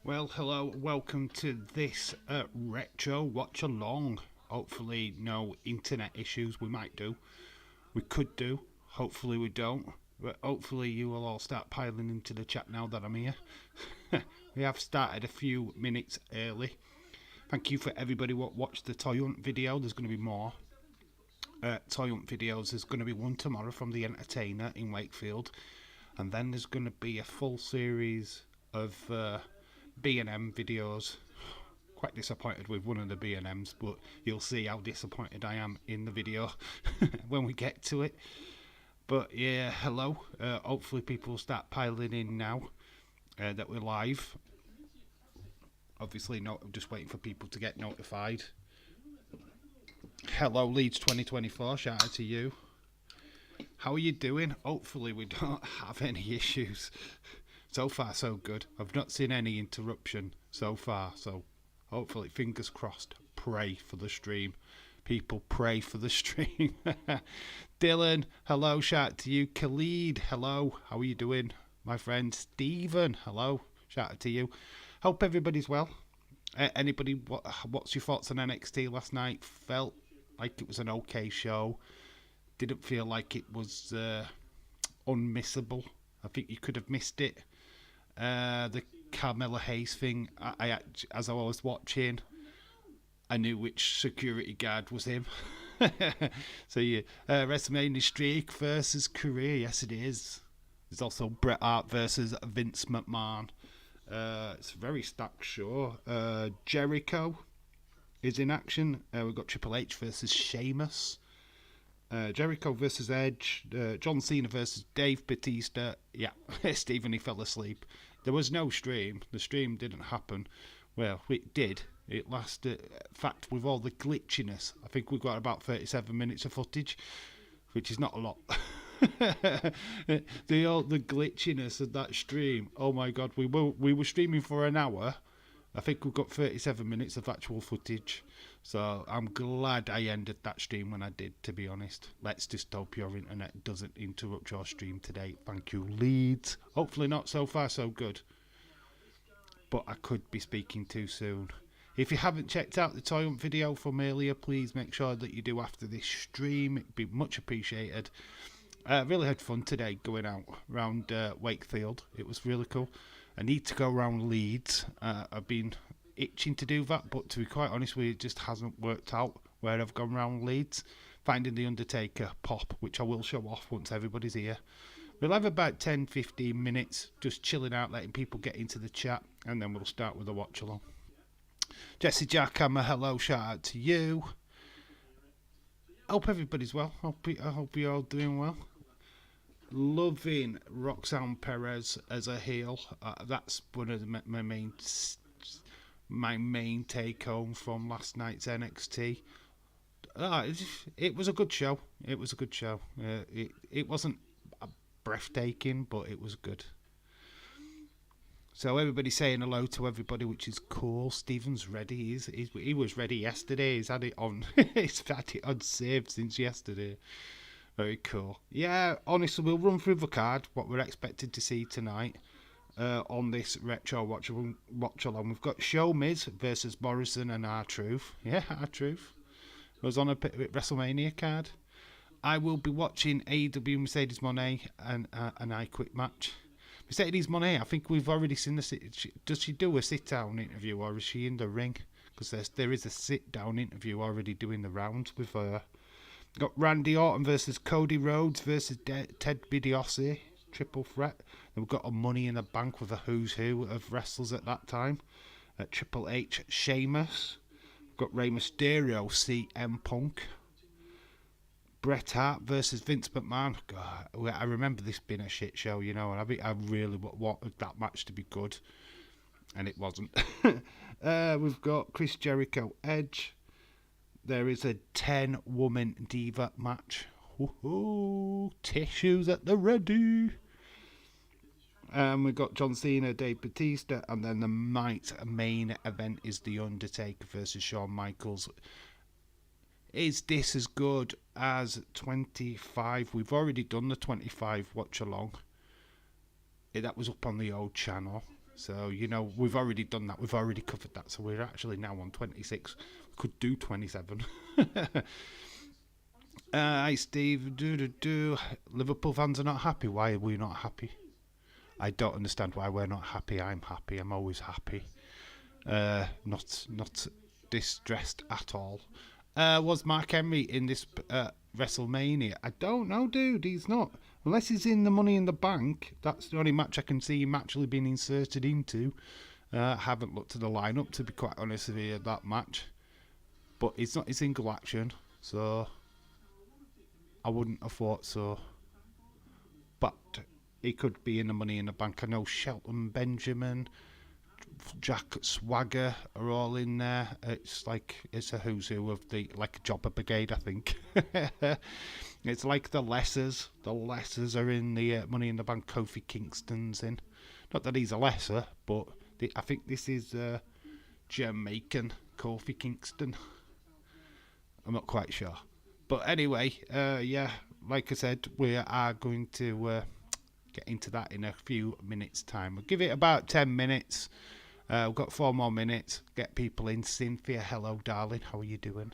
Well, hello, welcome to this retro watch along. Hopefully, no internet issues. We might do, we could do. Hopefully, we don't. But hopefully, you will all start piling into the chat now that I'm here. We have started a few minutes early. Thank you for everybody what watched the Toy Hunt video. There's going to be more Toy Hunt videos. There's going to be one tomorrow from the Entertainer in Wakefield, and then there's going to be a full series of B&M videos. Quite disappointed with one of the B&Ms, but you'll see how disappointed I am in the video when we get to it. But yeah, hello. Hopefully people will start piling in now that we're live. Obviously not just waiting for people to get notified. Hello Leeds 2024, shout out to you. How are you doing? Hopefully we don't have any issues. So far so good. I've not seen any interruption so far, so hopefully, fingers crossed. Pray for the stream. People, pray for the stream. Dylan, hello, shout out to you. Khalid, hello, how are you doing? My friend Stephen, hello, shout out to you. Hope everybody's well. Anybody, what's your thoughts on NXT last night? Felt like it was an okay show. Didn't feel like it was unmissable. I think you could have missed it. The Carmella Hayes thing, as I was watching, I knew which security guard was him. So yeah, WrestleMania streak versus career, yes it is. There's also Bret Hart versus Vince McMahon. It's a very stacked show. Jericho is in action. We've got Triple H versus Sheamus. Jericho versus Edge, John Cena versus Dave Bautista. Yeah, Stephen, he fell asleep. There was no stream. The stream didn't happen. Well, it did. It lasted. In fact, with all the glitchiness, I think we got about 37 minutes of footage, which is not a lot. the glitchiness of that stream. Oh my God, we were streaming for an hour. I think we've got 37 minutes of actual footage. So I'm glad I ended that stream when I did, to be honest. Let's just hope your internet doesn't interrupt your stream today. Thank you, Leeds. Hopefully not. So far, so good. But I could be speaking too soon. If you haven't checked out the Toy Hunt video from earlier, please make sure that you do after this stream. It'd be much appreciated. Really had fun today going out around Wakefield. It was really cool. I need to go around Leeds. I've been itching to do that, but to be quite honest with you, it just hasn't worked out where I've gone around Leeds. Finding the Undertaker pop, which I will show off once everybody's here. We'll have about 10-15 minutes just chilling out, letting people get into the chat, and then we'll start with a watch along. Jesse Jackhammer, hello, shout out to you. Hope everybody's well. I hope you're all doing well. Loving Roxanne Perez as a heel. That's one of my main take home from last night's NXT. It was a good show. It was a good show. It wasn't breathtaking, but it was good. So everybody's saying hello to everybody, which is cool. Stephen's ready. He was ready yesterday. He's had it on. He's had it on saved since yesterday. Very cool. Yeah, honestly, we'll run through the card, what we're expected to see tonight on this retro watch along. We've got Show Miz versus Morrison and R-Truth. Yeah, R-Truth. It was on a WrestleMania card. I will be watching AEW Mercedes Moné and an I Quit match. Mercedes Moné, I think we've already seen does she do a sit-down interview or is she in the ring? Because there is a sit-down interview already doing the rounds with her. Got Randy Orton versus Cody Rhodes versus Ted DiBiase, triple threat. Then we've got a Money in the Bank with a who's who of wrestlers at that time. Triple H, Sheamus. We've got Rey Mysterio, CM Punk. Bret Hart versus Vince McMahon. God, I remember this being a shit show, you know, and I really wanted that match to be good, and it wasn't. We've got Chris Jericho, Edge. There is a 10-woman diva match. Woohoo! Tissues at the ready. We've got John Cena, Dave Bautista, and then the main event is The Undertaker versus Shawn Michaels. Is this as good as 25? We've already done the 25 watch along. That was up on the old channel. So, you know, we've already done that. We've already covered that. So we're actually now on 26. We could do 27. Hi, Steve. Liverpool fans are not happy. Why are we not happy? I don't understand why we're not happy. I'm happy. I'm always happy. Not distressed at all. Was Mark Henry in this WrestleMania? I don't know, dude. He's not. Unless he's in the Money in the Bank. That's the only match I can see him actually being inserted into. Haven't looked at the lineup, to be quite honest with you, that match. But it's not a single action, so I wouldn't have thought so. But he could be in the Money in the Bank. I know Shelton Benjamin, Jack Swagger are all in there. It's like it's a who's who of the like Jobber Brigade, I think. It's like the Lessers. The Lessers are in the Money in the Bank. Kofi Kingston's in. Not that he's a lesser, but I think this is Jamaican Kofi Kingston. I'm not quite sure. But anyway, yeah, like I said, we are going to get into that in a few minutes' time. We'll give it about 10 minutes. We've got 4 more minutes. Get people in. Cynthia, hello, darling. How are you doing?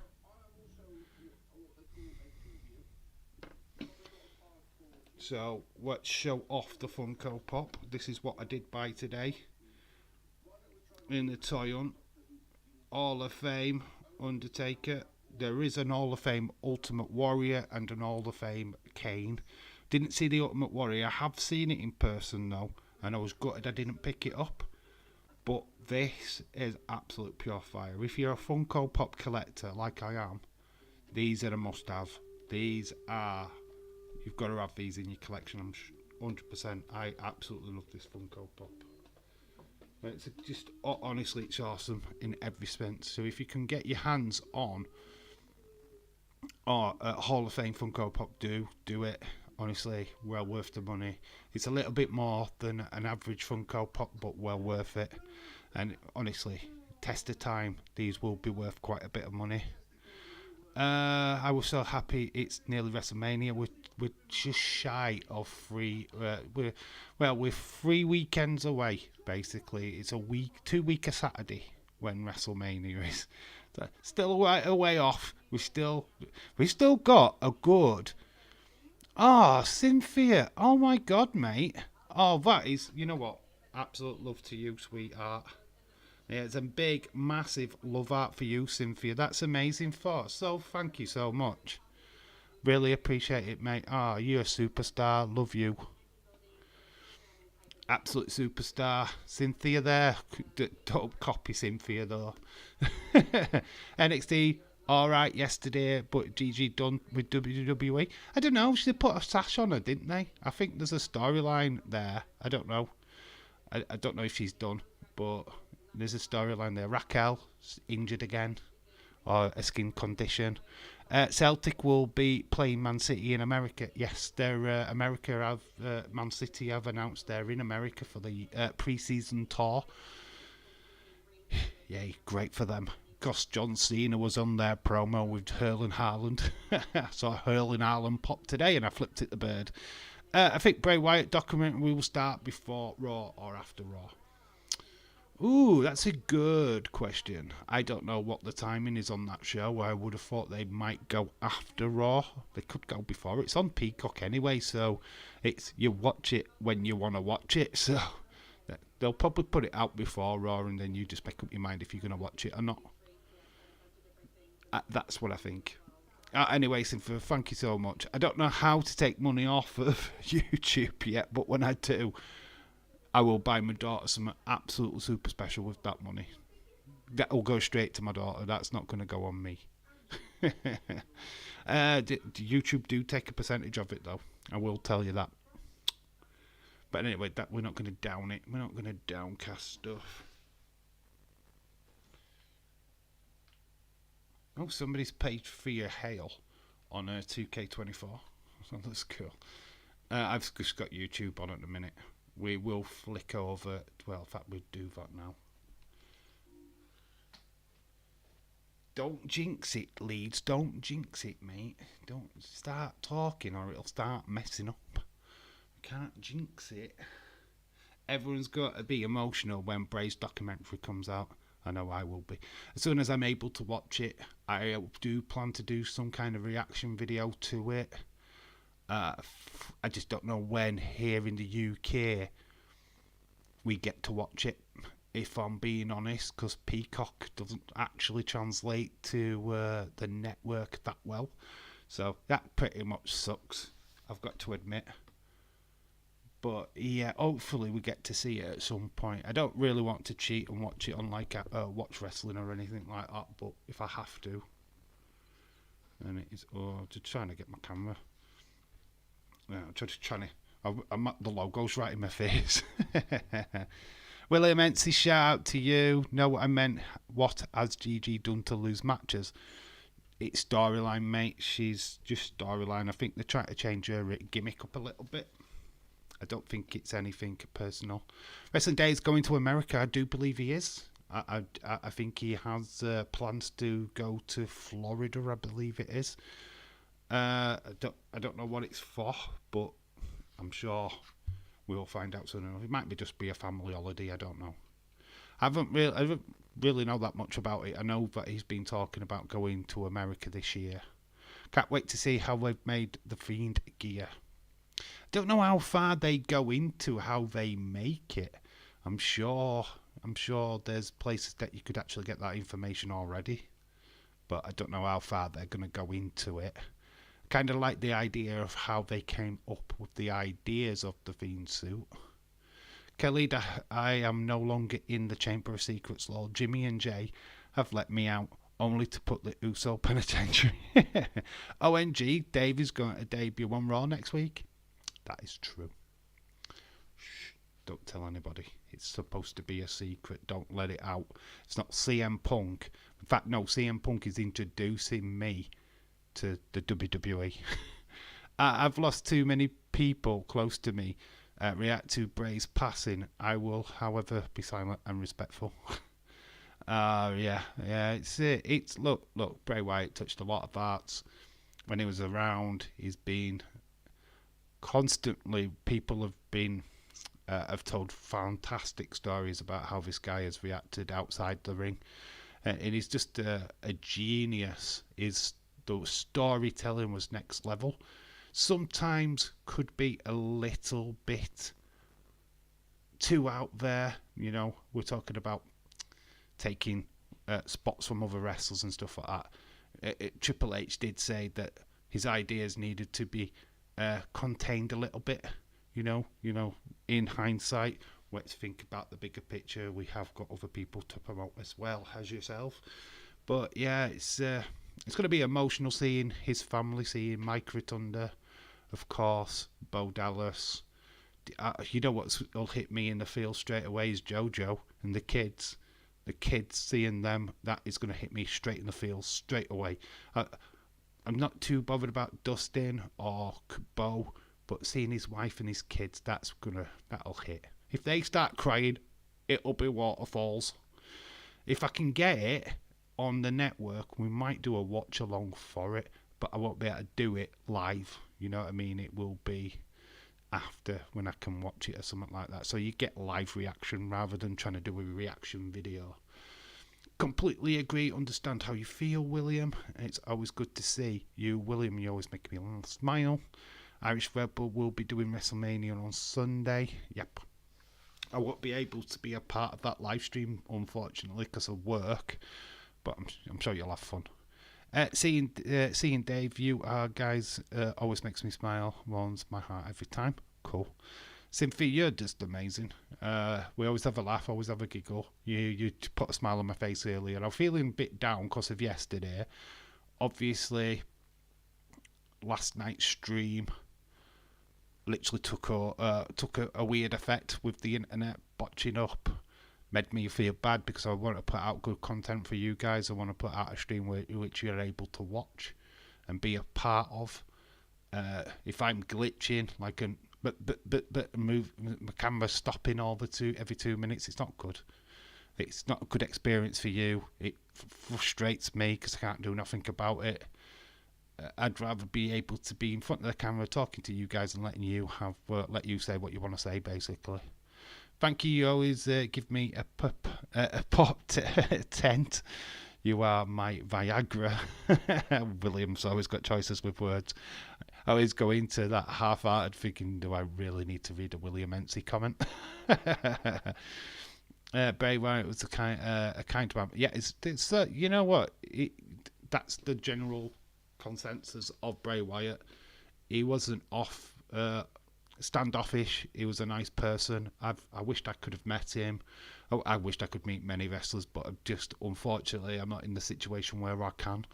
So, let's show off the Funko Pop. This is what I did buy today. In the Toy Hunt. Hall of Fame Undertaker. There is an Hall of Fame Ultimate Warrior and an Hall of Fame Kane. Didn't see the Ultimate Warrior. I have seen it in person though, and I was gutted I didn't pick it up. But this is absolute pure fire. If you're a Funko Pop collector like I am, these are a must-have. These are, you've got to have these in your collection. I'm 100%. I absolutely love this Funko Pop. It's just, honestly, it's awesome in every sense. So if you can get your hands on Hall of Fame Funko Pop, do it. Honestly, well worth the money. It's a little bit more than an average Funko Pop, but well worth it. And honestly, test of time, these will be worth quite a bit of money. I was so happy it's nearly WrestleMania. We're just shy of 3. We're 3 weekends away. Basically, it's a week, 2 week a Saturday when WrestleMania is. So still a way off. We've still got a good. Oh, Cynthia! Oh my God, mate! Oh, that is. You know what? Absolute love to you, sweetheart. Yeah, it's a big, massive love art for you, Cynthia. That's amazing thought. So thank you so much. Really appreciate it, mate. Ah, you're a superstar. Love you. Absolute superstar. Cynthia there. Don't copy Cynthia, though. NXT, alright yesterday, but GG done with WWE. I don't know. They put a sash on her, didn't they? I think there's a storyline there. I don't know. I don't know if she's done, but there's a storyline there. Raquel injured again, or a skin condition. Celtic will be playing Man City in America. Yes, they're Man City have announced they're in America for the pre-season tour. Yay, great for them. Because John Cena was on their promo with Erling Haaland. I saw Erling Haaland pop today and I flipped it the bird. I think Bray Wyatt documentary will start before Raw or after Raw. Ooh, that's a good question. I don't know what the timing is on that show. I would have thought they might go after Raw. They could go before. It's on Peacock anyway, so it's you watch it when you want to watch it. So they'll probably put it out before Raw, and then you just make up your mind if you're going to watch it or not. That's what I think. Anyway, Cynthia, thank you so much. I don't know how to take money off of YouTube yet, but when I do, I will buy my daughter something absolutely super special with that money. That will go straight to my daughter. That's not going to go on me. YouTube do take a percentage of it, though. I will tell you that. But anyway, we're not going to down it. We're not going to downcast stuff. Oh, somebody's paid for your hail on 2K24. That's cool. I've just got YouTube on at the minute. We will flick over. Well, in fact, we'll do that now. Don't jinx it, Leeds. Don't jinx it, mate. Don't start talking or it'll start messing up. We can't jinx it. everyone's got to be emotional when Bray's documentary comes out. I know I will be. As soon as I'm able to watch it, I do plan to do some kind of reaction video to it. I just don't know when here in the UK we get to watch it, if I'm being honest, because Peacock doesn't actually translate to the network that well. So that pretty much sucks, I've got to admit. But yeah, hopefully we get to see it at some point. I don't really want to cheat and watch it on like Watch Wrestling or anything like that, but if I have to. And it's just trying to get my camera. Yeah, I'm just trying to. The logo's right in my face. William Ency, shout out to you. Know what I meant? What has Gigi done to lose matches? It's storyline, mate. She's just storyline. I think they're trying to change her gimmick up a little bit. I don't think it's anything personal. Wrestling Day is going to America. I do believe he is. I think he has plans to go to Florida, I believe it is. I don't know what it's for, but I'm sure we'll find out soon enough. It might just be a family holiday. I don't know. I don't really know that much about it. I know that he's been talking about going to America this year. Can't wait to see how they've made the Fiend gear. Don't know how far they go into how they make it. I'm sure there's places that you could actually get that information already, but I don't know how far they're going to go into it. Kind of like the idea of how they came up with the ideas of the Fiend suit. Khalid, I am no longer in the Chamber of Secrets, Lord. Jimmy and Jay have let me out, only to put the Uso penitentiary. OMG, Dave is going to debut on Raw next week. That is true. Shh, don't tell anybody. It's supposed to be a secret. Don't let it out. It's not CM Punk. In fact, no, CM Punk is introducing me to the WWE. I've lost too many people close to me react to Bray's passing. I will, however, be silent and respectful. Yeah. It's look. Bray Wyatt touched a lot of hearts when he was around. He's been constantly. People have told fantastic stories about how this guy has reacted outside the ring, and he's just a genius. The storytelling was next level. Sometimes could be a little bit too out there. You know, we're talking about taking spots from other wrestlers and stuff like that. Triple H did say that his ideas needed to be contained a little bit. You know, in hindsight, let's think about the bigger picture. We have got other people to promote as well as yourself. But yeah, it's going to be emotional seeing his family, seeing Mike Rotunda, of course, Bo Dallas. You know what'll hit me in the field straight away is JoJo and the kids. The kids, seeing them, that is going to hit me straight in the field straight away. I'm not too bothered about Dustin or Bo, but seeing his wife and his kids, that'll hit. If they start crying, it'll be waterfalls. If I can get it on the network, we might do a watch along for it, but I won't be able to do it live. You know what I mean? It will be after, when I can watch it or something like that. So you get live reaction rather than trying to do a reaction video. Completely agree, understand how you feel, William. It's always good to see you, William. You always make me smile. Irish Rebel will be doing WrestleMania on Sunday. Yep. I won't be able to be a part of that live stream, unfortunately, because of work. But I'm sure you'll have fun. Seeing Dave, you guys, always makes me smile, warms my heart every time. Cool. Cynthia, you're just amazing. We always have a laugh, always have a giggle. You put a smile on my face earlier. I'm feeling a bit down because of yesterday. Obviously, last night's stream literally took a weird effect with the internet botching up. Made me feel bad because I want to put out good content for you guys. I want to put out a stream which you're able to watch and be a part of. If I'm glitching, but move my camera stopping every 2 minutes, it's not good. It's not a good experience for you. It frustrates me because I can't do nothing about it. I'd rather be able to be in front of the camera talking to you guys and letting you let you say what you want to say, basically. Thank you. You always give me a pop tent. You are my Viagra. William's always got choices with words. I always go into that half-hearted thinking, do I really need to read a William Ency comment? Bray Wyatt was a kind man. Yeah, it's you know what? That's the general consensus of Bray Wyatt. He wasn't standoffish. He was a nice person. I wished I could have met him. I wished I could meet many wrestlers, but unfortunately, I'm not in the situation where I can.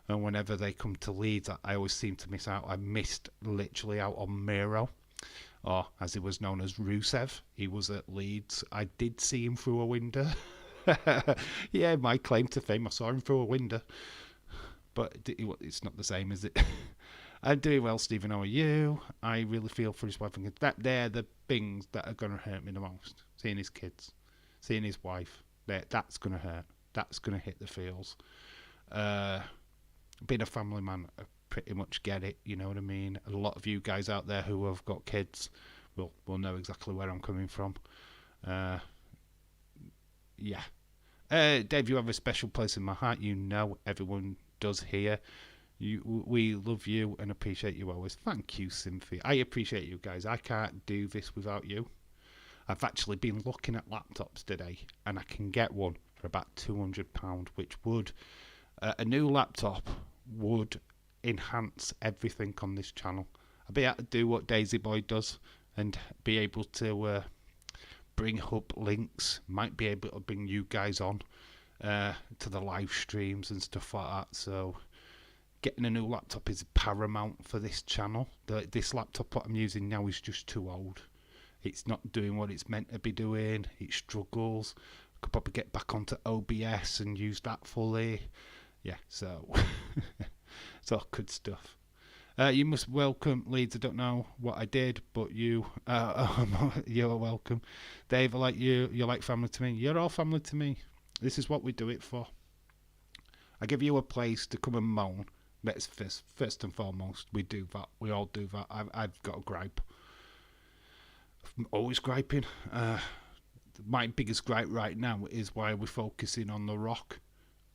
And whenever they come to Leeds, I always seem to miss out. I missed literally out on Miro, or as he was known as Rusev. He was at Leeds. I did see him through a window. Yeah, my claim to fame. I saw him through a window. But it's not the same, is it? I'm doing well, Stephen. How are you? I really feel for his wife and kids. They're the things that are going to hurt me the most. Seeing his kids, seeing his wife. That's going to hurt. That's going to hit the feels. Being a family man, I pretty much get it. You know what I mean? A lot of you guys out there who have got kids will know exactly where I'm coming from. Yeah. Dave, you have a special place in my heart. You know everyone does here. We love you and appreciate you always. Thank you, Cynthia. I appreciate you guys. I can't do this without you. I've actually been looking at laptops today, and I can get one for about £200, which would a new laptop would enhance everything on this channel. I'd be able to do what Daisy Boy does and be able to bring up links. Might be able to bring you guys on to the live streams and stuff like that. So getting a new laptop is paramount for this channel. This laptop what I'm using now is just too old. It's not doing what it's meant to be doing. It struggles. I could probably get back onto OBS and use that fully. Yeah, so it's all good stuff. You must welcome Leeds. I don't know what I did, but you're welcome. Dave, I like you. You're like family to me. You're all family to me. This is what we do it for. I give you a place to come and moan. That's first and foremost. We do that. We all do that. I've got a gripe. I'm always griping. My biggest gripe right now is why we're focusing on The Rock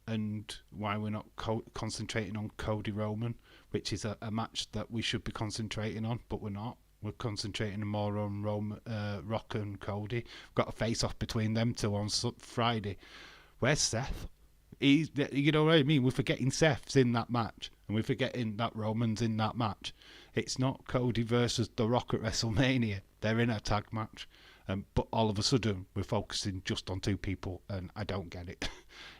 and why we're not concentrating on Cody Roman, which is a match that we should be concentrating on, but we're not. We're concentrating more on Rock and Cody. We've got a face-off between them two on Friday. Where's Seth? You know what I mean? We're forgetting Seth's in that match, and we're forgetting that Roman's in that match. It's not Cody versus The Rock at WrestleMania. They're in a tag match. But all of a sudden, we're focusing just on two people, and I don't get it.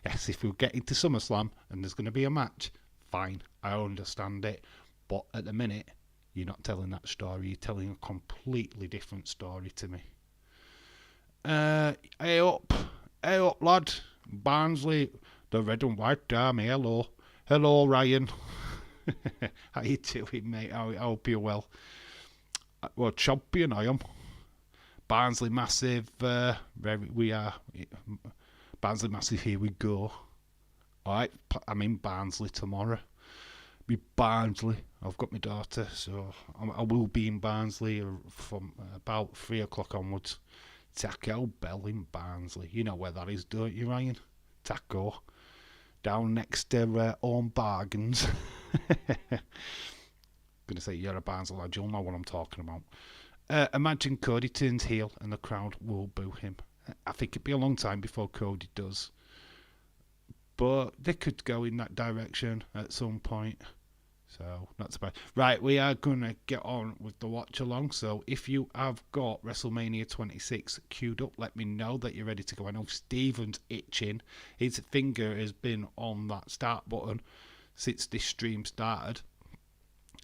Yes, if we get into SummerSlam and there's going to be a match, fine, I understand it. But at the minute, you're not telling that story. You're telling a completely different story to me. Hey up, lad. Barnsley, the red and white army. Hello, Ryan. How you doing, mate? I hope you're well. Well, champion I am. Barnsley Massive, we are. Barnsley Massive, here we go. Alright, I'm in Barnsley tomorrow. Be Barnsley. I've got my daughter, so I will be in Barnsley from about 3 o'clock onwards. Taco Bell in Barnsley. You know where that is, don't you, Ryan? Taco. Down next to Own Bargains. Gonna say you're a Barnsley lad, you'll know what I'm talking about. Imagine Cody turns heel and the crowd will boo him. I think it'd be a long time before Cody does. But they could go in that direction at some point. So, not so bad. Right, we are going to get on with the watch along. So, if you have got WrestleMania 26 queued up, let me know that you're ready to go. I know Stephen's itching. His finger has been on that start button since this stream started.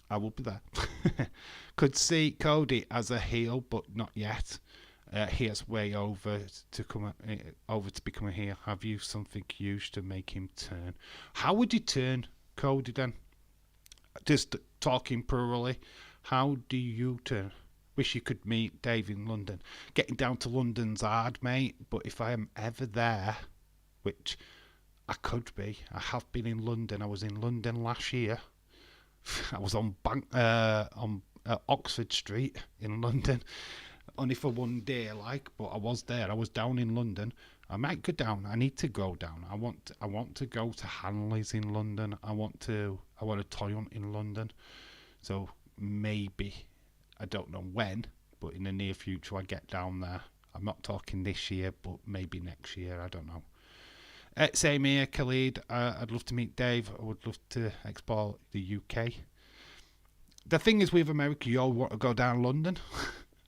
I will be there. Could see Cody as a heel, but not yet. He has way over to become a heel. Have you something huge to make him turn? How would you turn Cody then? Just talking plurally. How do you turn? Wish you could meet Dave in London. Getting down to London's hard, mate. But if I am ever there, which I could be, I have been in London. I was in London last year. I was on Oxford Street in London. only for one day, like. But I was there. I was down in London. I might go down. I need to go down. I want to go to Hanley's in London. I want a toy hunt in London. So maybe, I don't know when, but in the near future I get down there. I'm not talking this year, but maybe next year. I don't know. Same here, Khalid. I'd love to meet Dave. I would love to explore the UK. The thing is with America, you all want to go down London.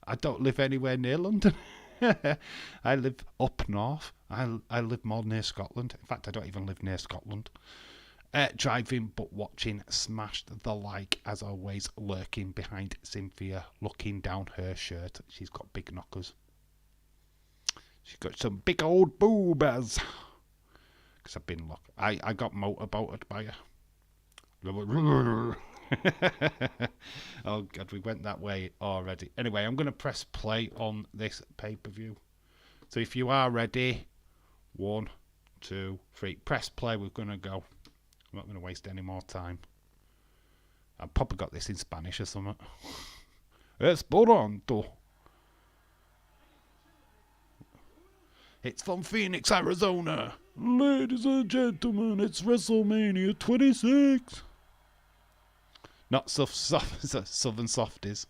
I don't live anywhere near London. I live up north. I live more near Scotland. In fact, I don't even live near Scotland. Driving but watching Smashed the Like, as always, lurking behind Cynthia, looking down her shirt. She's got big knockers. She's got some big old boobas. Because I've been I got motorboated by her. Oh god, we went that way already. Anyway, I'm going to press play on this pay-per-view. So if you are ready, 1, 2, 3, press play. We're going to go. I'm not going to waste any more time. I've probably got this in Spanish or something. Esperanto. It's from Phoenix, Arizona. Ladies and gentlemen, it's WrestleMania 26. Not Southern Softies.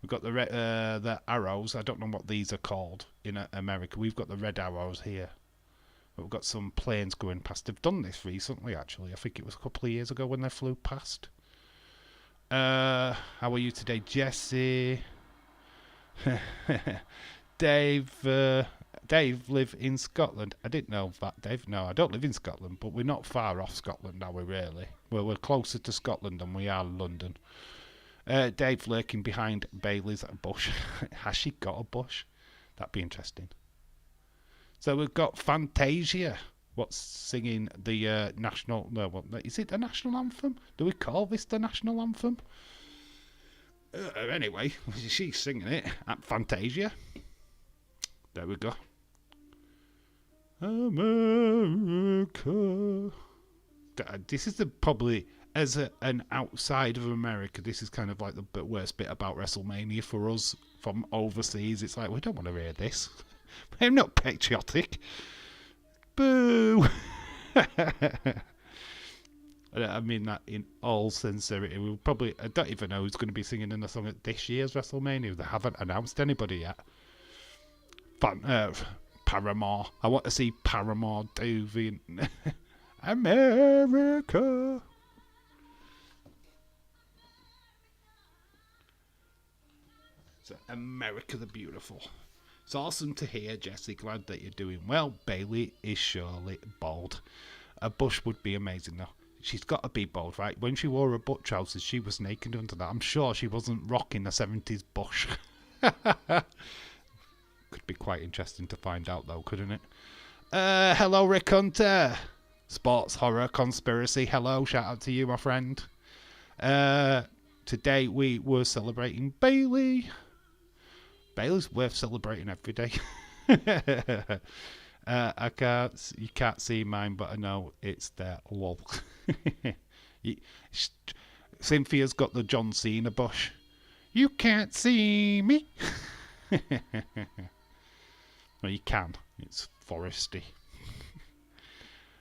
We've got the arrows. I don't know what these are called in America. We've got the red arrows here. But we've got some planes going past. They've done this recently, actually. I think it was a couple of years ago when they flew past. How are you today, Jesse? Dave live in Scotland. I didn't know that, Dave. No, I don't live in Scotland, but we're not far off Scotland, are we, really? Well, we're closer to Scotland than we are London. Dave lurking behind Bailey's bush. Has she got a bush? That'd be interesting. So we've got Fantasia. What's singing the national... No, what, is it the national anthem? Do we call this the national anthem? Anyway, she's singing it at Fantasia. There we go. America. This is probably, as an outside of America, this is kind of like the worst bit about WrestleMania for us from overseas. It's like, we don't want to hear this. I'm not patriotic. Boo. I mean that in all sincerity. We'll probably, I don't even know who's going to be singing in the song at this year's WrestleMania. They haven't announced anybody yet. Paramore. I want to see Paramore do the America. So America the Beautiful. It's awesome to hear, Jesse. Glad that you're doing well. Bailey is surely bald. A bush would be amazing though. She's got to be bald, right? When she wore her butt trousers, she was naked under that. I'm sure she wasn't rocking a 70s bush. Could be quite interesting to find out though, couldn't it? Hello, Rick Hunter. Sports horror conspiracy. Hello, shout out to you, my friend. Today we were celebrating Bailey. Bailey's worth celebrating every day. You can't see mine, but I know it's there. Lol. Cynthia's got the John Cena bush. You can't see me. Well, you can. It's foresty.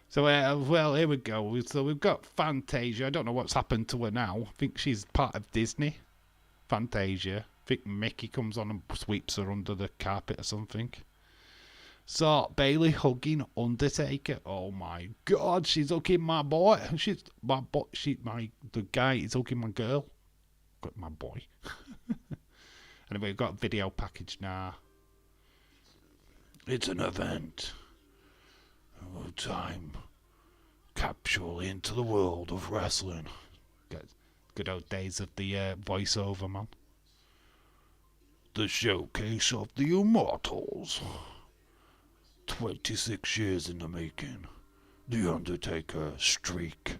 So, well, here we go. So we've got Fantasia. I don't know what's happened to her now. I think she's part of Disney. Fantasia. I think Mickey comes on and sweeps her under the carpet or something. So, Bailey hugging Undertaker. Oh my god, she's hugging my boy. She's my boy. The guy is hugging my girl. Got my boy. Anyway, we've got a video package now. It's an event. A time capsule into the world of wrestling. Good old days of the voiceover, man. The showcase of the Immortals. 26 years in the making. The Undertaker streak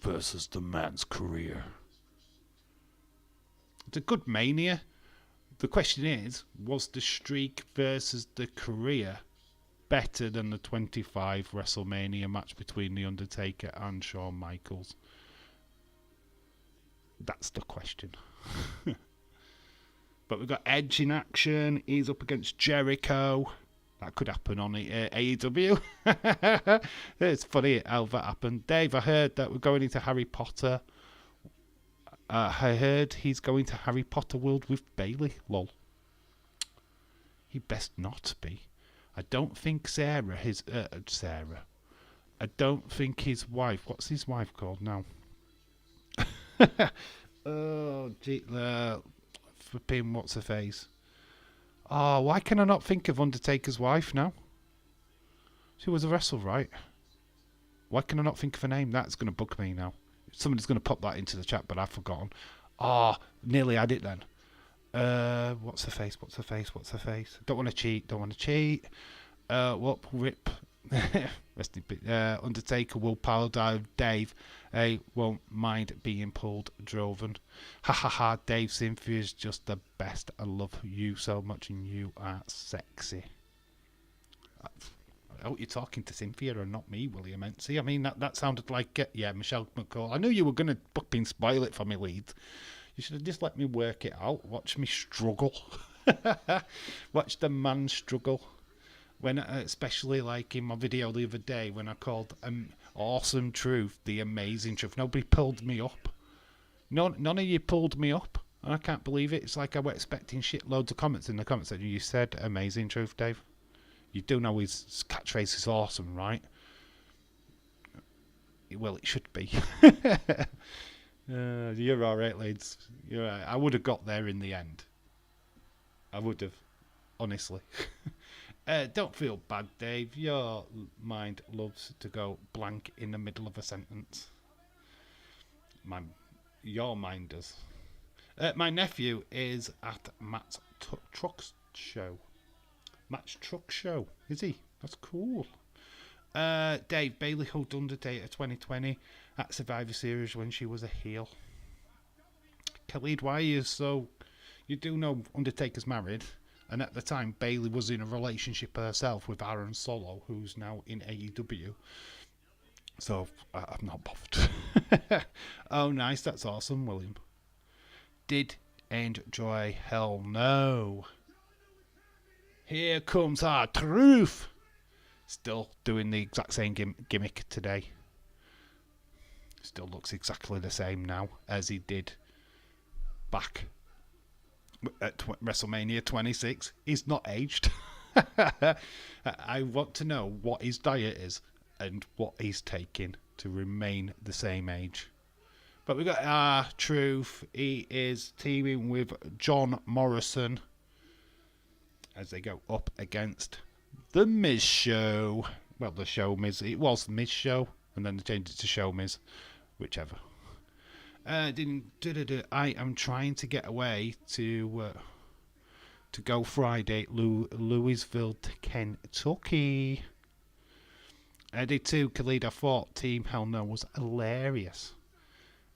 versus the man's career. It's a good Mania. The question is, was the streak versus the career better than the 25 WrestleMania match between The Undertaker and Shawn Michaels? That's the question. But we've got Edge in action. He's up against Jericho. That could happen on AEW. It's funny how that happened. Dave, I heard that we're going into Harry Potter. I heard he's going to Harry Potter World with Bailey. Lol. He best not be. I don't think Sarah. I don't think his wife. What's his wife called now? Oh, gee, flipping what's her face? Oh, why can I not think of Undertaker's wife now? She was a wrestler, right? Why can I not think of her name? That's going to bug me now. Somebody's going to pop that into the chat, but I've forgotten. Oh, nearly had it then. What's her face? Don't want to cheat. What rip? Undertaker will power dive Dave. Won't mind being pulled droven. Ha ha ha. Dave, Cynthia's just the best. I love you so much and you are sexy. I hope you're talking to Cynthia and not me, William Ency. I mean, that sounded like, Michelle McCall. I knew you were going to fucking spoil it for me, Leeds. You should have just let me work it out. Watch me struggle. Watch the man struggle. When, especially like in my video the other day when I called Awesome Truth the Amazing Truth. Nobody pulled me up. None of you pulled me up. I can't believe it. It's like I was expecting shitloads of comments in the comments section. You said Amazing Truth, Dave. You do know his catchphrase is awesome, right? Well, it should be. You're alright, Leeds. You're right. I would have got there in the end. I would have. Honestly. Don't feel bad, Dave. Your mind loves to go blank in the middle of a sentence. Your mind does. My nephew is at Matt's truck show. Matt's truck show, is he? That's cool. Dave, Bailey hugged Undertaker 2020 at Survivor Series when she was a heel. Khalid, why are you so... You do know Undertaker's married, and at the time Bailey was in a relationship herself with Aaron Solo, who's now in AEW. So I'm not bothered. Oh, nice, that's awesome, William. Did enjoy, hell no. Here comes our truth. Still doing the exact same gimmick today. Still looks exactly the same now as he did back at WrestleMania 26. He's not aged. I want to know what his diet is and what he's taking to remain the same age. But we've got our truth. He is teaming with John Morrison as they go up against the Miz Show. Well, the Show Miz. It was the Miz Show, and then they changed it to Show Miz. Whichever. I am trying to get away to go Friday, Louisville to Kentucky. I did too, Khalid. I thought Team Hell No was hilarious.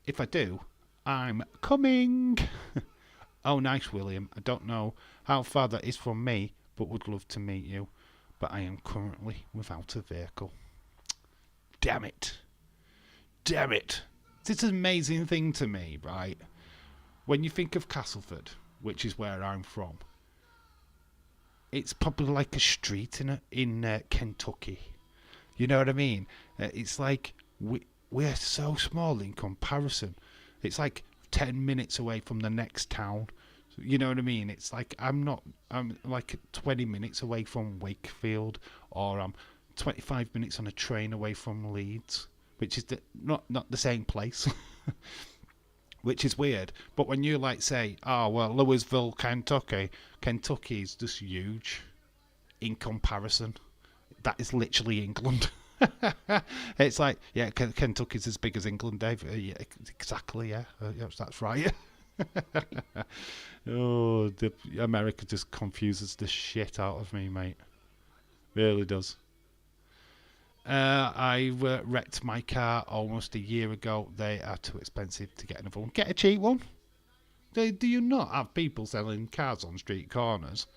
If I do, I'm coming. Oh, nice, William. I don't know how far that is from me, but would love to meet you. But I am currently without a vehicle. Damn it. Damn it. It's an amazing thing to me, right? When you think of Castleford, which is where I'm from, it's probably like a street in Kentucky. You know what I mean? It's like we're so small in comparison. It's like 10 minutes away from the next town. You know what I mean? It's like I'm like 20 minutes away from Wakefield, or I'm 25 minutes on a train away from Leeds, which is not the same place. Which is weird. But when you like say, oh well, Louisville, Kentucky is just huge in comparison. That is literally England. It's like, yeah, Kentucky's as big as England, Dave. Yeah, exactly, yeah. Yes, that's right. Oh, America just confuses the shit out of me, mate. Really does. I wrecked my car almost a year ago. They are too expensive to get another one. Get a cheap one. Do you not have people selling cars on street corners?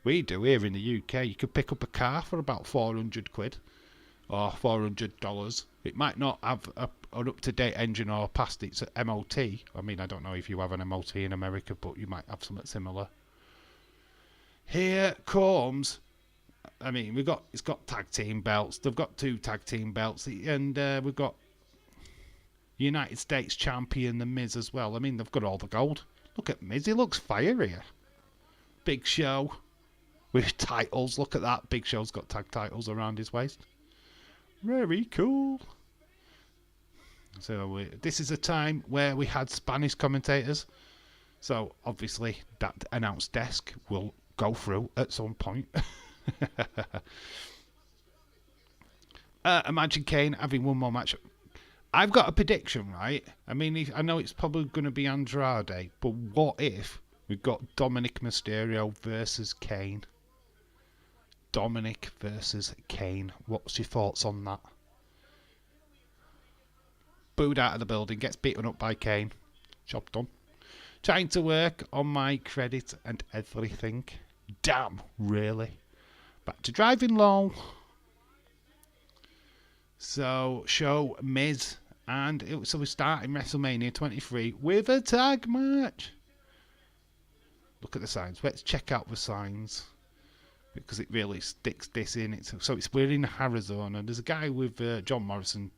We do here in the UK. You could pick up a car for about 400 quid or $400. It might not have an up-to-date engine or past its MOT. I mean, I don't know if you have an MOT in America, but you might have something similar. Here comes. I mean, it's got tag team belts. They've got 2 tag team belts, and we've got United States champion The Miz as well. I mean, they've got all the gold. Look at Miz, he looks fire here. Big Show with titles. Look at that. Big Show's got tag titles around his waist. Very cool. So this is a time where we had Spanish commentators. So obviously that announce desk will go through at some point. Imagine Kane having one more match. I've got a prediction, right? I mean, I know it's probably going to be Andrade, but what if we've got Dominic Mysterio versus Kane? Dominic versus Kane. What's your thoughts on that? Booed out of the building, gets beaten up by Kane. Job done. Trying to work on my credit and everything. Damn, really? Back to driving low. So, show Miz. And so we're starting WrestleMania 23 with a tag match. Look at the signs. Let's check out the signs. Because it really sticks this in. We're in Arizona. There's a guy with John Morrison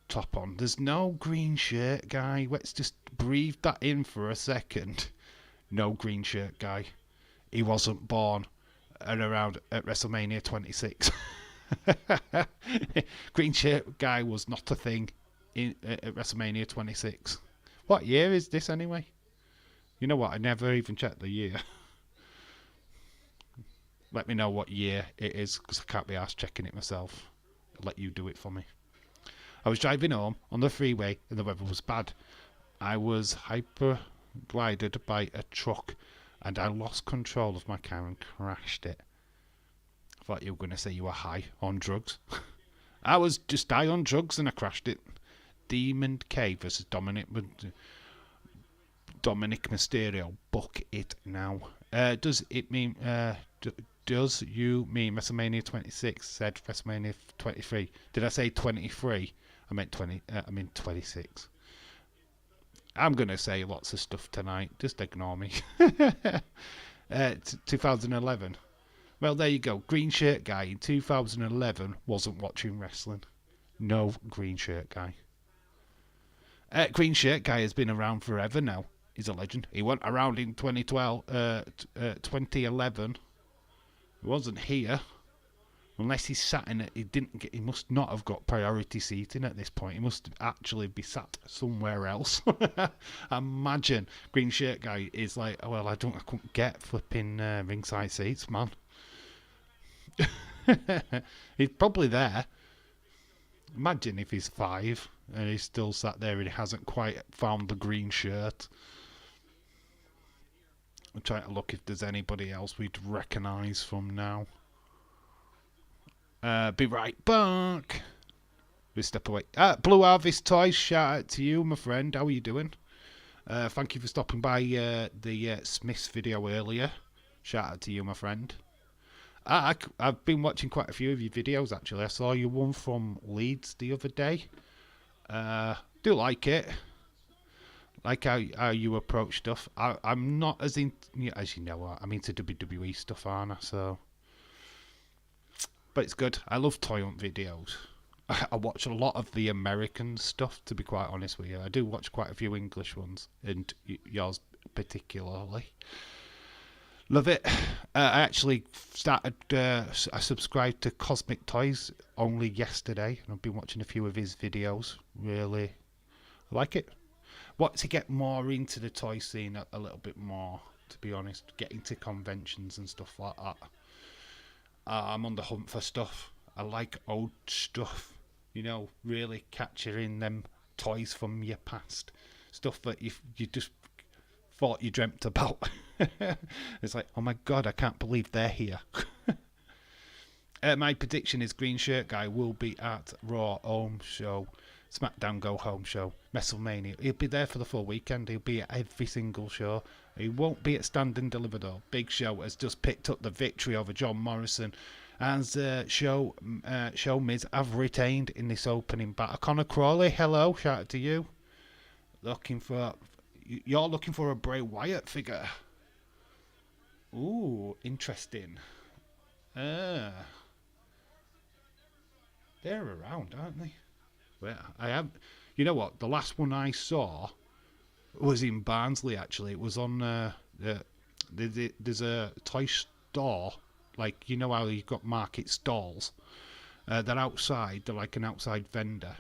top on. There's no green shirt guy. Let's just breathe that in for a second. No green shirt guy. He wasn't born around at WrestleMania 26. Green shirt guy was not a thing at WrestleMania 26. What year is this anyway? You know what? I never even checked the year. Let me know what year it is, because I can't be arsed checking it myself. I'll let you do it for me. I was driving home on the freeway and the weather was bad. I was hyper-glided by a truck and I lost control of my car and crashed it. I thought you were going to say you were high on drugs. I was just high on drugs and I crashed it. Demon K versus Dominic Mysterio. Book it now. Does it mean... Does you mean WrestleMania 26? Said WrestleMania 23. Did I say 23? I meant 20. I mean 26. I'm gonna say lots of stuff tonight. Just ignore me. 2011. Well, there you go. Green shirt guy in 2011 wasn't watching wrestling. No green shirt guy. Green shirt guy has been around forever now. He's a legend. He went around in 2011. He wasn't here. Unless he sat in it, he must not have got priority seating at this point. He must actually be sat somewhere else. Imagine green shirt guy is like, oh, well, I couldn't get flipping ringside seats, man. He's probably there. Imagine if he's 5 and he's still sat there and he hasn't quite found the green shirt. I'm trying to look if there's anybody else we'd recognise from now. Be right back. We step away. Blue Harvest Toys, shout out to you, my friend. How are you doing? Thank you for stopping by the Smiths video earlier. Shout out to you, my friend. I've been watching quite a few of your videos, actually. I saw your one from Leeds the other day. Do like it. Like how you approach stuff. I'm not as in... As you know, I'm into WWE stuff, aren't I? So... But it's good. I love toy hunt videos. I watch a lot of the American stuff, to be quite honest with you. I do watch quite a few English ones, and yours particularly. Love it. I actually started... I subscribed to Cosmic Toys only yesterday, and I've been watching a few of his videos. Really like it. Want to get more into the toy scene a little bit more, to be honest. Get into conventions and stuff like that. I'm on the hunt for stuff. I like old stuff. You know, really capturing them toys from your past. Stuff that you just thought you dreamt about. It's like, oh my god, I can't believe they're here. My prediction is Green Shirt Guy will be at Raw Home Show, SmackDown Go Home Show, WrestleMania. He'll be there for the full weekend. He'll be at every single show. He won't be at Stand and Deliver though. Big Show has just picked up the victory over John Morrison. as Show Miz have retained in this opening battle. Connor Crawley, hello, shout out to you. You're looking for a Bray Wyatt figure. Ooh, interesting. They're around, aren't they? Well, I have. You know what? The last one I saw was in Barnsley. Actually, it was on. There's a toy store, like you know how you've got market stalls. They're outside. They're like an outside vendor,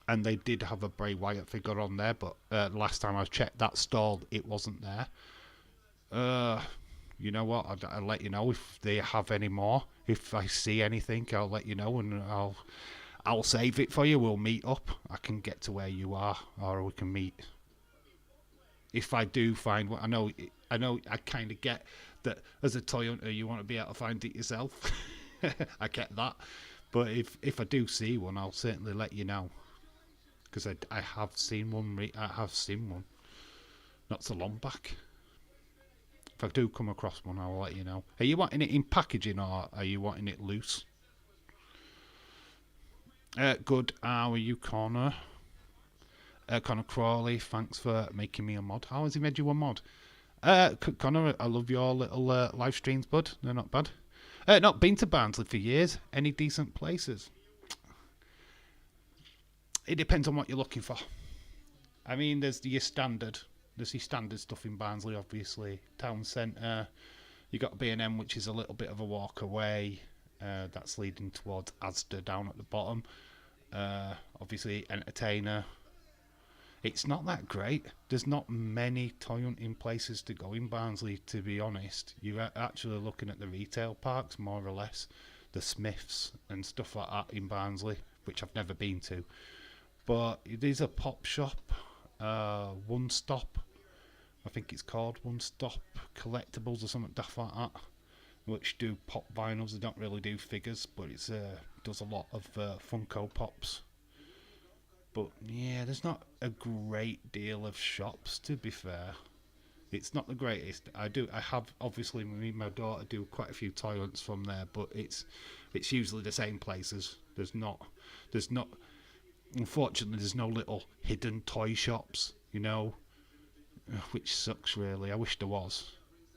and they did have a Bray Wyatt figure on there. But last time I checked that stall, it wasn't there. You know what? I'll let you know if they have any more. If I see anything, I'll let you know, and I'll save it for you. We'll meet up. I can get to where you are, or we can meet. If I do find one, I know. I kind of get that as a toy hunter, you want to be able to find it yourself. I get that, but if I do see one, I'll certainly let you know. Because I have seen one. I have seen one. Not so long back. If I do come across one, I'll let you know. Are you wanting it in packaging or are you wanting it loose? Good. How are you, Connor? Connor Crawley, thanks for making me a mod. How has he made you a mod? Connor, I love your little live streams, bud. They're not bad. Not been to Barnsley for years. Any decent places? It depends on what you're looking for. I mean, there's your standard. There's your standard stuff in Barnsley, obviously. Town centre. You got B&M, which is a little bit of a walk away. That's leading towards Asda down at the bottom. Obviously, Entertainer. It's not that great. There's not many toy hunting places to go in Barnsley, to be honest. You're actually looking at the retail parks, more or less. The Smiths and stuff like that in Barnsley, which I've never been to. But there's a pop shop, One Stop. I think it's called One Stop Collectibles or something daft like that, which do pop vinyls. They don't really do figures, but it does a lot of Funko Pops. But yeah, there's not a great deal of shops, to be fair. It's not the greatest. I have obviously me and my daughter do quite a few toy hunts from there, but it's usually the same places. There's not. Unfortunately, there's no little hidden toy shops, you know, which sucks really. I wish there was,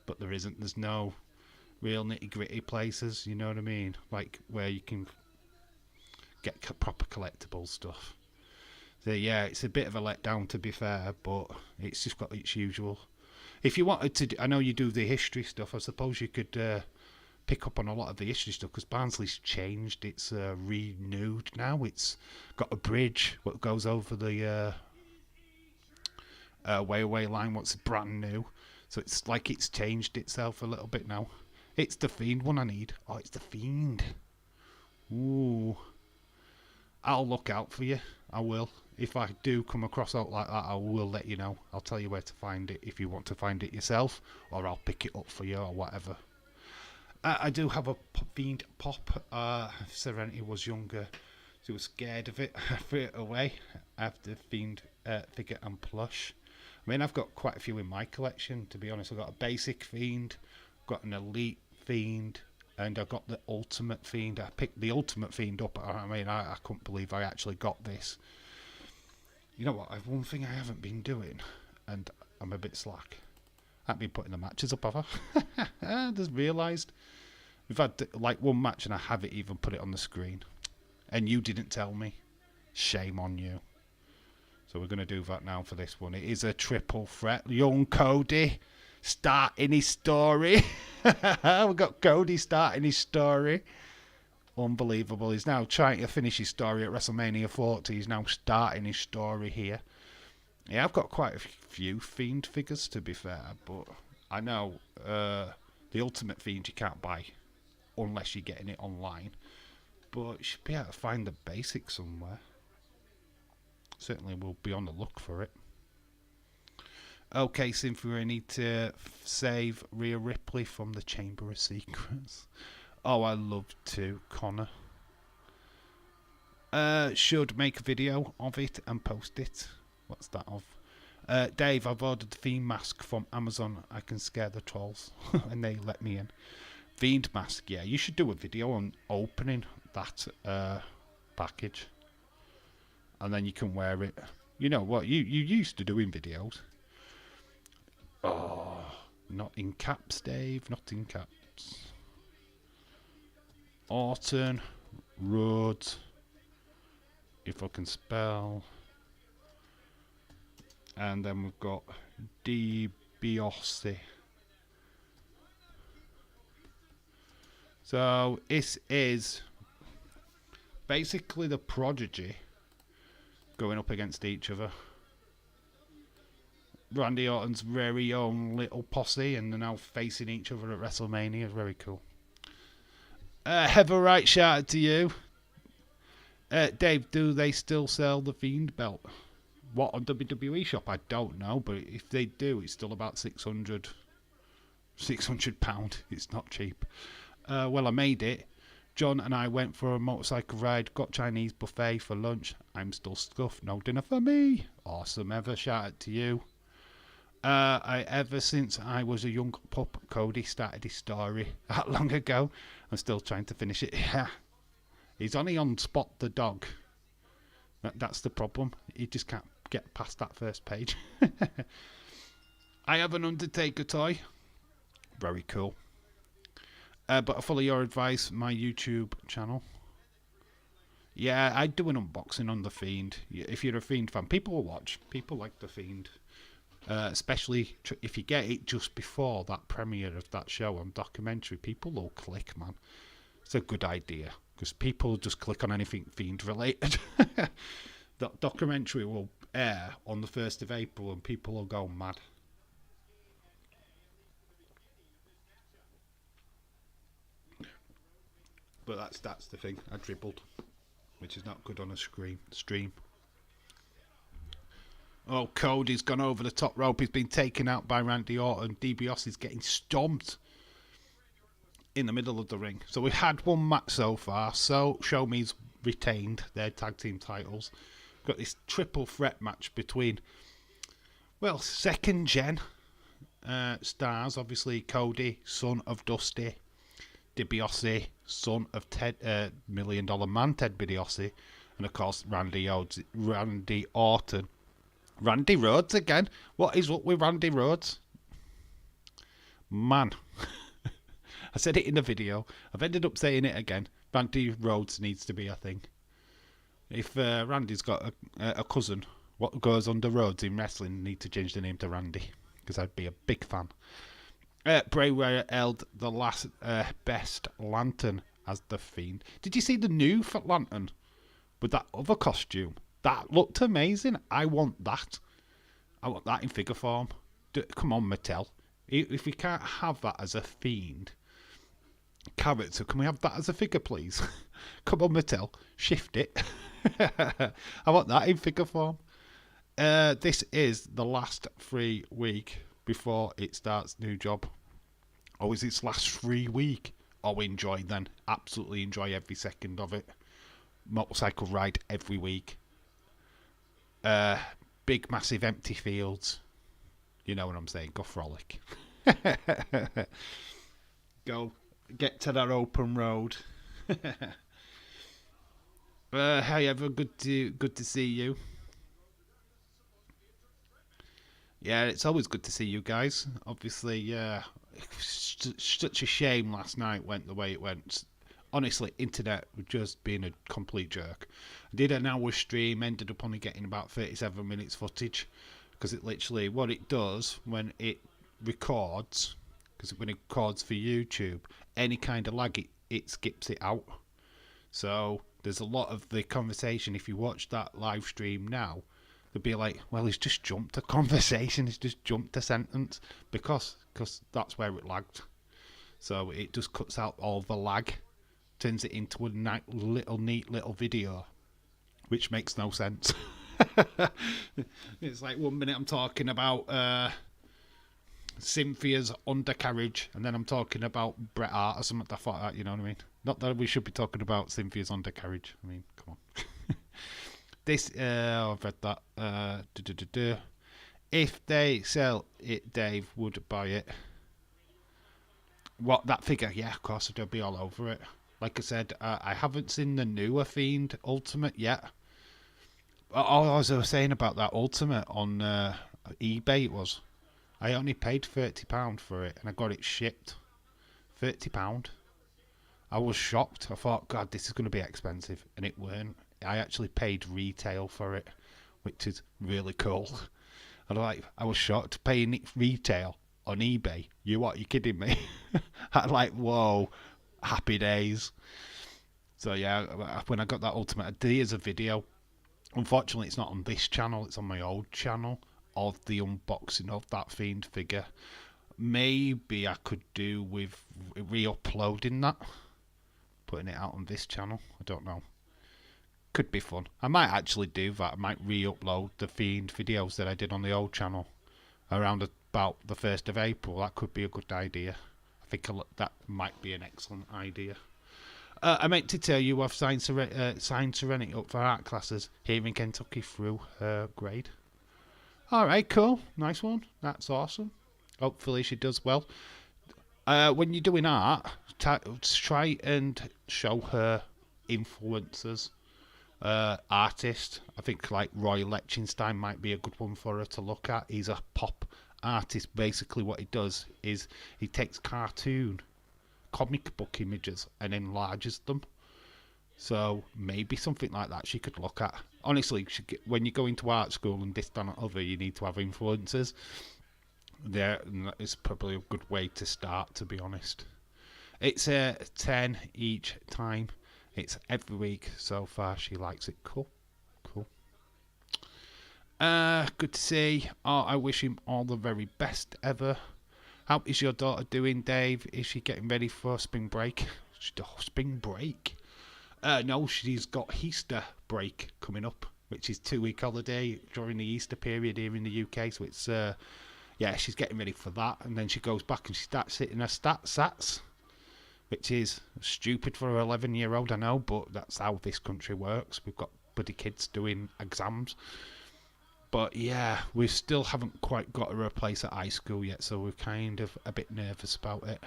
but there isn't. There's no real nitty-gritty places, you know what I mean? Like where you can get proper collectible stuff. So yeah, it's a bit of a letdown, to be fair, but it's just got its usual. If you wanted to, I know you do the history stuff. I suppose you could pick up on a lot of the history stuff because Barnsley's changed. It's renewed now. It's got a bridge what goes over the railway line. What's brand new, so it's like it's changed itself a little bit now. It's the Fiend one I need. Oh, it's the Fiend. Ooh, I'll look out for you. I will. If I do come across out like that, I will let you know. I'll tell you where to find it if you want to find it yourself, or I'll pick it up for you or whatever. I do have a Fiend pop. If Serenity was younger, she was scared of it. I threw it away. I have the Fiend figure and plush. I mean, I've got quite a few in my collection, to be honest. I've got a basic Fiend, got an elite Fiend, and I got the Ultimate Fiend. I picked the Ultimate Fiend up. I mean, I couldn't believe I actually got this. You know what? One thing I haven't been doing, and I'm a bit slack. I haven't been putting the matches up, have I? I just realised. We've had like one match and I haven't even put it on the screen. And you didn't tell me. Shame on you. So we're going to do that now for this one. It is a triple threat. Young Cody starting his story. We've got Cody starting his story. Unbelievable. He's now trying to finish his story at WrestleMania 40. He's now starting his story here. Yeah, I've got quite a few Fiend figures, to be fair, but I know the Ultimate Fiend you can't buy unless you're getting it online. But you should be able to find the basics somewhere. Certainly we'll be on the look for it. Okay, Cynthia, I need to save Rhea Ripley from the Chamber of Secrets. Oh, I love to, Connor. Should make a video of it and post it. What's that of? Dave, I've ordered the Fiend mask from Amazon. I can scare the trolls. And they let me in. Fiend mask, yeah. You should do a video on opening that package. And then you can wear it. You know what? You used to doing videos. Oh, not in caps, Dave. Not in caps. Orton, Rhodes. If I can spell. And then we've got DiBiase. So this is basically the Prodigy going up against each other. Randy Orton's very own little posse, and they're now facing each other at WrestleMania. Very cool. Heather Wright, shout out to you. Dave, do they still sell the Fiend belt? What, on WWE shop? I don't know, but if they do, it's still about £600. It's not cheap. Well, I made it. John and I went for a motorcycle ride, got Chinese buffet for lunch. I'm still stuffed, no dinner for me. Awesome, Ever, shout out to you. Ever since I was a young pup, Cody started his story that long ago. I'm still trying to finish it. Yeah, he's only on Spot the Dog. That's the problem. He just can't get past that first page. I have an Undertaker toy. Very cool. But I follow your advice, my YouTube channel. Yeah, I'd do an unboxing on The Fiend. If you're a Fiend fan, people will watch. People like The Fiend. Especially if you get it just before that premiere of that show on documentary. People will click, man. It's a good idea. Because people just click on anything Fiend related. That documentary will air on the 1st of April and people will go mad. But that's the thing. I dribbled, which is not good on a stream. Oh, Cody's gone over the top rope. He's been taken out by Randy Orton. DiBiase's getting stomped in the middle of the ring. So we've had one match so far. So Show Me's retained their tag team titles. Got this triple threat match between, well, second gen stars. Obviously Cody, son of Dusty. DiBiase, son of Ted, $1 Million Man Ted DiBiase, and of course Randy Orton. Randy Rhodes again. What is up with Randy Rhodes? Man, I said it in the video. I've ended up saying it again. Randy Rhodes needs to be a thing. If Randy's got a cousin, what goes under Rhodes in wrestling, need to change the name to Randy, because I'd be a big fan. Bray Wyatt held the last best lantern as the Fiend. Did you see the new lantern with that other costume? That looked amazing. I want that. I want that in figure form. Come on, Mattel. If we can't have that as a Fiend character, can we have that as a figure, please? Come on, Mattel. Shift it. I want that in figure form. This is the last free week before it starts new job. Oh, is its last free week? Oh, enjoy then. Absolutely enjoy every second of it. Motorcycle ride every week. Big, massive, empty fields. You know what I'm saying. Go frolic. Go get to that open road. Hey, Ever, good to see you. Yeah, it's always good to see you guys. Obviously, such a shame last night went the way it went. Honestly, internet was just being a complete jerk. I did an hour stream, ended up only getting about 37 minutes footage, because it literally, what it does when it records, because when it records for YouTube, any kind of lag, it skips it out. So there's a lot of the conversation, if you watch that live stream now, they'd be like, well, he's just jumped a conversation, he's just jumped a sentence, because that's where it lagged. So it just cuts out all the lag, turns it into a neat little video, which makes no sense. It's like 1 minute I'm talking about Cynthia's undercarriage, and then I'm talking about Bret Hart or something like that, you know what I mean? Not that we should be talking about Cynthia's undercarriage. I mean, come on. This, I've read that. If they sell it, Dave would buy it. What, that figure? Yeah, of course I'd be all over it. Like I said, I haven't seen the newer Fiend Ultimate yet. All I was saying about that Ultimate on eBay, it was I only paid £30 for it and I got it shipped. £30. I was shocked. I thought, God, this is going to be expensive, and it weren't. I actually paid retail for it, which is really cool. And I was shocked paying it retail on eBay. You kidding me? I'm like, whoa, happy days. So yeah, when I got that Ultimate, I did as a video. Unfortunately, it's not on this channel. It's on my old channel of the unboxing of that Fiend figure. Maybe I could do with re-uploading that, putting it out on this channel. I don't know. Could be fun. I might actually do that. I might re-upload the Fiend videos that I did on the old channel around about the 1st of April. That could be a good idea. I think that might be an excellent idea. I meant to tell you I've signed Serenity up for art classes here in Kentucky through her grade. Alright, cool. Nice one. That's awesome. Hopefully she does well. When you're doing art, try and show her influencers, artists. I think like Roy Lichtenstein might be a good one for her to look at. He's a pop artist. Basically what he does is he takes cartoon comic book images and enlarges them. So maybe something like that she could look at. Honestly, when you go into art school and this, that and other, you need to have influencers. There is probably a good way to start, to be honest. It's 10 each time. It's every week so far. She likes it. Cool. Good to see. Oh, I wish him all the very best ever. How is your daughter doing, Dave? Is she getting ready for spring break? Spring break? No, she's got Easter break coming up, which is 2-week holiday during the Easter period here in the UK. So it's yeah, she's getting ready for that, and then she goes back and she starts sitting her sats, which is stupid for an 11-year-old, I know, but that's how this country works. We've got bloody kids doing exams. But yeah, we still haven't quite got her a place at high school yet, so we're kind of a bit nervous about it.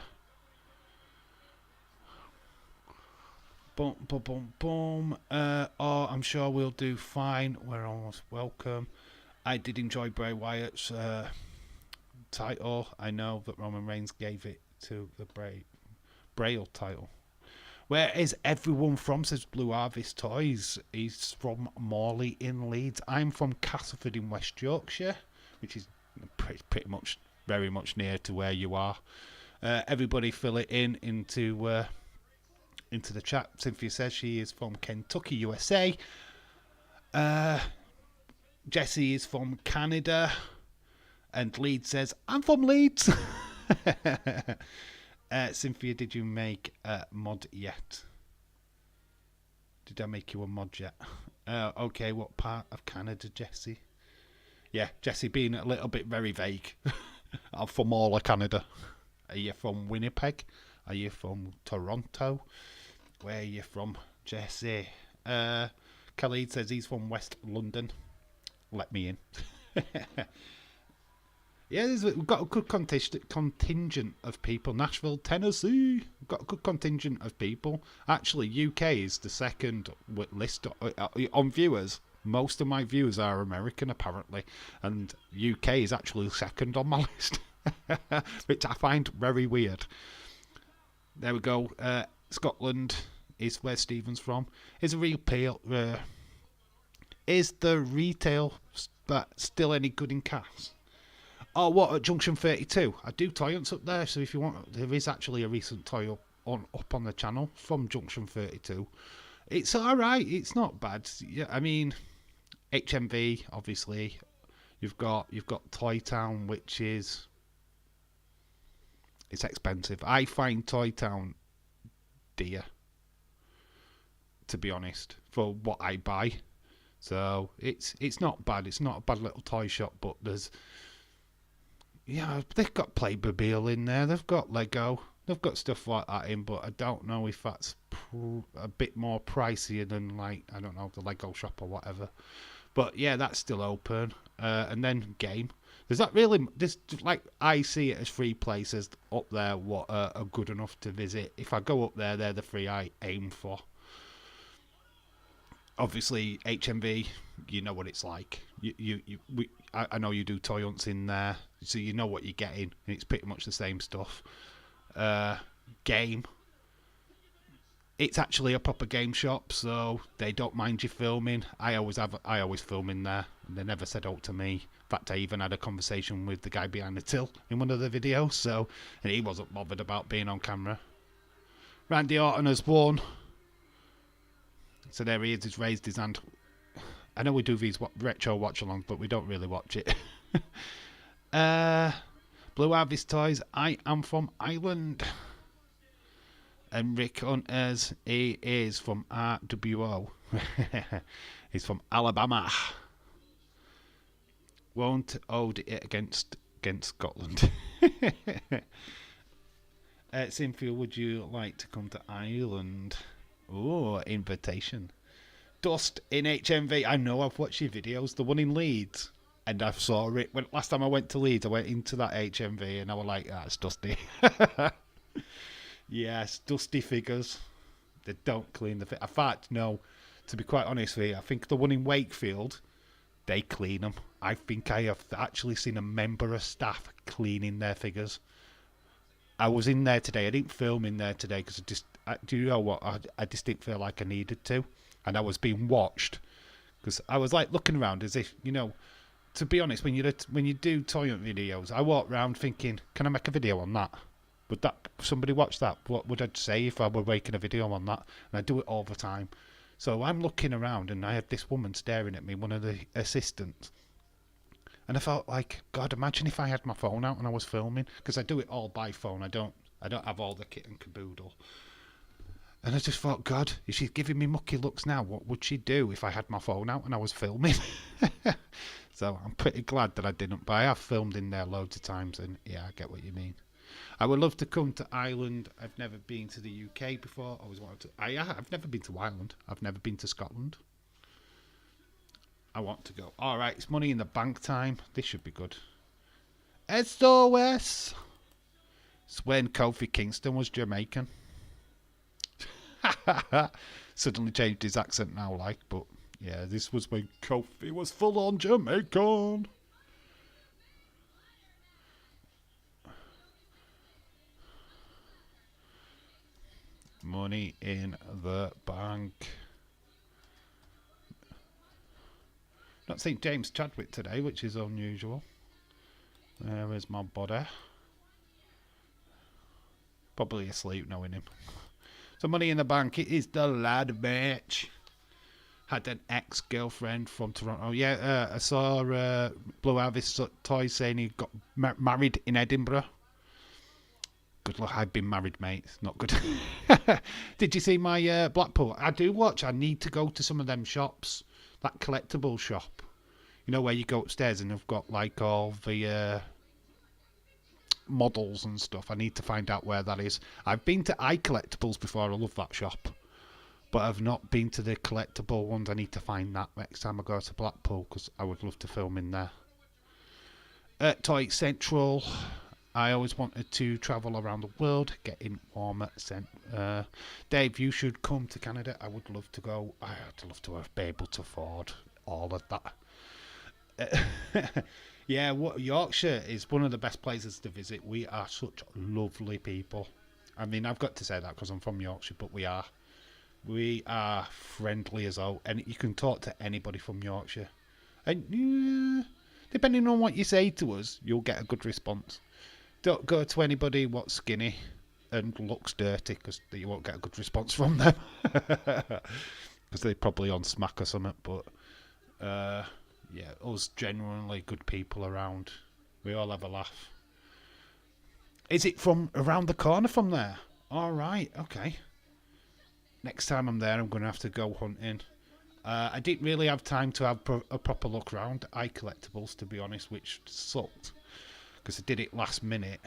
Boom, boom, boom, boom. Oh, I'm sure we'll do fine. We're almost welcome. I did enjoy Bray Wyatt's title. I know that Roman Reigns gave it to the Braille title. Where is everyone from, says Blue Harvest Toys. He's from Morley in Leeds. I'm from Castleford in West Yorkshire, which is pretty much very much near to where you are. Everybody fill it into the chat. Cynthia says she is from Kentucky, USA. Jesse is from Canada. And Leeds says, I'm from Leeds. Cynthia, did you make a mod yet? Did I make you a mod yet? Okay, what part of Canada, Jesse? Yeah, Jesse being a little bit very vague. I'm from all of Canada. Are you from Winnipeg? Are you from Toronto? Where are you from, Jesse? Khalid says he's from West London. Let me in. Yeah, we've got a good contingent of people. Nashville, Tennessee. We've got a good contingent of people. Actually, UK is the second list on viewers. Most of my viewers are American, apparently. And UK is actually second on my list. Which I find very weird. There we go. Scotland is where Stephen's from. Is a real pale. Is the retail still any good in cash? Oh, what, at Junction 32? I do toy hunts up there, so if you want, there is actually a recent toy up on the channel from Junction 32. It's alright, it's not bad. Yeah, I mean, HMV, obviously. You've got Toy Town, which is... It's expensive. I find Toy Town dear, to be honest, for what I buy. So, it's not bad. It's not a bad little toy shop, but there's... Yeah, they've got Playmobil in there. They've got Lego. They've got stuff like that in, but I don't know if that's a bit more pricier than, like, I don't know, the Lego shop or whatever. But yeah, that's still open. And then Game. There's not really, this, like, I see it as 3 places up there what are good enough to visit. If I go up there, they're the 3 I aim for. Obviously, HMV, you know what it's like. I know you do toy hunts in there, so you know what you're getting, and it's pretty much the same stuff. Game. It's actually a proper game shop, so they don't mind you filming. I always film in there, and they never said out to me. In fact, I even had a conversation with the guy behind the till in one of the videos, so, and he wasn't bothered about being on camera. Randy Orton has won. So there he is, he's raised his hand. I know we do these retro watch-alongs, but we don't really watch it. Blue Harvest Toys, I am from Ireland. And Rick Hunters, he is from RWO. He's from Alabama. Won't hold it against Scotland. Cynthia, would you like to come to Ireland? Oh, invitation. Dust in HMV. I know, I've watched your videos. The one in Leeds. And I saw it. Last time I went to Leeds, I went into that HMV and I was like, that's dusty. Yes, dusty figures. They don't clean the... In fact, no. To be quite honest with you, I think the one in Wakefield, they clean them. I think I have actually seen a member of staff cleaning their figures. I was in there today. I didn't film in there today because do you know what? I just didn't feel like I needed to. And I was being watched. Because I was like looking around as if, you know, to be honest, when you do toy hunt videos, I walk around thinking, can I make a video on that? Would that somebody watch that? What would I say if I were making a video on that? And I do it all the time. So I'm looking around and I had this woman staring at me, one of the assistants. And I felt like, God, imagine if I had my phone out and I was filming. Because I do it all by phone. I don't have all the kit and caboodle. And I just thought, God, if she's giving me mucky looks now, what would she do if I had my phone out and I was filming? So I'm pretty glad that I didn't. But I have filmed in there loads of times, and yeah, I get what you mean. I would love to come to Ireland. I've never been to the UK before. I always wanted to. I've never been to Ireland. I've never been to Scotland. I want to go. All right, it's money in the bank time. This should be good. SOS. It's when Kofi Kingston was Jamaican. Suddenly changed his accent now, like, but yeah, this was when Kofi was full on Jamaican. Money in the bank. Not seeing James Chadwick today, which is unusual. There is my body. Probably asleep knowing him. So Money in the Bank, it is the lad match. Had an ex-girlfriend from Toronto. Yeah, I saw Blue Harvest Toys saying he got married in Edinburgh. Good luck. I've been married, mate. It's not good. Did you see my Blackpool? I do watch. I need to go to some of them shops. That collectible shop. You know, where you go upstairs and they've got like all the models and stuff. I need to find out where that is. I've been to iCollectibles before. I love that shop. But I've not been to the collectible ones. I need to find that next time I go to Blackpool because I would love to film in there. Toy Central. I always wanted to travel around the world, get in warmer scent. Dave, you should come to Canada. I would love to go. I'd love to be able to afford all of that. Yeah, Yorkshire is one of the best places to visit. We are such lovely people. I mean, I've got to say that because I'm from Yorkshire, but we are. We are friendly as all. And you can talk to anybody from Yorkshire. And depending on what you say to us, you'll get a good response. Don't go to anybody what's skinny and looks dirty because you won't get a good response from them. Because they're probably on smack or something. But yeah, us genuinely good people around. We all have a laugh. Is it from around the corner from there? All right, okay. Next time I'm there, I'm going to have to go hunting. I didn't really have time to have a proper look around iCollectibles, to be honest, which sucked. Because I did it last minute.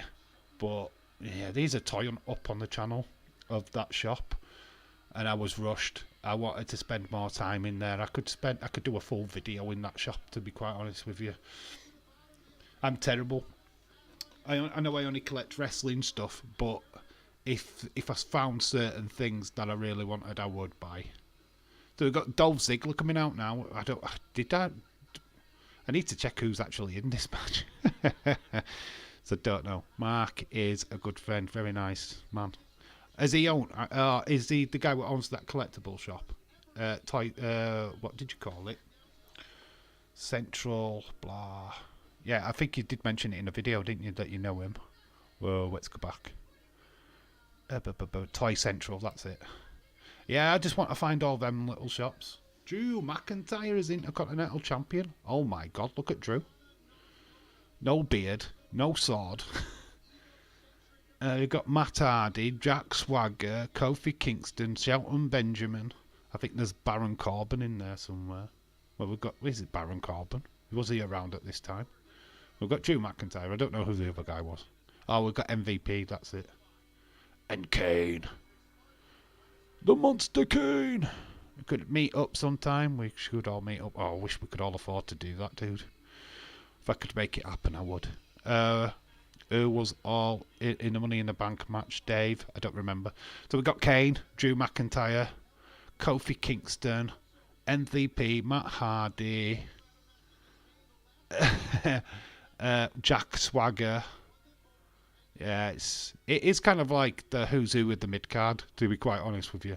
But yeah, there's a toy hunt up on the channel of that shop. And I was rushed. I wanted to spend more time in there. I could do a full video in that shop, to be quite honest with you. I'm terrible. I know I only collect wrestling stuff, but if I found certain things that I really wanted, I would buy. So we've got Dolph Ziggler coming out now. I need to check who's actually in this match. So don't know. Mark is a good friend, very nice man. Is he the guy who owns that collectible shop? What did you call it? Central blah. Yeah, I think you did mention it in a video, didn't you? That you know him. Whoa, let's go back. Toy Central, that's it. Yeah, I just want to find all them little shops. Drew McIntyre is Intercontinental Champion. Oh my God, look at Drew. No beard, no sword. You've got Matt Hardy, Jack Swagger, Kofi Kingston, Shelton Benjamin. I think there's Baron Corbin in there somewhere. Well, is it Baron Corbin? Was he around at this time? We've got Drew McIntyre. I don't know who the other guy was. Oh, we've got MVP, that's it. And Kane. The Monster Kane. We could meet up sometime. We should all meet up. Oh, I wish we could all afford to do that, dude. If I could make it happen, I would. Who was all in the Money in the Bank match? Dave? I don't remember. So we got Kane, Drew McIntyre, Kofi Kingston, MVP, Matt Hardy, Jack Swagger. Yeah, it is kind of like the who's who with the mid card, to be quite honest with you.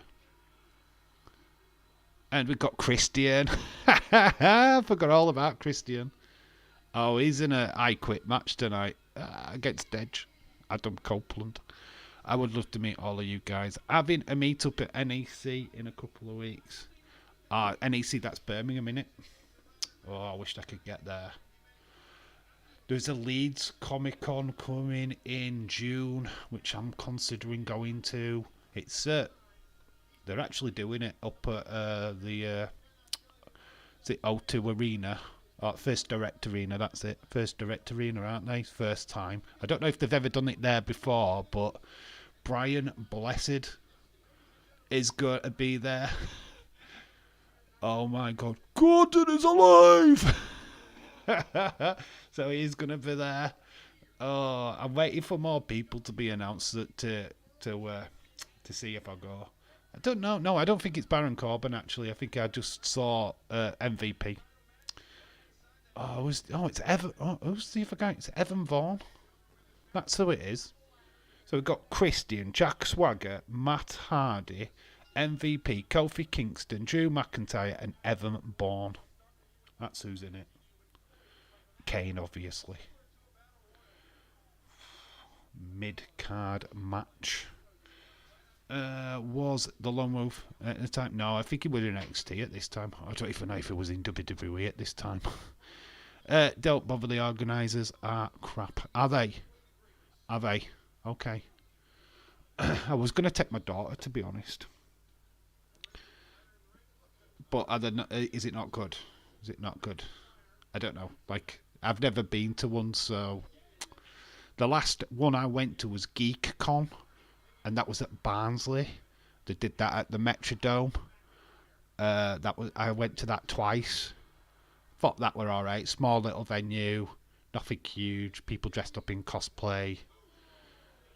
And we've got Christian. I forgot all about Christian. Oh, he's in a I Quit match tonight against Edge, Adam Copeland. I would love to meet all of you guys. Having a meet up at NEC in a couple of weeks. NEC, that's Birmingham, innit? Oh, I wished I could get there. There's a Leeds Comic Con coming in June, which I'm considering going to. It's they're actually doing it up at the O2 Arena. First Direct Arena, that's it. First Direct Arena, aren't they? First time. I don't know if they've ever done it there before, but Brian Blessed is going to be there. Oh my God. Gordon is alive! So he's going to be there. Oh, I'm waiting for more people to be announced to see if I go. I don't know. No, I don't think it's Baron Corbin, actually. I think I just saw MVP. It's Evan. Oh, who's the other guy? It's Evan Vaughn. That's who it is. So we've got Christian, Jack Swagger, Matt Hardy, MVP, Kofi Kingston, Drew McIntyre, and Evan Bourne. That's who's in it. Kane, obviously. Mid-card match. Was the Long Wolf at the time? No, I think he was in NXT at this time. I don't even know if he was in WWE at this time. Don't bother, the organisers are crap. Are they? Are they? Okay. I was going to take my daughter, to be honest. But is it not good? Is it not good? I don't know. Like, I've never been to one, so... The last one I went to was GeekCon, and that was at Barnsley. They did that at the Metrodome. I went to that twice. Thought that were alright. Small little venue, nothing huge. People dressed up in cosplay.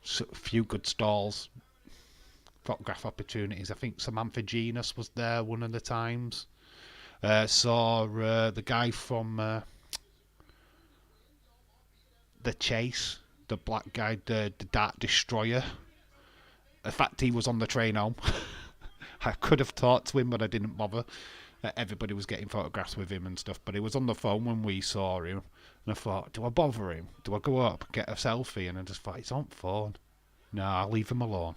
A few good stalls. Photograph opportunities. I think Samantha Genus was there one of the times. Saw the guy from The Chase, the black guy, the Dark Destroyer. In fact, he was on the train home. I could have talked to him, but I didn't bother. Everybody was getting photographs with him and stuff, but he was on the phone when we saw him. And I thought, do I bother him? Do I go up, get a selfie? And I just thought, he's on phone. No, I'll leave him alone.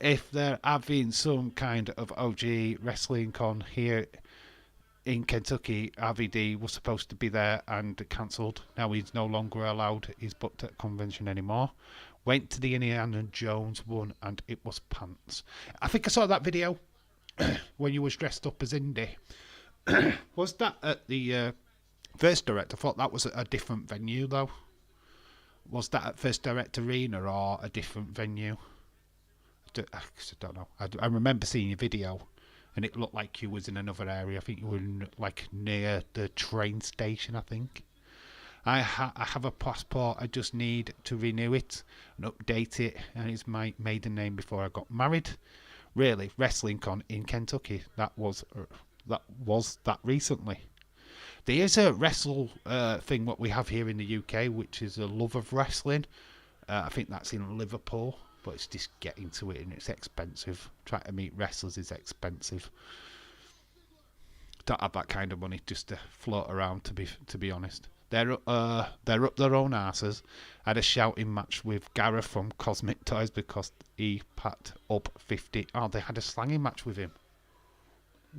If they're having some kind of OG wrestling con here in Kentucky, RVD was supposed to be there and cancelled. Now he's no longer allowed. He's booked at a convention anymore. Went to the Indiana Jones one and it was pants. I think I saw that video when you was dressed up as Indy. Was that at the First Direct? I thought that was a different venue though. Was that at First Direct Arena or a different venue? I don't know. I remember seeing your video and it looked like you was in another area. I think you were like near the train station, I think. I have a passport. I just need to renew it and update it. And it's my maiden name before I got married. Really, Wrestling Con in Kentucky. That was that recently. There is a wrestle thing what we have here in the UK, which is a love of wrestling. I think that's in Liverpool, but it's just getting to it and it's expensive. Trying to meet wrestlers is expensive. Don't have that kind of money just to float around. To be honest, they're up their own asses. I had a shouting match with Gareth from Cosmic Toys because he packed up 50. Oh, they had a slanging match with him.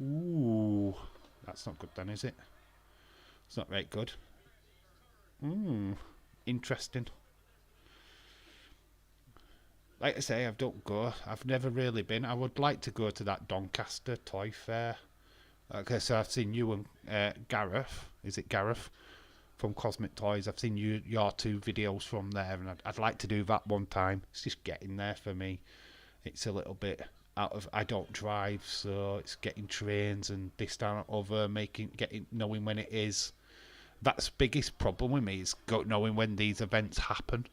Ooh, that's not good then, is it? It's not very good. Interesting. Like I say, I've never really been. I would like to go to that Doncaster toy fair. Okay, so I've seen you and Gareth. Is it Gareth from Cosmic Toys? I've seen your 2 videos from there, and I'd like to do that one time. It's just getting there for me. It's a little bit out of. I don't drive, so it's getting trains and this, that, and other, knowing when it is. That's the biggest problem with me is knowing when these events happen,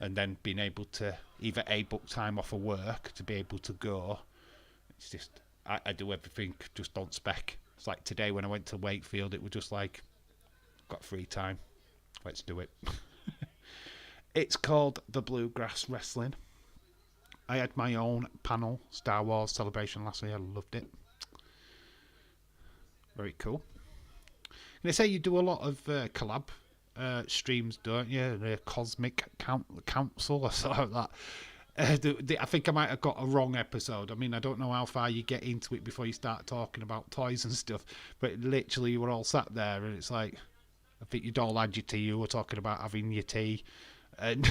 and then being able to either book time off of work to be able to go. It's just. I do everything just on spec. It's like today when I went to Wakefield, it was just like, got free time, let's do it. It's called the Bluegrass Wrestling. I had my own panel, Star Wars Celebration last year. I loved it. Very cool. And they say you do a lot of collab streams, don't you? The Cosmic Council or something like that. I think I might have got a wrong episode. I mean, I don't know how far you get into it before you start talking about toys and stuff, but literally you were all sat there and it's like, I think you'd all had your tea, you were talking about having your tea, and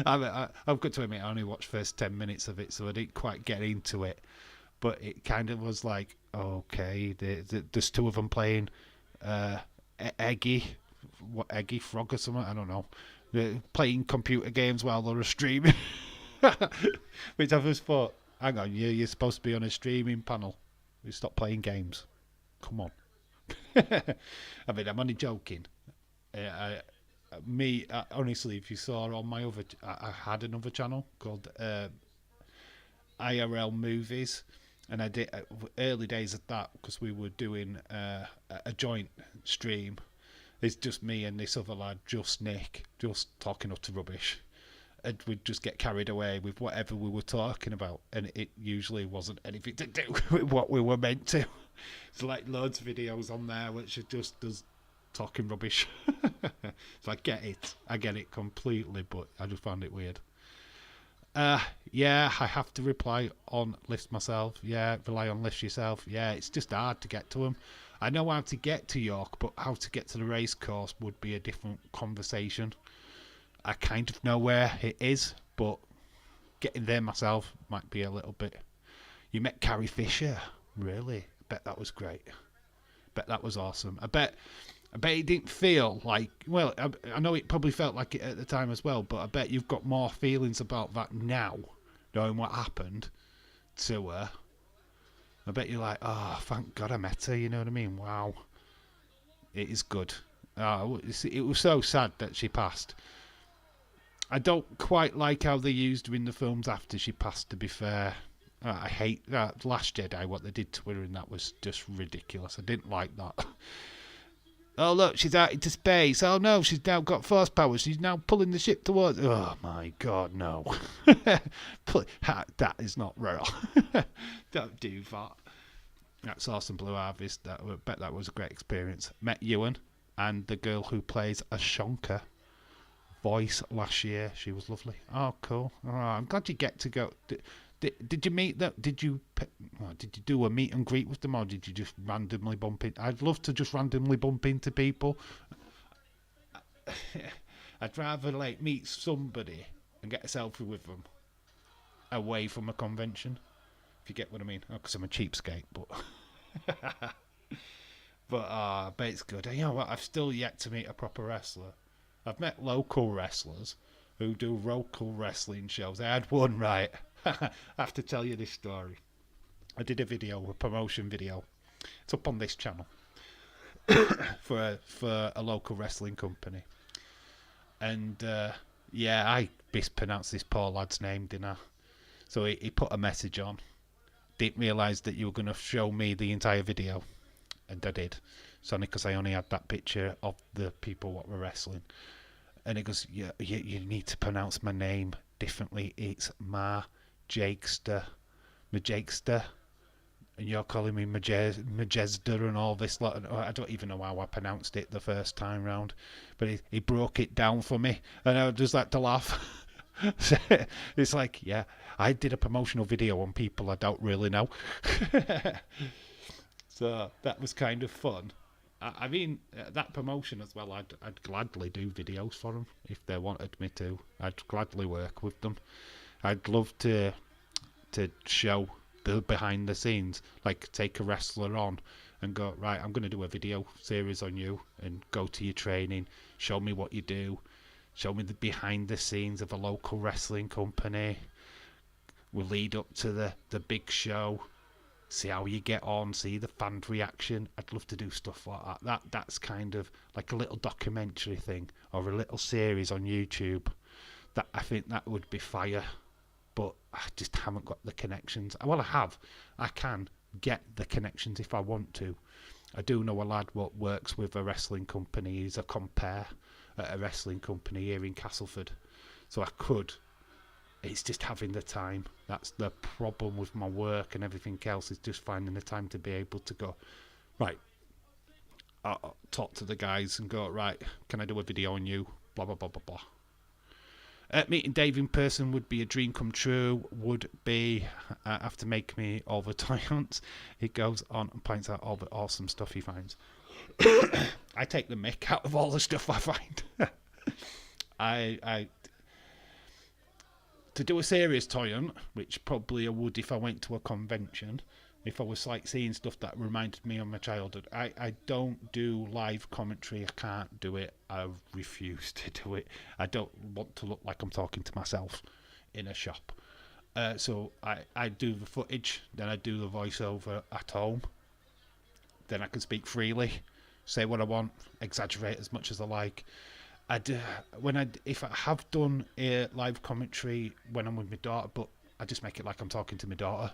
I've got to admit I only watched first 10 minutes of it, so I didn't quite get into it, but it kind of was like, okay, there's 2 of them playing Eggy Frog or something, I don't know, they're playing computer games while they're streaming. Which I just thought, hang on, you're supposed to be on a streaming panel. You stop playing games. Come on. I mean, I'm only joking. Honestly, if you saw on my other, I had another channel called IRL Movies, and I did early days of that because we were doing a joint stream. It's just me and this other lad, just Nick, just talking utter rubbish. And we'd just get carried away with whatever we were talking about, and it usually wasn't anything to do with what we were meant to. It's like loads of videos on there which are just us talking rubbish. So I get it completely, but I just found it weird. Yeah, I have to reply on lifts myself. Yeah, rely on lifts yourself. Yeah, it's just hard to get to them. I know how to get to York, but how to get to the race course would be a different conversation. I kind of know where it is, but getting there myself might be a little bit. You met Carrie Fisher, really? I bet that was great. Bet that was awesome. I bet it didn't feel like. Well, I know it probably felt like it at the time as well, but I bet you've got more feelings about that now, knowing what happened to her. I bet you're like, oh, thank God I met her. You know what I mean? Wow, it is good. It was so sad that she passed. I don't quite like how they used her in the films after she passed, to be fair. I hate that Last Jedi, what they did to her, and that was just ridiculous. I didn't like that. Oh, look, she's out into space. Oh, no, she's now got force powers. She's now pulling the ship towards. Oh, my God, no. That is not real. Don't do that. That's awesome, Blue Harvest. I bet that was a great experience. Met Ewan and the girl who plays Ashoka voice last year. She was lovely. Oh, cool. Oh, I'm glad you get to go. Did you meet them? Did you do a meet and greet with them, or did you just randomly bump in? I'd love to just randomly bump into people. I'd rather like meet somebody and get a selfie with them away from a convention, if you get what I mean. Because I'm a cheapskate, but but it's good. You know what? I've still yet to meet a proper wrestler. I've met local wrestlers who do local wrestling shows. I had one, right. I have to tell you this story. I did a promotion video. It's up on this channel for a local wrestling company. And yeah, I mispronounced this poor lad's name, didn't I? So he put a message on. Didn't realise that you were going to show me the entire video. And I did. It's only because I only had that picture of the people what were wrestling. And he goes, yeah, you need to pronounce my name differently. It's Jakester. Majakester. And you're calling me Majesda and all this lot. I don't even know how I pronounced it the first time round. But he broke it down for me. And I just like to laugh. It's like, yeah, I did a promotional video on people I don't really know. So that was kind of fun. I mean, that promotion as well, I'd gladly do videos for them if they wanted me to. I'd gladly work with them. I'd love to show the behind the scenes, like take a wrestler on and go, right, I'm going to do a video series on you and go to your training, show me what you do, show me the behind the scenes of a local wrestling company. We'll lead up to the big show, see how you get on, see the fan reaction. I'd love to do stuff like that. That's kind of like a little documentary thing or a little series on YouTube. That I think that would be fire. But I just haven't got the connections. Well, I have. I can get the connections if I want to. I do know a lad what works with a wrestling company. He's a compare at a wrestling company here in Castleford. So I could. It's just having the time. That's the problem with my work and everything else, is just finding the time to be able to go, right, I'll talk to the guys and go, right, can I do a video on you? Blah, blah, blah, blah, blah. Meeting Dave in person would be a dream come true. Would be after make me all the toy hunts. He goes on and points out all the awesome stuff he finds. I take the mick out of all the stuff I find. I to do a serious toy hunt, which probably I would if I went to a convention, if I was like seeing stuff that reminded me of my childhood. I don't do live commentary. I can't do it. I refuse to do it. I don't want to look like I'm talking to myself in a shop. So I do the footage, then I do the voiceover at home. Then I can speak freely, say what I want, exaggerate as much as I like. If I have done a live commentary when I'm with my daughter, but I just make it like I'm talking to my daughter.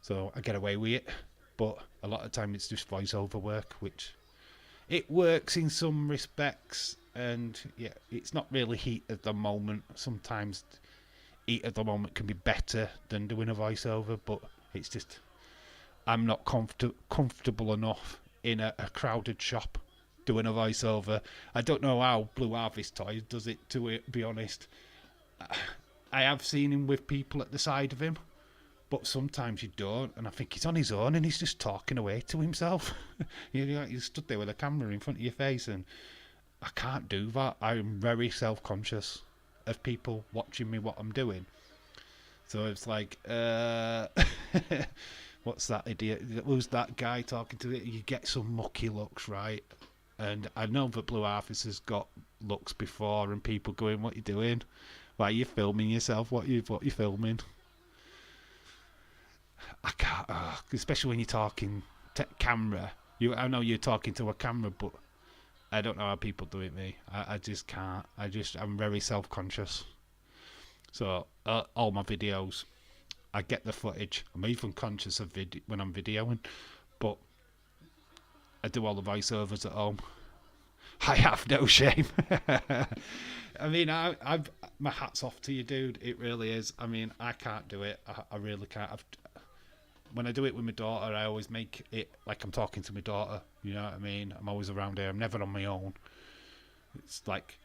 So I get away with it, but a lot of the time it's just voiceover work, which it works in some respects, and yeah, it's not really heat at the moment. Sometimes heat at the moment can be better than doing a voiceover, but it's just I'm not comfortable enough in a crowded shop doing a voiceover. I don't know how Blue Harvest Toys does it, to be honest. I have seen him with people at the side of him, but sometimes you don't, and I think he's on his own and he's just talking away to himself. You stood there with a camera in front of your face, and I can't do that. I'm very self-conscious of people watching me what I'm doing. So it's like, what's that idiot? Who's that guy talking to it? You get some mucky looks, right? And I know that Blue Harvest has got looks before, and people going, "What you doing? Why are you filming yourself? What you filming?" I can't, especially when you're talking camera. I know you're talking to a camera, but I don't know how people do it. Me, I just can't. I'm very self-conscious. So all my videos, I get the footage. I'm even conscious of when I'm videoing, but I do all the voiceovers at home. I have no shame. I mean, I've my hat's off to you, dude. It really is. I mean, I can't do it. I really can't. When I do it with my daughter, I always make it like I'm talking to my daughter. You know what I mean? I'm always around her. I'm never on my own. It's like,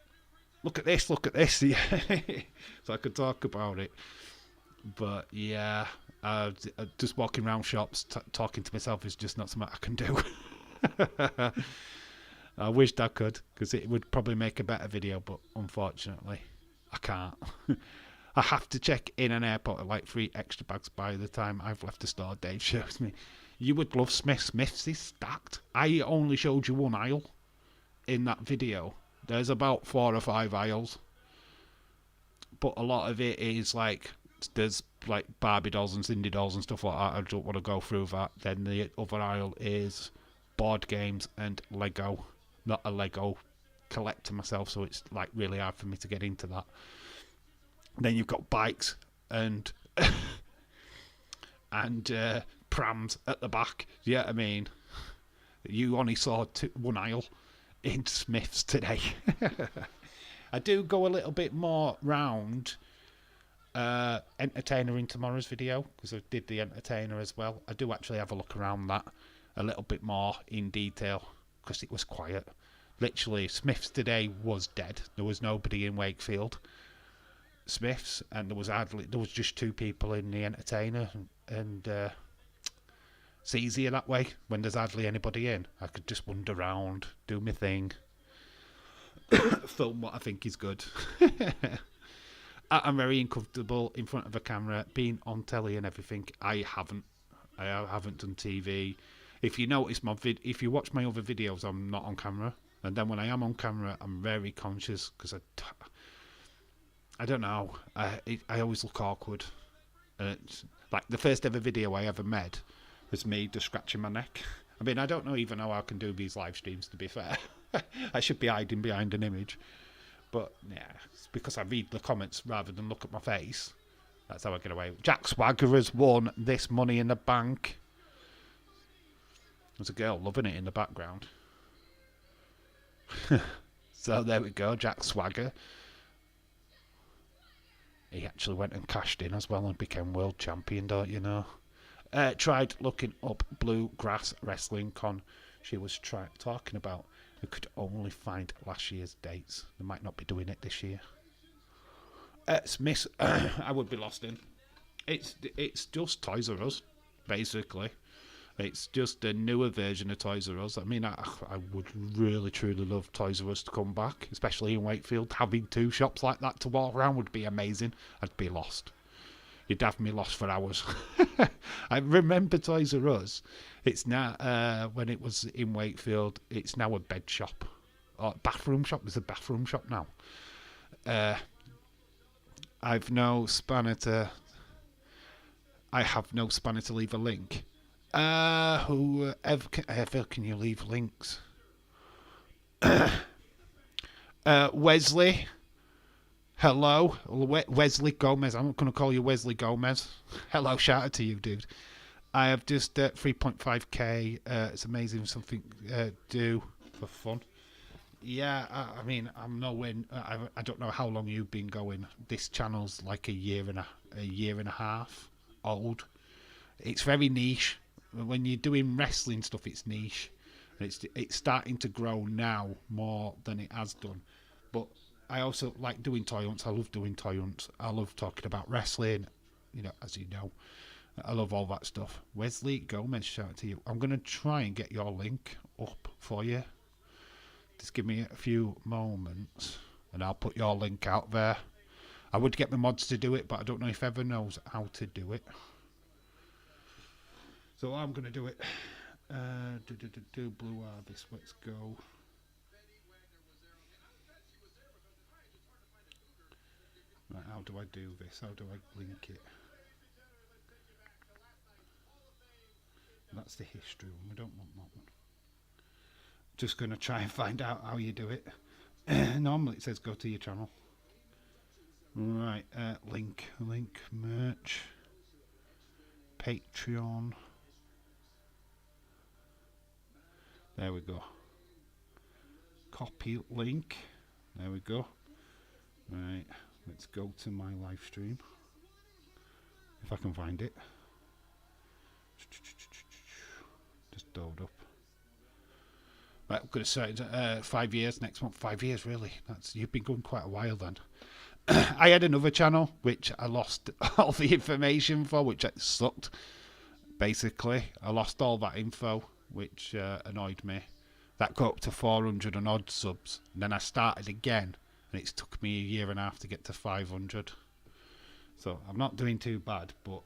look at this. So I could talk about it. But yeah, just walking around shops, talking to myself is just not something I can do. I wished I could, because it would probably make a better video, but unfortunately I can't. I have to check in an airport at like 3 extra bags by the time I've left the store. Dave shows me, you would love Smith's is stacked. I only showed you one aisle in that video. There's about 4 or 5 aisles, but a lot of it is like, there's like Barbie dolls and Cindy dolls and stuff like that. I don't want to go through that. Then the other aisle is board games and Lego. Not a Lego collector myself, so it's like really hard for me to get into that. And then you've got bikes and and prams at the back. Yeah, I mean, you only saw one aisle in Smith's today. I do go a little bit more round Entertainer in tomorrow's video, because I did the Entertainer as well. I do actually have a look around that a little bit more in detail, because it was quiet. Literally, Smith's today was dead. There was nobody in Wakefield Smith's, and there was just 2 people in the Entertainer, and it's easier that way when there's hardly anybody in. I could just wander around, do my thing, film what I think is good. I'm very uncomfortable in front of a camera, being on telly and everything. I haven't done TV. If you notice if you watch my other videos, I'm not on camera, and then when I am on camera, I'm very conscious, because I don't know. I always look awkward. It's like the first ever video I ever made was me just scratching my neck. I mean, I don't know even how I can do these live streams, to be fair. I should be hiding behind an image. But, yeah, it's because I read the comments rather than look at my face. That's how I get away. Jack Swagger has won this Money in the Bank. There's a girl loving it in the background. So, there we go, Jack Swagger. He actually went and cashed in as well and became world champion, don't you know? Tried looking up Bluegrass Wrestling Con she was talking about. Who could only find last year's dates. They might not be doing it this year. Smith's, I would be lost in. It's just Toys R Us, basically. It's just a newer version of Toys R Us. I mean, I would really, truly love Toys R Us to come back, especially in Wakefield. Having 2 shops like that to walk around would be amazing. I'd be lost. You'd have me lost for hours. I remember Toys R Us. It's now, when it was in Wakefield, it's now a bed shop. Or bathroom shop. There's a bathroom shop now. I have no spanner to leave a link. Whoever can you leave links? Wesley. Hello, Wesley Gomez. I'm not going to call you Wesley Gomez. Hello, shout out to you, dude. I have just 3.5k. It's amazing, something do for fun. Yeah, I mean, I'm nowhere. I don't know how long you've been going. This channel's like a year and a half old. It's very niche. When you're doing wrestling stuff, it's niche. It's starting to grow now more than it has done. But I also like doing toy hunts. I love doing toy hunts. I love talking about wrestling, as you know. I love all that stuff. Wesley Gomez, shout out to you. I'm going to try and get your link up for you. Just give me a few moments and I'll put your link out there. I would get my mods to do it, but I don't know if ever knows how to do it. So I'm going to do it. Blue Harvest, let's go. Right, how do I do this? How do I link it? That's the history one. We don't want that one. Just going to try and find out how you do it. Normally it says go to your channel. Right, link, merch, Patreon. There we go. Copy link. There we go. Right, let's go to my live stream. If I can find it. Just load up. Right, I'm going to say 5 years next month. 5 years, really. You've been going quite a while then. I had another channel which I lost all the information for, which sucked. Basically, I lost all that info, which annoyed me. That got up to 400 and odd subs. And then I started again, and it took me a year and a half to get to 500. So I'm not doing too bad, but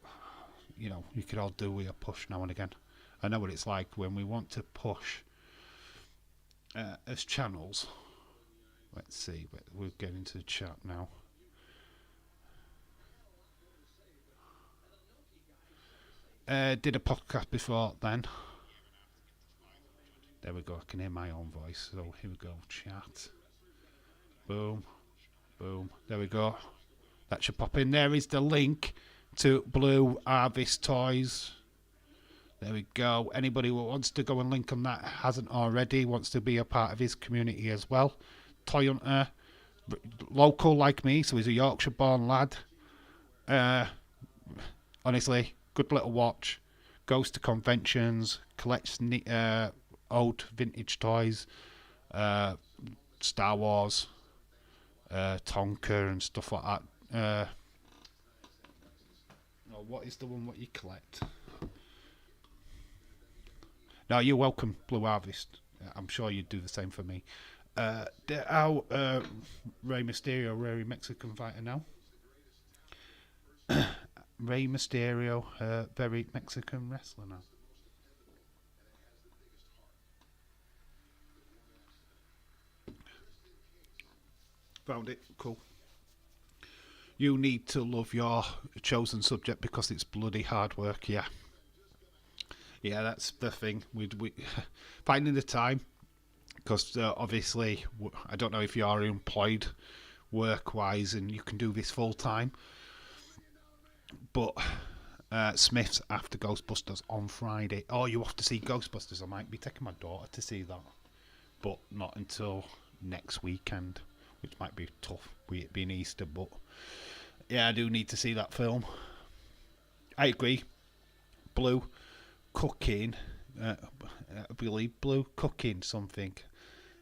you could all do with a push now and again. I know what it's like when we want to push as channels. Let's see, we'll get into the chat now. Did a podcast before then. There we go, I can hear my own voice. So here we go, chat. Boom. Boom. There we go. That should pop in. There is the link to Blue Harvest Toys. There we go. Anybody who wants to go and link on that hasn't already, wants to be a part of his community as well. Toy hunter, local like me, so he's a Yorkshire born lad. Honestly, good little watch. Goes to conventions, collects old vintage toys, Star Wars, Tonka and stuff like that. What is the one what you collect? No, you're welcome, Blue Harvest. I'm sure you'd do the same for me. Our Rey Mysterio, Rey Mexican fighter now. Rey Mysterio, very Mexican wrestler now. Found it. Cool. You need to love your chosen subject because it's bloody hard work. Yeah. Yeah, that's the thing. We finding the time, because obviously I don't know if you are employed work-wise and you can do this full-time, but Smith's after Ghostbusters on Friday. Oh, you have to see Ghostbusters. I might be taking my daughter to see that, but not until next weekend, which might be tough with it being Easter, but yeah, I do need to see that film. I agree. Blue cooking, I believe Blue cooking, something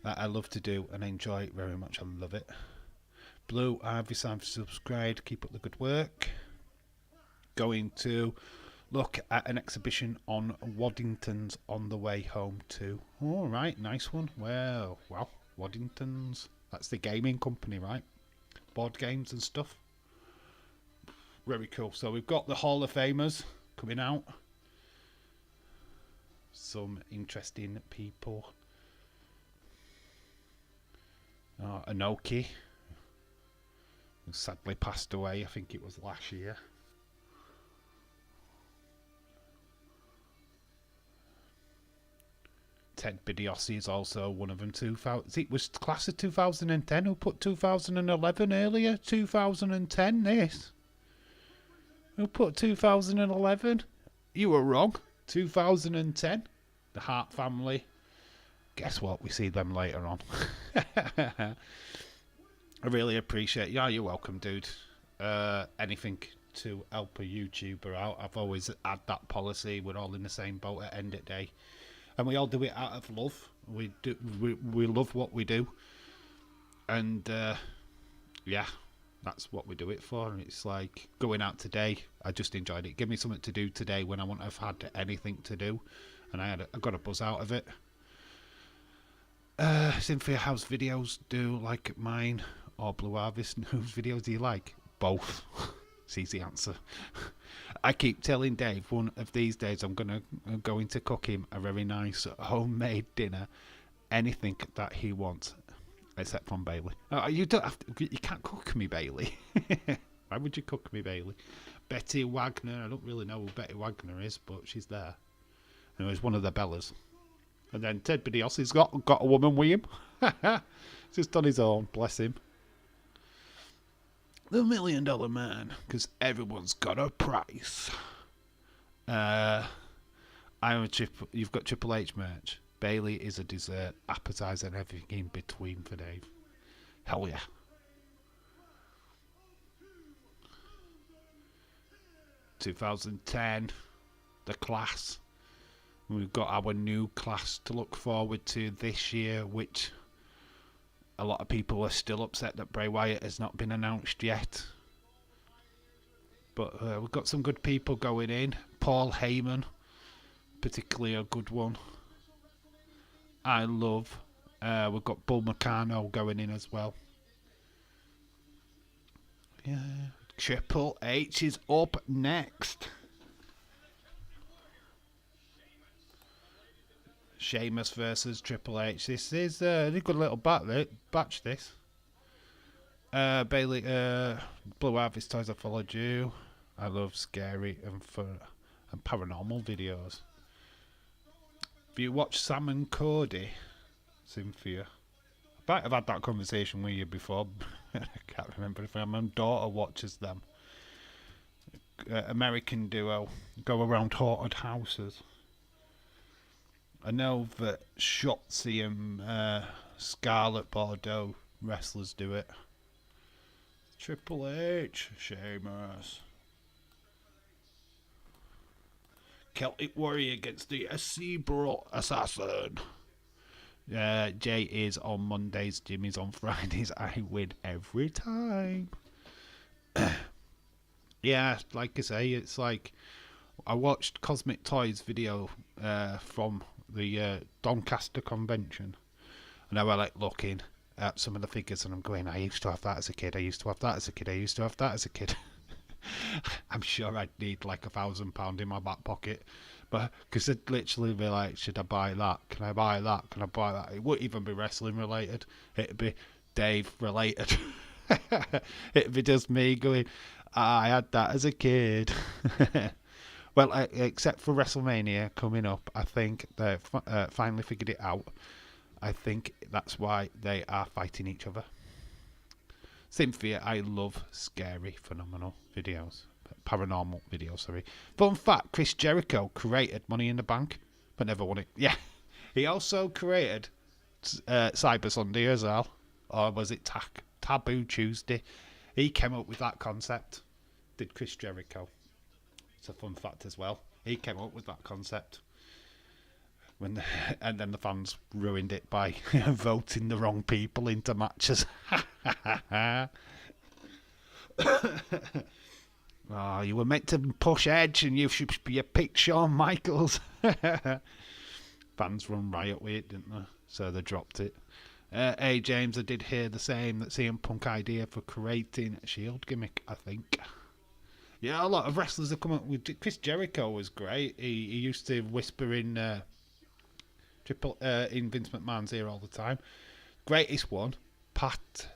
that I love to do and I enjoy it very much. I love it. Blue, I've subscribed. Keep up the good work. Going to look at an exhibition on Waddington's on the way home too. All right, nice one. Well, wow, Waddington's. That's the gaming company, right? Board games and stuff. Very cool. So we've got the Hall of Famers coming out. Some interesting people. Inoki, who sadly passed away. I think it was last year. Ted DiBiase is also one of them. It was class of 2010. Who put 2011 earlier? 2010. This. Who put 2011? You were wrong. 2010. The Hart family. Guess what? We see them later on. I really appreciate. Yeah, you're welcome, dude. Anything to help a YouTuber out. I've always had that policy. We're all in the same boat at end of day. And we all do it out of love. We love what we do, and yeah, that's what we do it for. And it's like going out today. I just enjoyed it. Give me something to do today when I wouldn't have had anything to do, and I got a buzz out of it. Cynthia House videos do like mine or Blue Harvest? Whose videos do you like? Both. It's easy answer. I keep telling Dave one of these days I'm going to cook him a very nice homemade dinner, anything that he wants, except from Bailey. You don't have to, you can't cook me, Bailey. Why would you cook me, Bailey? Betty Wagner. I don't really know who Betty Wagner is, but she's there. And it was one of the Bellas. And then Ted DiBiase's got a woman with him. Just on his own, bless him. The $1 Million Man, because everyone's got a price. You've got Triple H merch. Bailey is a dessert, appetizer, and everything in between for Dave. Hell yeah. (2010), the class. We've got our new class to look forward to this year, which a lot of people are still upset that Bray Wyatt has not been announced yet. But we've got some good people going in. Paul Heyman, particularly a good one. I love. We've got Bull Meccano going in as well. Yeah. Triple H is up next. Sheamus versus Triple H. This is a good little batch. This. Bailey, Blue Harvest Toys. I followed you. I love scary and paranormal videos. If you watch Sam and Cody, Cynthia, Might have had that conversation with you before. I can't remember if my daughter watches them. American duo go around haunted houses. I know that Shotzi and Scarlett Bordeaux wrestlers do it. Triple H, Sheamus. Celtic Warrior against the Cerebral Assassin. Jay is on Mondays, Jimmy's on Fridays. I win every time. Yeah, like I say, it's like I watched Cosmic Toys video from the Doncaster convention, and I was like looking at some of the figures, and I'm going, I used to have that as a kid. I used to have that as a kid. I used to have that as a kid. I'm sure I'd need like £1,000 in my back pocket, but because it'd literally be like, should I buy that? Can I buy that? Can I buy that? It wouldn't even be wrestling related. It'd be Dave related. It'd be just me going, I had that as a kid. Well, except for WrestleMania coming up, I think they've finally figured it out. I think that's why they are fighting each other. Cynthia, I love scary, phenomenal videos. Paranormal videos, sorry. Fun fact, Chris Jericho created Money in the Bank, but never won it. Yeah. He also created Cyber Sunday as well. Or was it Taboo Tuesday? He came up with that concept. Did Chris Jericho. It's a fun fact as well. He came up with that concept. And then the fans ruined it by voting the wrong people into matches. Oh, you were meant to push Edge and you should be a pick Shawn Michaels. Fans run riot with it, didn't they? So they dropped it. Hey James, I did hear the same, that CM Punk idea for creating a Shield gimmick, I think. Yeah, a lot of wrestlers have come up with. Chris Jericho was great. He used to whisper in in Vince McMahon's ear all the time. Greatest one, Patterson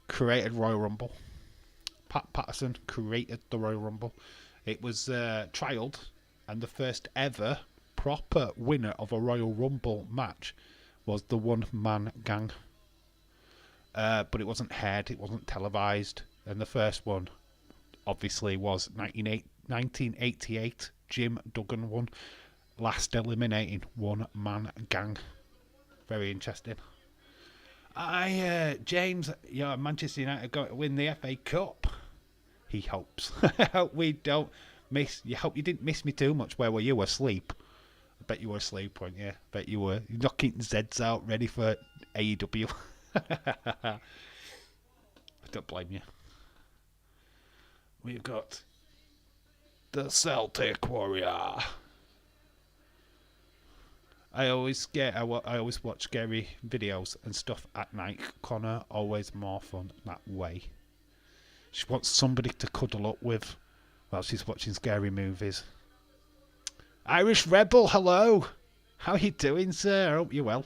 created Royal Rumble. Pat Patterson created the Royal Rumble. It was trialled, and the first ever proper winner of a Royal Rumble match was the one-man gang. But it wasn't heard, it wasn't televised. And the first one, obviously, was 1988. Jim Duggan won, last eliminating one-man gang. Very interesting. James, Manchester United going to win the FA Cup. He hopes. I hope we don't miss. You hope you didn't miss me too much. Where were you? Asleep? I bet you were asleep, weren't you? I bet you were knocking Zeds out, ready for AEW. I don't blame you. We've got the Celtic Warrior. I always watch scary videos and stuff at night. Connor, always more fun that way. She wants somebody to cuddle up with while she's watching scary movies. Irish Rebel, hello. How you doing, sir? I hope you're well.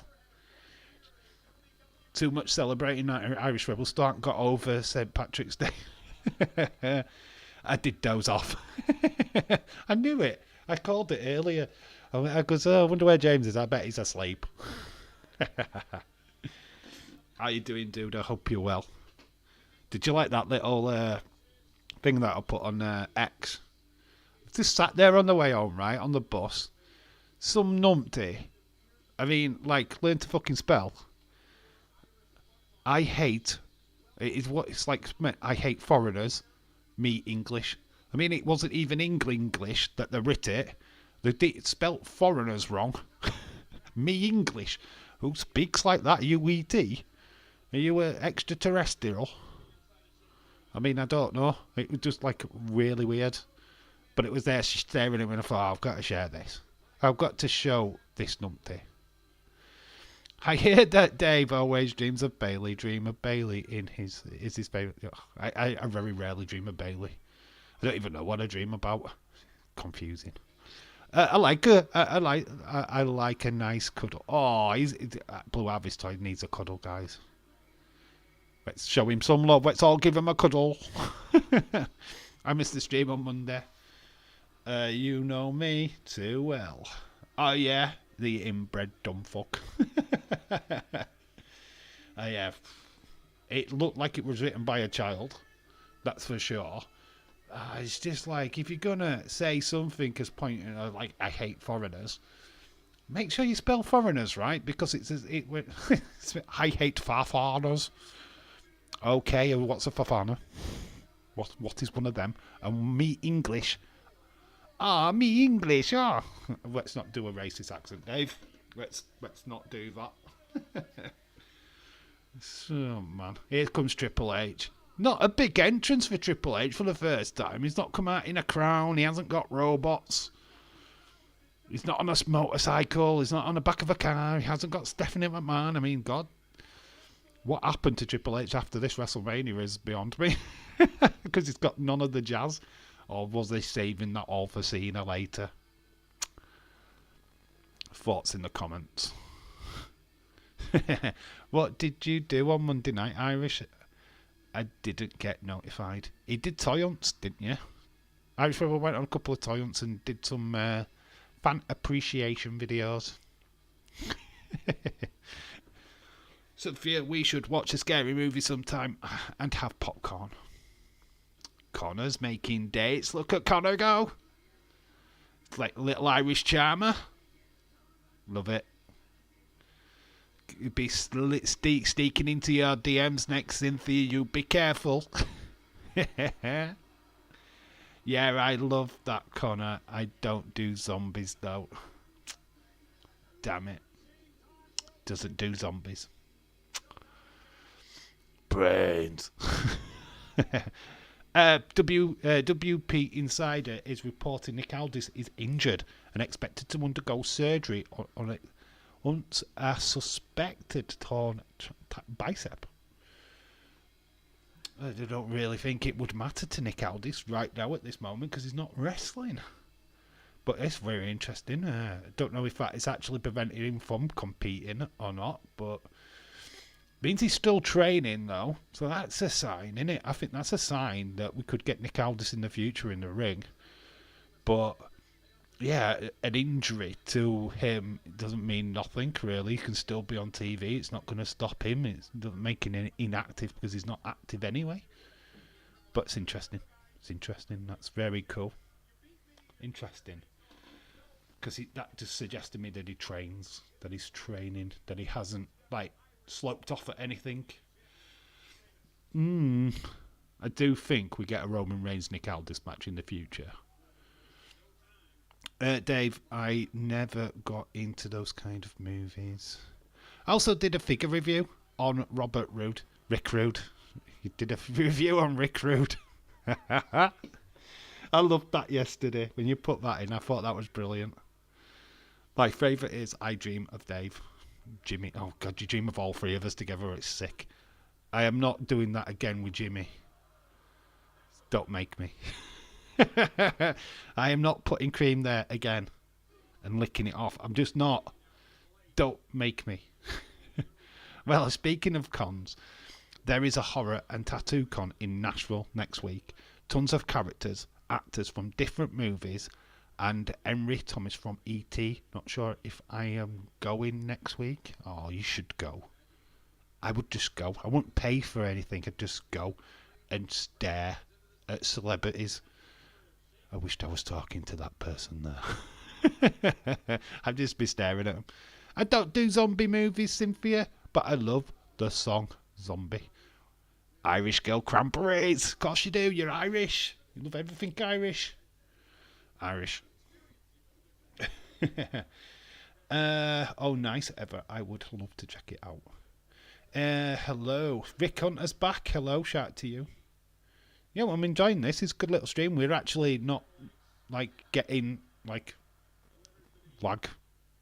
Too much celebrating that Irish Rebel start got over St. Patrick's Day. I did doze off. I knew it. I called it earlier. I goes, I wonder where James is. I bet he's asleep. How you doing, dude? I hope you're well. Did you like that little thing that I put on X? Just sat there on the way home, right, on the bus. Some numpty. I mean, like, learn to fucking spell. I hate. It's like. I hate foreigners. Me English. I mean, it wasn't even English that they writ it. They spelt foreigners wrong. Me English. Who speaks like that? Are you ET? Are you extraterrestrial? I mean, I don't know. It was just like really weird. But it was there staring at me and I thought, I've got to share this. I've got to show this numpty. I heard that Dave always dreams of Bailey. Dream of Bailey is his favourite. I very rarely dream of Bailey. I don't even know what I dream about. Confusing. I like a nice cuddle. Oh, Blue Harvest Toy needs a cuddle, guys. Let's show him some love. Let's all give him a cuddle. I missed the stream on Monday. You know me too well. Oh yeah, The inbred dumb fuck. Yeah. It looked like it was written by a child. That's for sure. It's just like, if you're going to say something as pointing like, I hate foreigners, make sure you spell foreigners right, because I hate farfaners. Okay, what's a farfaner? What is one of them? And me English. Me English. Let's not do a racist accent, Dave. Let's not do that. So, man, here comes Triple H. Not a big entrance for Triple H for the first time. He's not come out in a crown. He hasn't got robots. He's not on a motorcycle. He's not on the back of a car. He hasn't got Stephanie McMahon. I mean, God. What happened to Triple H after this WrestleMania is beyond me. Because he's got none of the jazz. Or was they saving that all for Cena later? Thoughts in the comments. What did you do on Monday night, Irish? I didn't get notified. He did toy hunts, didn't you? Irish Rebel went on a couple of toy hunts and did some fan appreciation videos. Sophia, we should watch a scary movie sometime and have popcorn. Connor's making dates. Look at Connor go. It's like little Irish charmer. Love it. You'd be sneaking into your DMs next, Cynthia. You be careful. Yeah, I love that, Connor. I don't do zombies, though. Damn it. Doesn't do zombies. Brains. WP Insider is reporting Nick Aldis is injured and expected to undergo surgery on it once a suspected torn bicep. I don't really think it would matter to Nick Aldis right now at this moment because he's not wrestling. But it's very interesting. I don't know if that is actually preventing him from competing or not, but means he's still training though. So that's a sign, isn't it? I think that's a sign that we could get Nick Aldis in the future in the ring. But yeah, an injury to him doesn't mean nothing, really. He can still be on TV. It's not going to stop him. It doesn't make him inactive because he's not active anyway. But it's interesting. It's interesting. That's very cool. Interesting. Because that just suggests to me that he trains, that he's training, that he hasn't, sloped off at anything. I do think we get a Roman Reigns Nick Aldis match in the future. Dave, I never got into those kind of movies. I also did a figure review on Rick Rude. You did a review on Rick Rude. I loved that yesterday. When you put that in, I thought that was brilliant. My favourite is I Dream of Dave. Jimmy. Oh, God, you dream of all three of us together. It's sick. I am not doing that again with Jimmy. Don't make me. I am not putting cream there again and licking it off. I'm just not. Don't make me. Well, speaking of cons, there is a horror and tattoo con in Nashville next week. Tons of characters, actors from different movies, and Henry Thomas from E.T. Not sure if I am going next week. Oh, you should go. I would just go. I wouldn't pay for anything. I'd just go and stare at celebrities. I wished I was talking to that person there. I'd just be staring at them. I don't do zombie movies, Cynthia, but I love the song Zombie. Irish Girl Cranberries. Of course you do. You're Irish. You love everything Irish. Irish. Oh, nice ever. I would love to check it out. Hello. Rick Hunter's back. Hello. Shout out to you. Yeah, well, I'm enjoying this. It's a good little stream. We're actually not, getting, lag.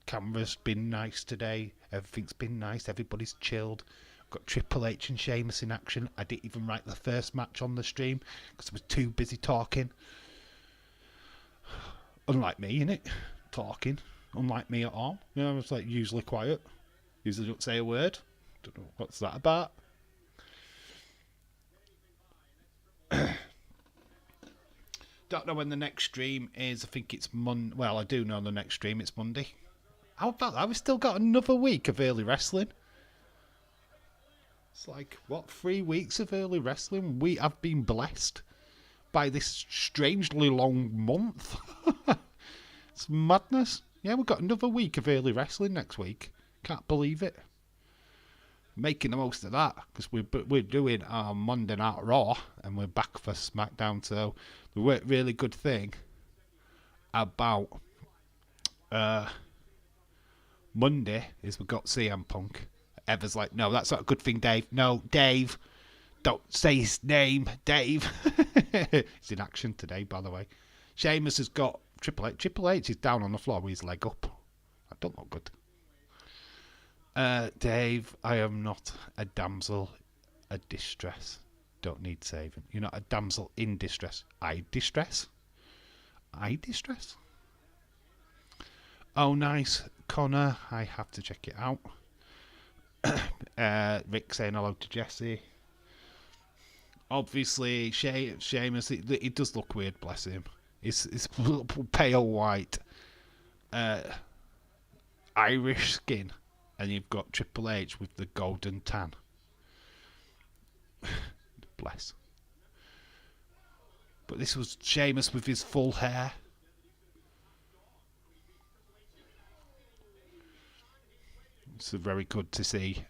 Camera's been nice today. Everything's been nice. Everybody's chilled. Got Triple H and Sheamus in action. I didn't even write the first match on the stream because I was too busy talking. Unlike me, innit? Talking. Unlike me at all. You know, I was, usually quiet. Usually don't say a word. Don't know what's that about. Don't know when the next stream is. I think it's Monday. Well, I do know the next stream. It's Monday. How about that? We've still got another week of early wrestling. It's like, what, 3 weeks of early wrestling? We have been blessed by this strangely long month. It's madness. Yeah, we've got another week of early wrestling next week. Can't believe it. Making the most of that, because we're doing our Monday Night Raw, and we're back for SmackDown. So the really good thing about Monday is we've got CM Punk. Ever's like, no, that's not a good thing, Dave. No, Dave, don't say his name, Dave. He's in action today, by the way. Sheamus has got Triple H. Triple H is down on the floor with his leg up. That don't look good. Dave, I am not a damsel in distress. Don't need saving. You're not a damsel in distress. I distress? I distress? Oh, nice. Connor, I have to check it out. Rick saying hello to Jesse. Obviously, Sheamus, it does look weird, bless him. It's pale white Irish skin, and you've got Triple H with the golden tan. Bless. But this was Sheamus with his full hair. It's very good to see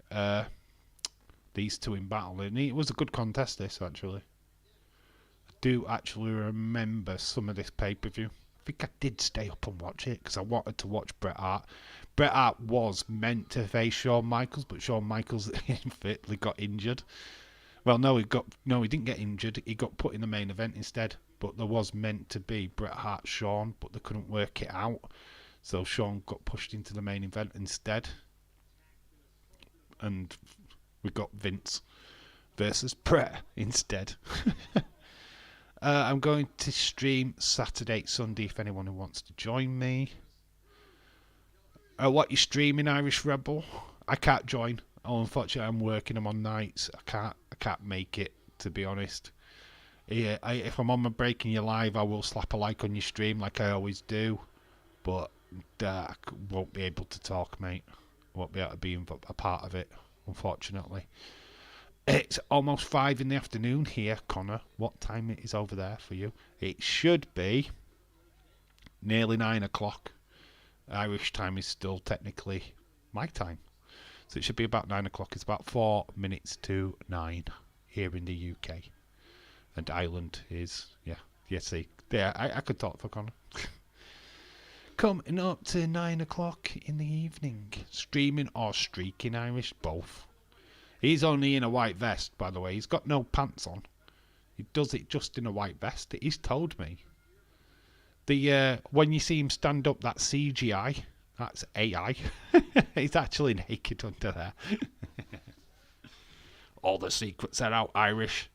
these two in battle, and it was a good contest. This actually, I do actually remember some of this pay-per-view. I think I did stay up and watch it because I wanted to watch Bret Hart. Bret Hart was meant to face Shawn Michaels, but Shawn Michaels infinitely got injured. Well, no, he didn't get injured. He got put in the main event instead. But there was meant to be Bret Hart Shawn, but they couldn't work it out, so Shawn got pushed into the main event instead. And we got Vince versus Bret instead. I'm going to stream Saturday, Sunday if anyone who wants to join me. What you streaming, Irish Rebel? I can't join. Oh, unfortunately, I'm working. I'm on nights. I can't make it, to be honest. Yeah, if I'm on my break and you're live, I will slap a like on your stream like I always do. But I won't be able to talk, mate. Won't be able to be a part of it, unfortunately. It's almost 5 in the afternoon here, Connor. What time it is over there for you? It should be nearly 9 o'clock. Irish time is still technically my time. So it should be about 9 o'clock. It's about 4 minutes to 9 here in the UK. And Ireland is, see. Yeah, I could talk for Connor. Coming up to 9 o'clock in the evening. Streaming or streaking Irish, both. He's only in a white vest, by the way. He's got no pants on. He does it just in a white vest. He's told me. When you see him stand up, that's CGI. That's AI. He's actually naked under there. All the secrets are out, Irish.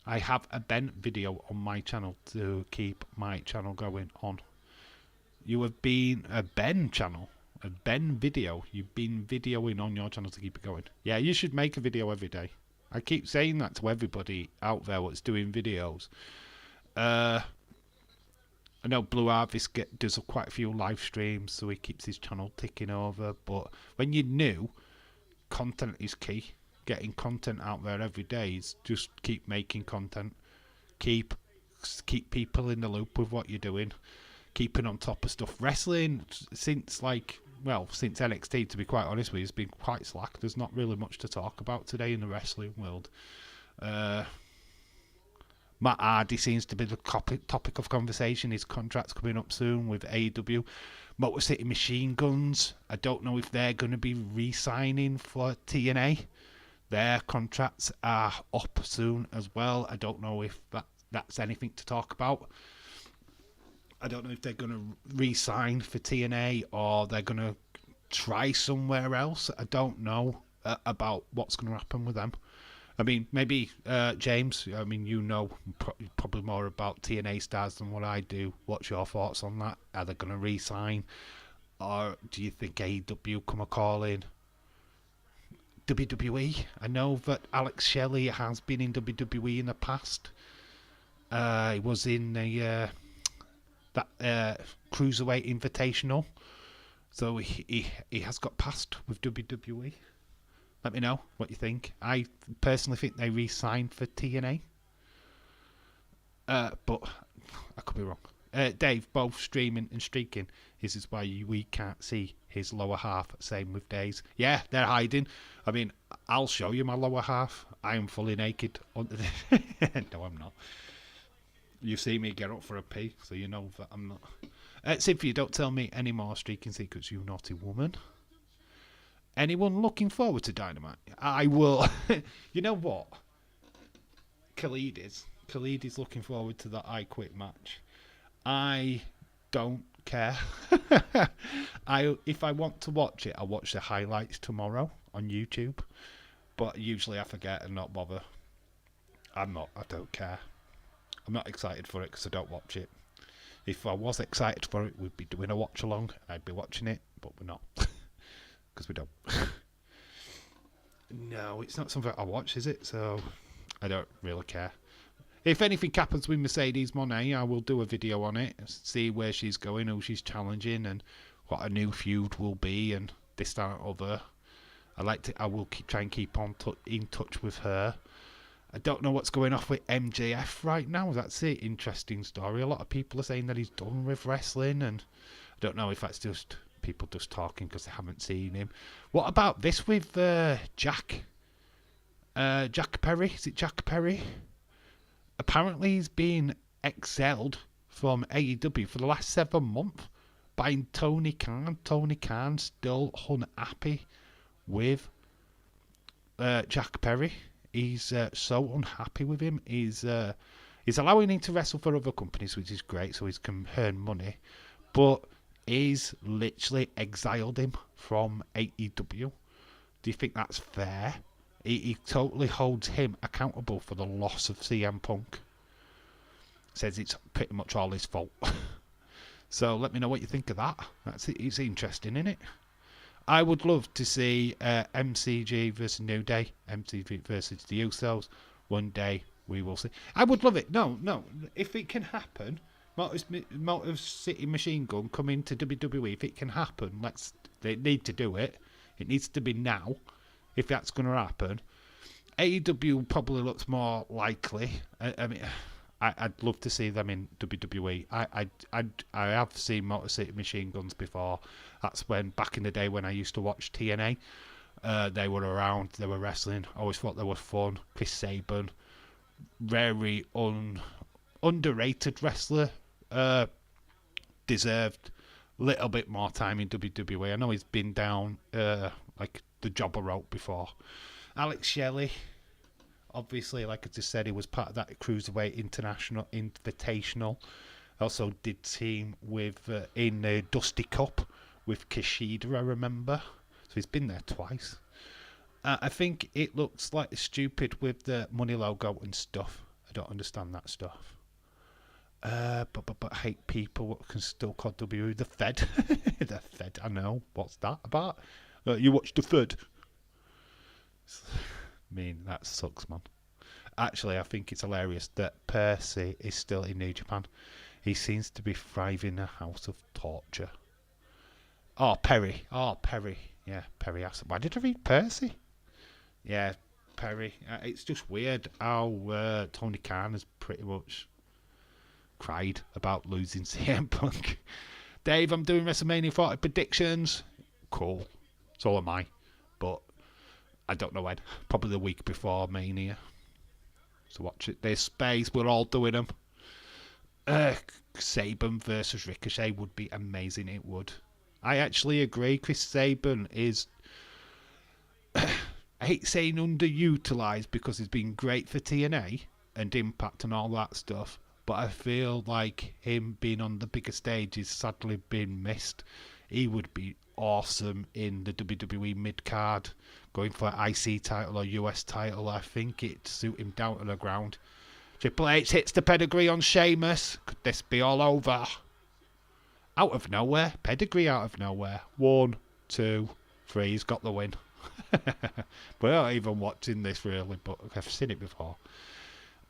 I have a Ben video on my channel to keep my channel going on. You have been a Ben channel, a Ben video. You've been videoing on your channel to keep it going. Yeah, you should make a video every day. I keep saying that to everybody out there that's doing videos. I know Blue Harvest does quite a few live streams, so he keeps his channel ticking over. But when you're new, content is key. Getting content out there every day is just keep making content. Keep people in the loop with what you're doing. Keeping on top of stuff. Wrestling, since NXT, to be quite honest with you, has been quite slack. There's not really much to talk about today in the wrestling world. Matt Hardy seems to be the topic of conversation. His contract's coming up soon with AEW. Motor City Machine Guns, I don't know if they're going to be re-signing for TNA. Their contracts are up soon as well. I don't know if that's anything to talk about. I don't know if they're going to re-sign for TNA or they're going to try somewhere else. I don't know about what's going to happen with them. I mean, maybe James, I mean, you know probably more about TNA stars than what I do. What's your thoughts on that? Are they going to re-sign? Or do you think AEW come a call in? WWE? I know that Alex Shelley has been in WWE in the past. He was in that Cruiserweight Invitational. So he has got passed with WWE. Let me know what you think. I personally think they re-signed for TNA. But I could be wrong. Dave, both streaming and streaking. This is why we can't see his lower half. Same with Dave's. Yeah, they're hiding. I mean, I'll show you my lower half. I am fully naked. No, I'm not. You see me get up for a pee, so you know that I'm not. Cynthia, don't tell me any more streaking secrets, you naughty woman. Anyone looking forward to Dynamite? I will. You know what? Khalid is. Khalid is looking forward to that I Quit match. I don't care. If I want to watch it, I'll watch the highlights tomorrow on YouTube. But usually I forget and not bother. I don't care. I'm not excited for it because I don't watch it. If I was excited for it, we'd be doing a watch along and I'd be watching it, but we're not. Because we don't. No, it's not something I watch, is it? So I don't really care. If anything happens with Mercedes Moné, I will do a video on it, see where she's going, who she's challenging, and what a new feud will be, and this, that, and other. I will try and keep on in touch with her. I don't know what's going off with MJF right now. That's an interesting story. A lot of people are saying that he's done with wrestling, and I don't know if that's just people just talking because they haven't seen him. What about this with Jack? Jack Perry? Is it Jack Perry? Apparently he's been exiled from AEW for the last 7 months by Tony Khan. Tony Khan still unhappy with Jack Perry. He's so unhappy with him. He's allowing him to wrestle for other companies, which is great, so he can earn money. But he's literally exiled him from AEW. Do you think that's fair? He totally holds him accountable for the loss of CM Punk. Says it's pretty much all his fault. So let me know what you think of that. It's interesting, isn't it? I would love to see MCG versus New Day, MCG versus the Usos. One day we will see. I would love it. No. If it can happen, Motor City Machine Gun coming to WWE. If it can happen, they need to do it. It needs to be now. If that's going to happen, AEW probably looks more likely. I mean, I'd love to see them in WWE. I have seen Motor City Machine Guns before. That's back in the day when I used to watch TNA. They were around. They were wrestling. I always thought they were fun. Chris Sabin, very underrated wrestler. Deserved a little bit more time in WWE. I know he's been down like the jobber rope before. Alex Shelley, obviously, like I just said, he was part of that Cruiserweight International Invitational. Also did team with in the Dusty Cup with Kushida, I remember. So he's been there twice. I think it looks like stupid with the money logo and stuff. I don't understand that stuff. But I hate people what can still call WWE the Fed. The Fed, I know. What's that about? You watch the Fed. I mean, that sucks, man. Actually, I think it's hilarious that Percy is still in New Japan. He seems to be thriving in a house of torture. Oh, Perry. Yeah, Perry. Why did I read Percy? Yeah, Perry. It's just weird how Tony Khan has pretty much cried about losing CM Punk. Dave, I'm doing WrestleMania 40 predictions. Cool. So am I. But I don't know when. Probably the week before Mania. So watch it. There's space. We're all doing them. Sabin versus Ricochet would be amazing. It would. I actually agree. Chris Sabin is... I hate saying underutilised because he's been great for TNA and Impact and all that stuff. But I feel like him being on the bigger stage is sadly been missed. He would be awesome in the WWE mid-card, going for an IC title or US title. I think it'd suit him down to the ground. Triple H hits the pedigree on Sheamus. Could this be all over? Out of nowhere. Pedigree out of nowhere. 1, 2, 3. He's got the win. We're not even watching this really, but I've seen it before.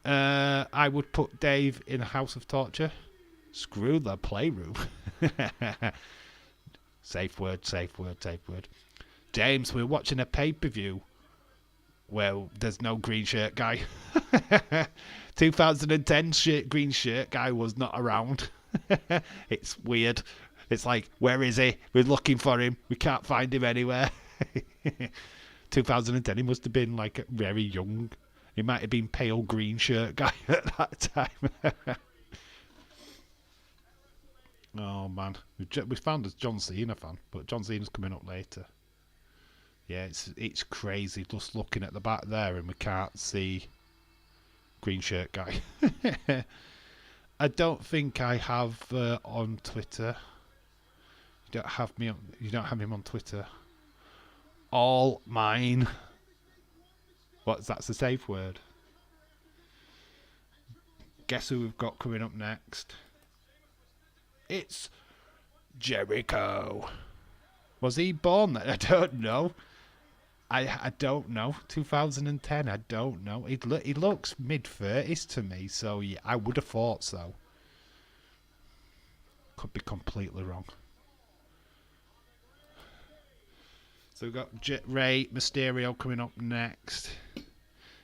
I would put Dave in a House of Torture. Screw the Playroom. Safe word, safe word, safe word. James, we're watching a pay-per-view where there's no green shirt guy. 2010 green shirt guy was not around. It's weird. It's like, where is he? We're looking for him. We can't find him anywhere. 2010, he must have been like very young. He might have been pale green shirt guy at that time. Oh man, we found a John Cena fan, but John Cena's coming up later. Yeah, it's crazy just looking at the back there and we can't see green shirt guy. I don't think I have on Twitter. You don't have him on Twitter. All mine. That's the safe word. Guess who we've got coming up next? It's Jericho. Was he born then? I don't know. I don't know. 2010, I don't know. He looks mid-30s to me, so yeah, I would have thought so. Could be completely wrong. So we've got Rey Mysterio coming up next.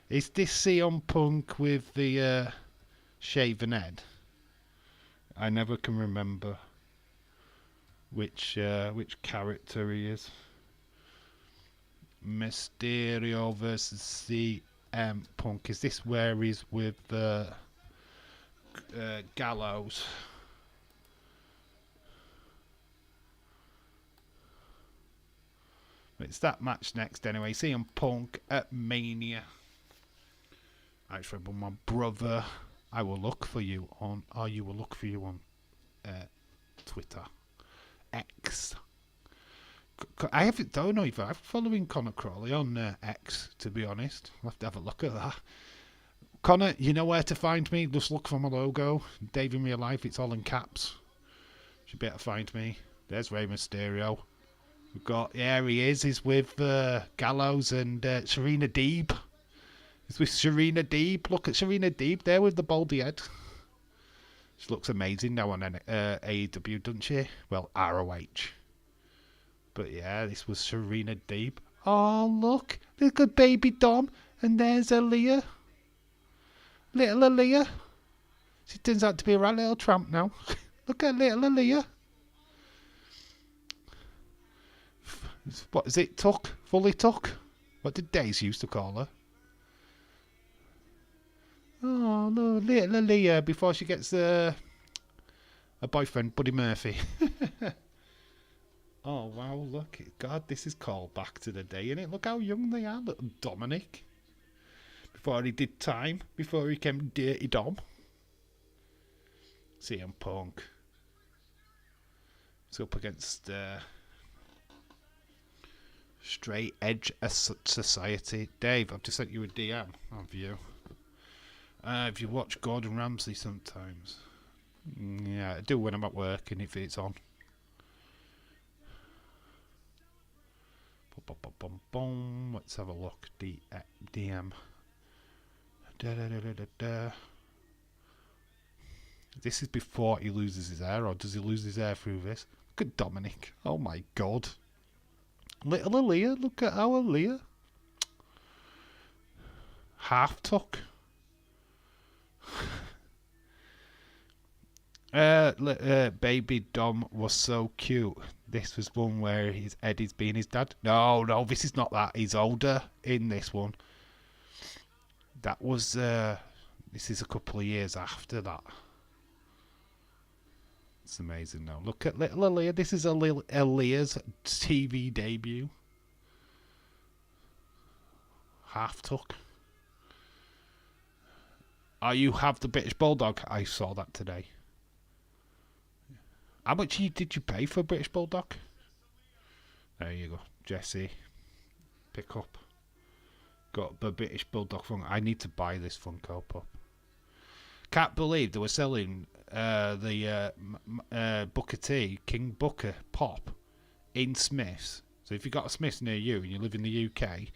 Is this CM Punk with the shaven head? I never can remember which character he is. Mysterio versus CM Punk. Is this where he's with Gallows? It's that match next anyway. CM Punk at Mania. Actually, but my brother, I will look for you on, or you will look for you on Twitter, X. Don't know if I'm following Connor Crawley on X, to be honest. I'll have to have a look at that. Connor, you know where to find me. Just look for my logo. Dave in Real Life, it's all in caps. Should be able to find me. There's Rey Mysterio. We've got, yeah, he is. He's with Gallows and Serena Deeb. He's with Serena Deeb. Look at Serena Deeb there with the baldy head. She looks amazing now on AEW, doesn't she? Well, ROH. But yeah, this was Serena Deeb. Oh, look at baby Dom. And there's Aaliyah. Little Aaliyah. She turns out to be a right little tramp now. Look at little Aaliyah. What is it? Tuck? Fully tuck? What did Daisy used to call her? Oh, no, little Aaliyah before she gets a boyfriend, Buddy Murphy. Oh, wow, look. God, this is called back to the day, innit? Look how young they are. Little Dominic. Before he did time. Before he became Dirty Dom. CM Punk. It's up against Straight Edge Society. Dave, I've just sent you a DM of you. If you watch Gordon Ramsay sometimes. Yeah, I do when I'm at work and if it's on. Let's have a look. DM. This is before he loses his hair, or does he lose his hair through this? Look at Dominic. Oh my god. Little Aaliyah. Look at our Aaliyah. Half tuck. Baby Dom was so cute. This was one where Eddie's being his dad. No, this is not that. He's older in this one. That was this is a couple of years after that. It's amazing now. Look at little Aaliyah. This is Aaliyah's TV debut. Half tuck. Oh, you have the British Bulldog. I saw that today. How much did you pay for a British Bulldog? There you go. Jesse. Pick up. Got the British Bulldog Funko. I need to buy this Funko Pop. Can't believe they were selling the Booker T, King Booker Pop in Smiths. So if you've got a Smiths near you and you live in the UK,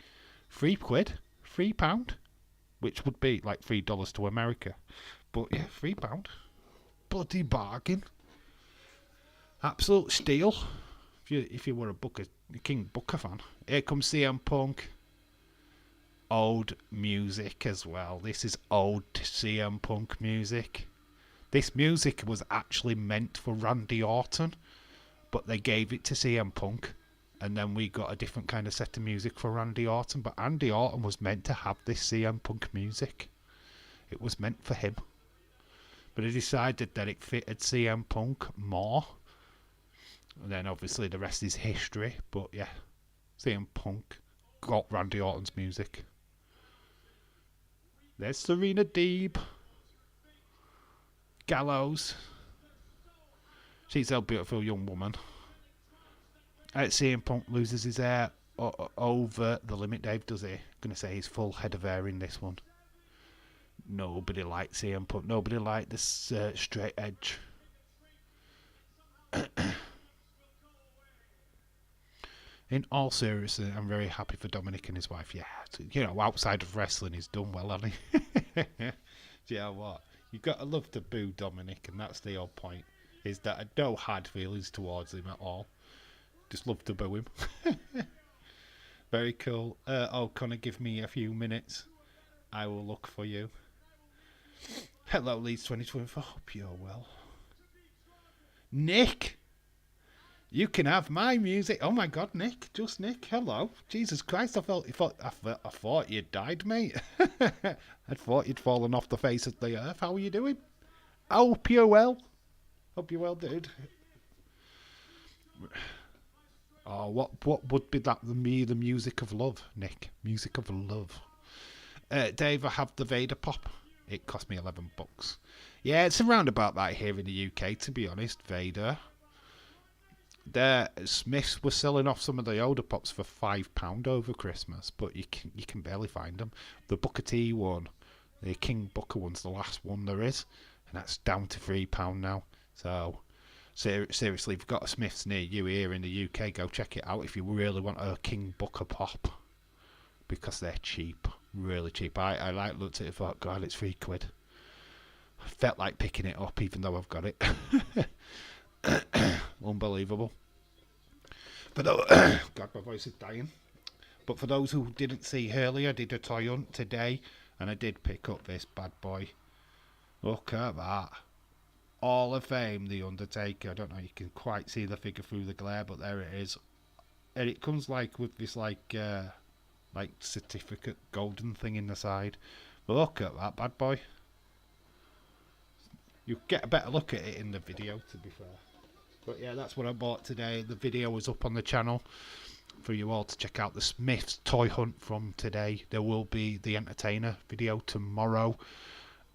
£3, £3, which would be like $3 to America. But yeah, £3. Bloody bargain. Absolute steal. If if you were a King Booker fan. Here comes CM Punk. Old music as well. This is old CM Punk music. This music was actually meant for Randy Orton, but they gave it to CM Punk, and then we got a different kind of set of music for Randy Orton. But Randy Orton was meant to have this CM Punk music. It was meant for him. But he decided that it fitted CM Punk more. And then obviously the rest is history. But yeah, CM Punk got Randy Orton's music. There's Serena Deeb. Gallows. She's a beautiful young woman. CM Punk loses his hair over the limit, Dave, does he? Gonna say his full head of hair in this one. Nobody liked CM Punk. Nobody liked this straight edge. In all seriousness, I'm very happy for Dominic and his wife. Yeah, you know, outside of wrestling, he's done well, hasn't he? Do you know what? You've got to love to boo Dominic, and that's the whole point, is that I don't hard feelings towards him at all. Just love to boo him. Very cool. Connor, give me a few minutes. I will look for you. Hello, Leeds 2024. Hope you're well. Nick! You can have my music. Oh my God, Nick. Just Nick. Hello. Jesus Christ, I thought you'd died, mate. I thought you'd fallen off the face of the earth. How are you doing? I hope you're well. Hope you're well, dude. Oh, what would be that the music of love, Nick? Music of love. Dave, I have the Vader pop. It cost me $11. Yeah, it's around about that here in the UK, to be honest, Vader. Smiths were selling off some of the older pops for £5 over Christmas, but you can barely find them. The Booker T one, the King Booker one's the last one there is, and that's down to £3 now. So seriously, if you've got a Smiths near you here in the UK, go check it out if you really want a King Booker pop, because they're cheap, really cheap. I looked at it and thought, God, it's £3. I felt like picking it up even though I've got it. Unbelievable. God, my voice is dying. But for those who didn't see earlier, I did a toy hunt today, and I did pick up this bad boy. Look at that. Hall of Fame, The Undertaker. I don't know if you can quite see the figure through the glare, but there it is. And it comes like with this like certificate golden thing in the side. But look at that bad boy. You get a better look at it in the video, to be fair. But yeah, that's what I bought today. The video is up on the channel for you all to check out. The Smiths toy hunt from today. There will be the Entertainer video tomorrow.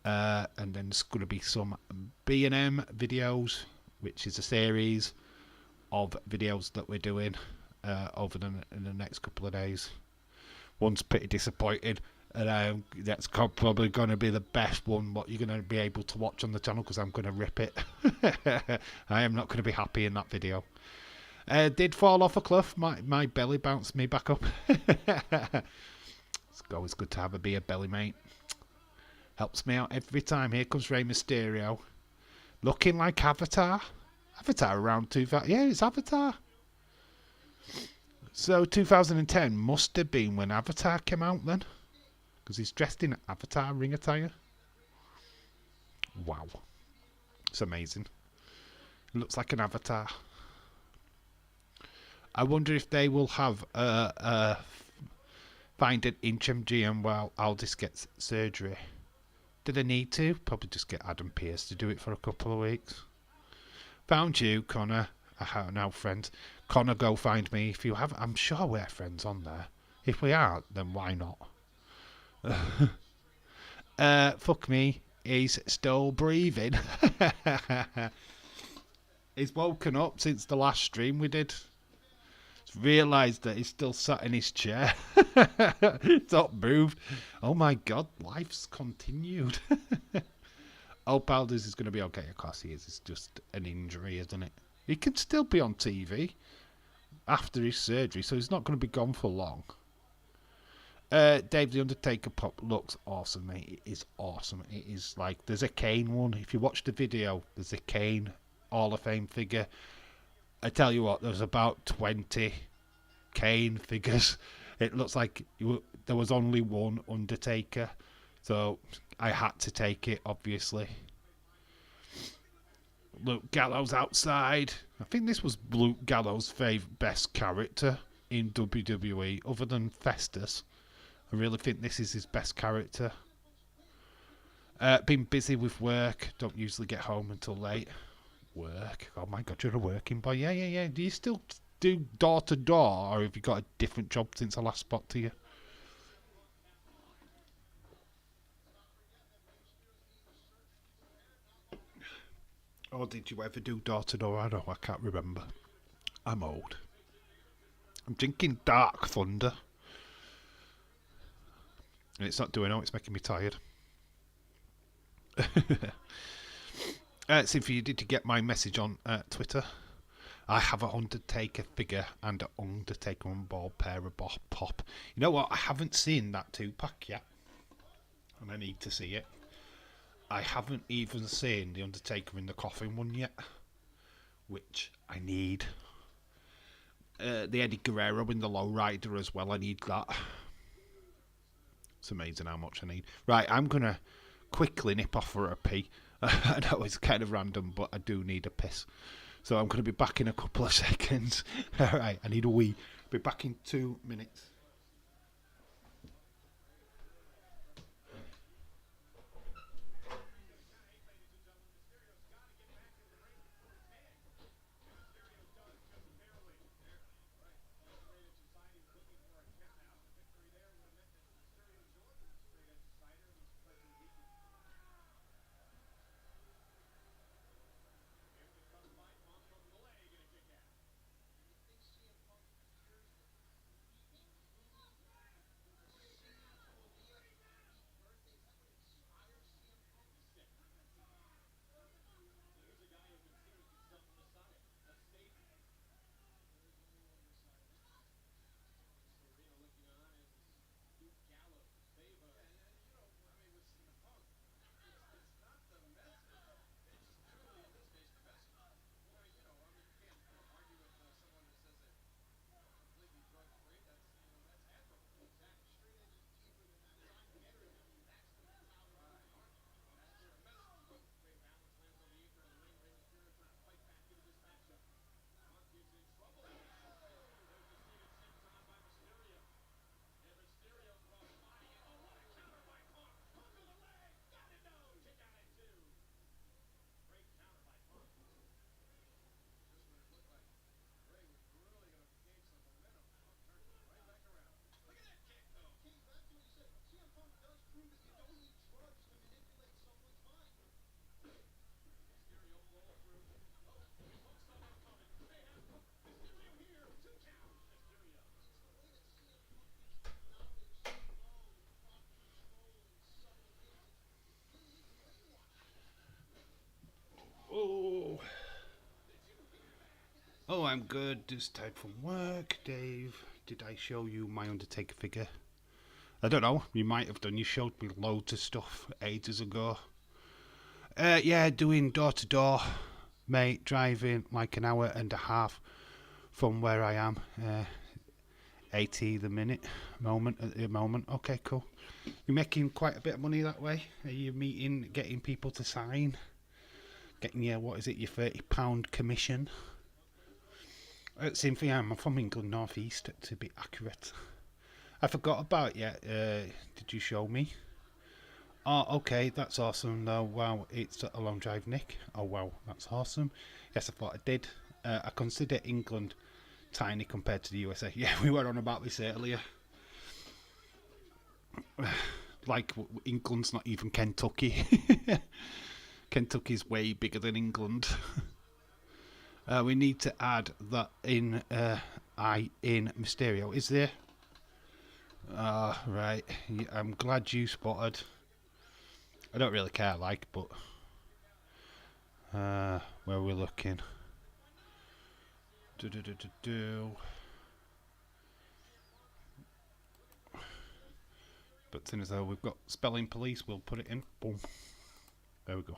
And then there's going to be some B&M videos, which is a series of videos that we're doing in the next couple of days. One's pretty disappointed. And that's probably going to be the best one what you're going to be able to watch on the channel, because I'm going to rip it. I am not going to be happy in that video. Did fall off a cliff. My belly bounced me back up. It's always good to have a beer belly, mate. Helps me out every time. Here comes Rey Mysterio. Looking like Avatar. Avatar around 2000. Yeah, it's Avatar. So 2010 must have been when Avatar came out then, because he's dressed in Avatar ring attire. Wow. It's amazing. It looks like an Avatar. I wonder if they will have find an inch MGM while Aldis gets surgery. Do they need to? Probably just get Adam Pearce to do it for a couple of weeks. Found you, Connor. Now, friends. Connor, go find me if you have. I'm sure we're friends on there. If we aren't, then why not? Fuck me. He's still breathing. He's woken up since the last stream we did. He's realised that he's still sat in his chair. He's not moved. Oh my God, life's continued. Hope Aldis is going to be okay. Of course he is. It's just an injury, isn't it? He could still be on TV after his surgery, so he's not going to be gone for long. Dave the Undertaker pop looks awesome, mate. It is awesome. It is like, there's a Kane one. If you watch the video, there's a Kane Hall of Fame figure. I tell you what, there's about 20 Kane figures. It looks like there was only one Undertaker, so I had to take it, obviously. Luke Gallows outside. I think this was Luke Gallows' best character in WWE, other than Festus. I really think this is his best character. Been busy with work. Don't usually get home until late. Work? Oh my god, you're a working boy. Yeah. Do you still do door to door, or have you got a different job since I last spoke to you? Or did you ever do door to door? I can't remember. I'm old. I'm drinking Dark Thunder. And it's not doing it, it's making me tired. So if you did get my message on Twitter, I have a Undertaker figure and an Undertaker on board pair of pop. You know what? I haven't seen that 2-pack yet, and I need to see it. I haven't even seen the Undertaker in the coffin one yet, which I need. The Eddie Guerrero in the lowrider as well. I need that. It's amazing how much I need. Right, I'm gonna quickly nip off for a pee. I know it's kind of random, but I do need a piss. So I'm going to be back in a couple of seconds. Alright, I need a wee. Be back in 2 minutes. Oh, I'm good. Just tired from work. Dave, did I show you my Undertaker figure? I don't know. You might have done. You showed me loads of stuff ages ago. Yeah, doing door to door, mate. Driving like an hour and a half from where I am. 80 the minute moment at the moment. Okay, cool. You're making quite a bit of money that way. Are you getting people to sign? Getting your, what is it, your £30 commission? Same thing, I'm from England, North East, to be accurate. I forgot about you. Did you show me? Oh, okay, that's awesome. No, wow, it's a long drive, Nick. Oh, wow, that's awesome. Yes, I thought I did. I consider England tiny compared to the USA. Yeah, we were on about this earlier. Like, England's not even Kentucky. Kentucky's way bigger than England. We need to add that in in Mysterio. Is there? Right. I'm glad you spotted. I don't really care, like, but where are we looking? But as though we've got spelling police, we'll put it in. Boom. There we go.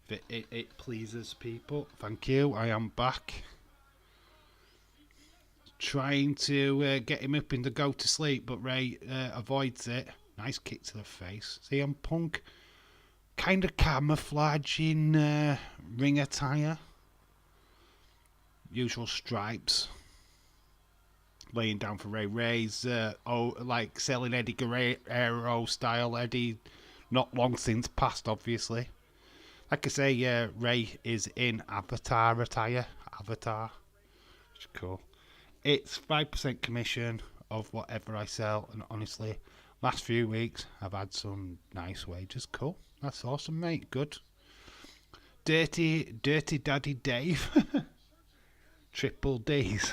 If it pleases people. Thank you. I am back. trying to get him up and to go to sleep, but Ray avoids it. Nice kick to the face. CM Punk kind of camouflaging ring attire. Usual stripes. Laying down for Ray. Ray's like selling Eddie Guerrero style. Eddie not long since passed, obviously. Like I say, Ray is in Avatar attire. Avatar. Which is cool. It's 5% commission of whatever I sell, and honestly, last few weeks I've had some nice wages. Cool. That's awesome, mate. Good. Dirty Daddy Dave. Triple D's.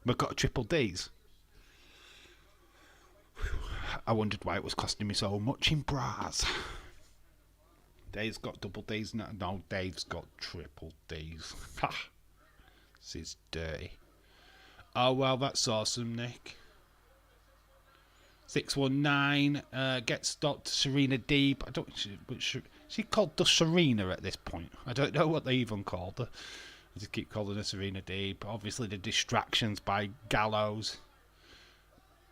We've got triple D's. I wondered why it was costing me so much in bras. Dave's got double D's. No, Dave's got triple D's. Ha! This is dirty. Oh, well, that's awesome, Nick. 619 gets Dr. Serena Deeb. I don't. She called the Serena at this point. I don't know what they even called her. I just keep calling her Serena Deeb. Obviously, the distractions by Gallows.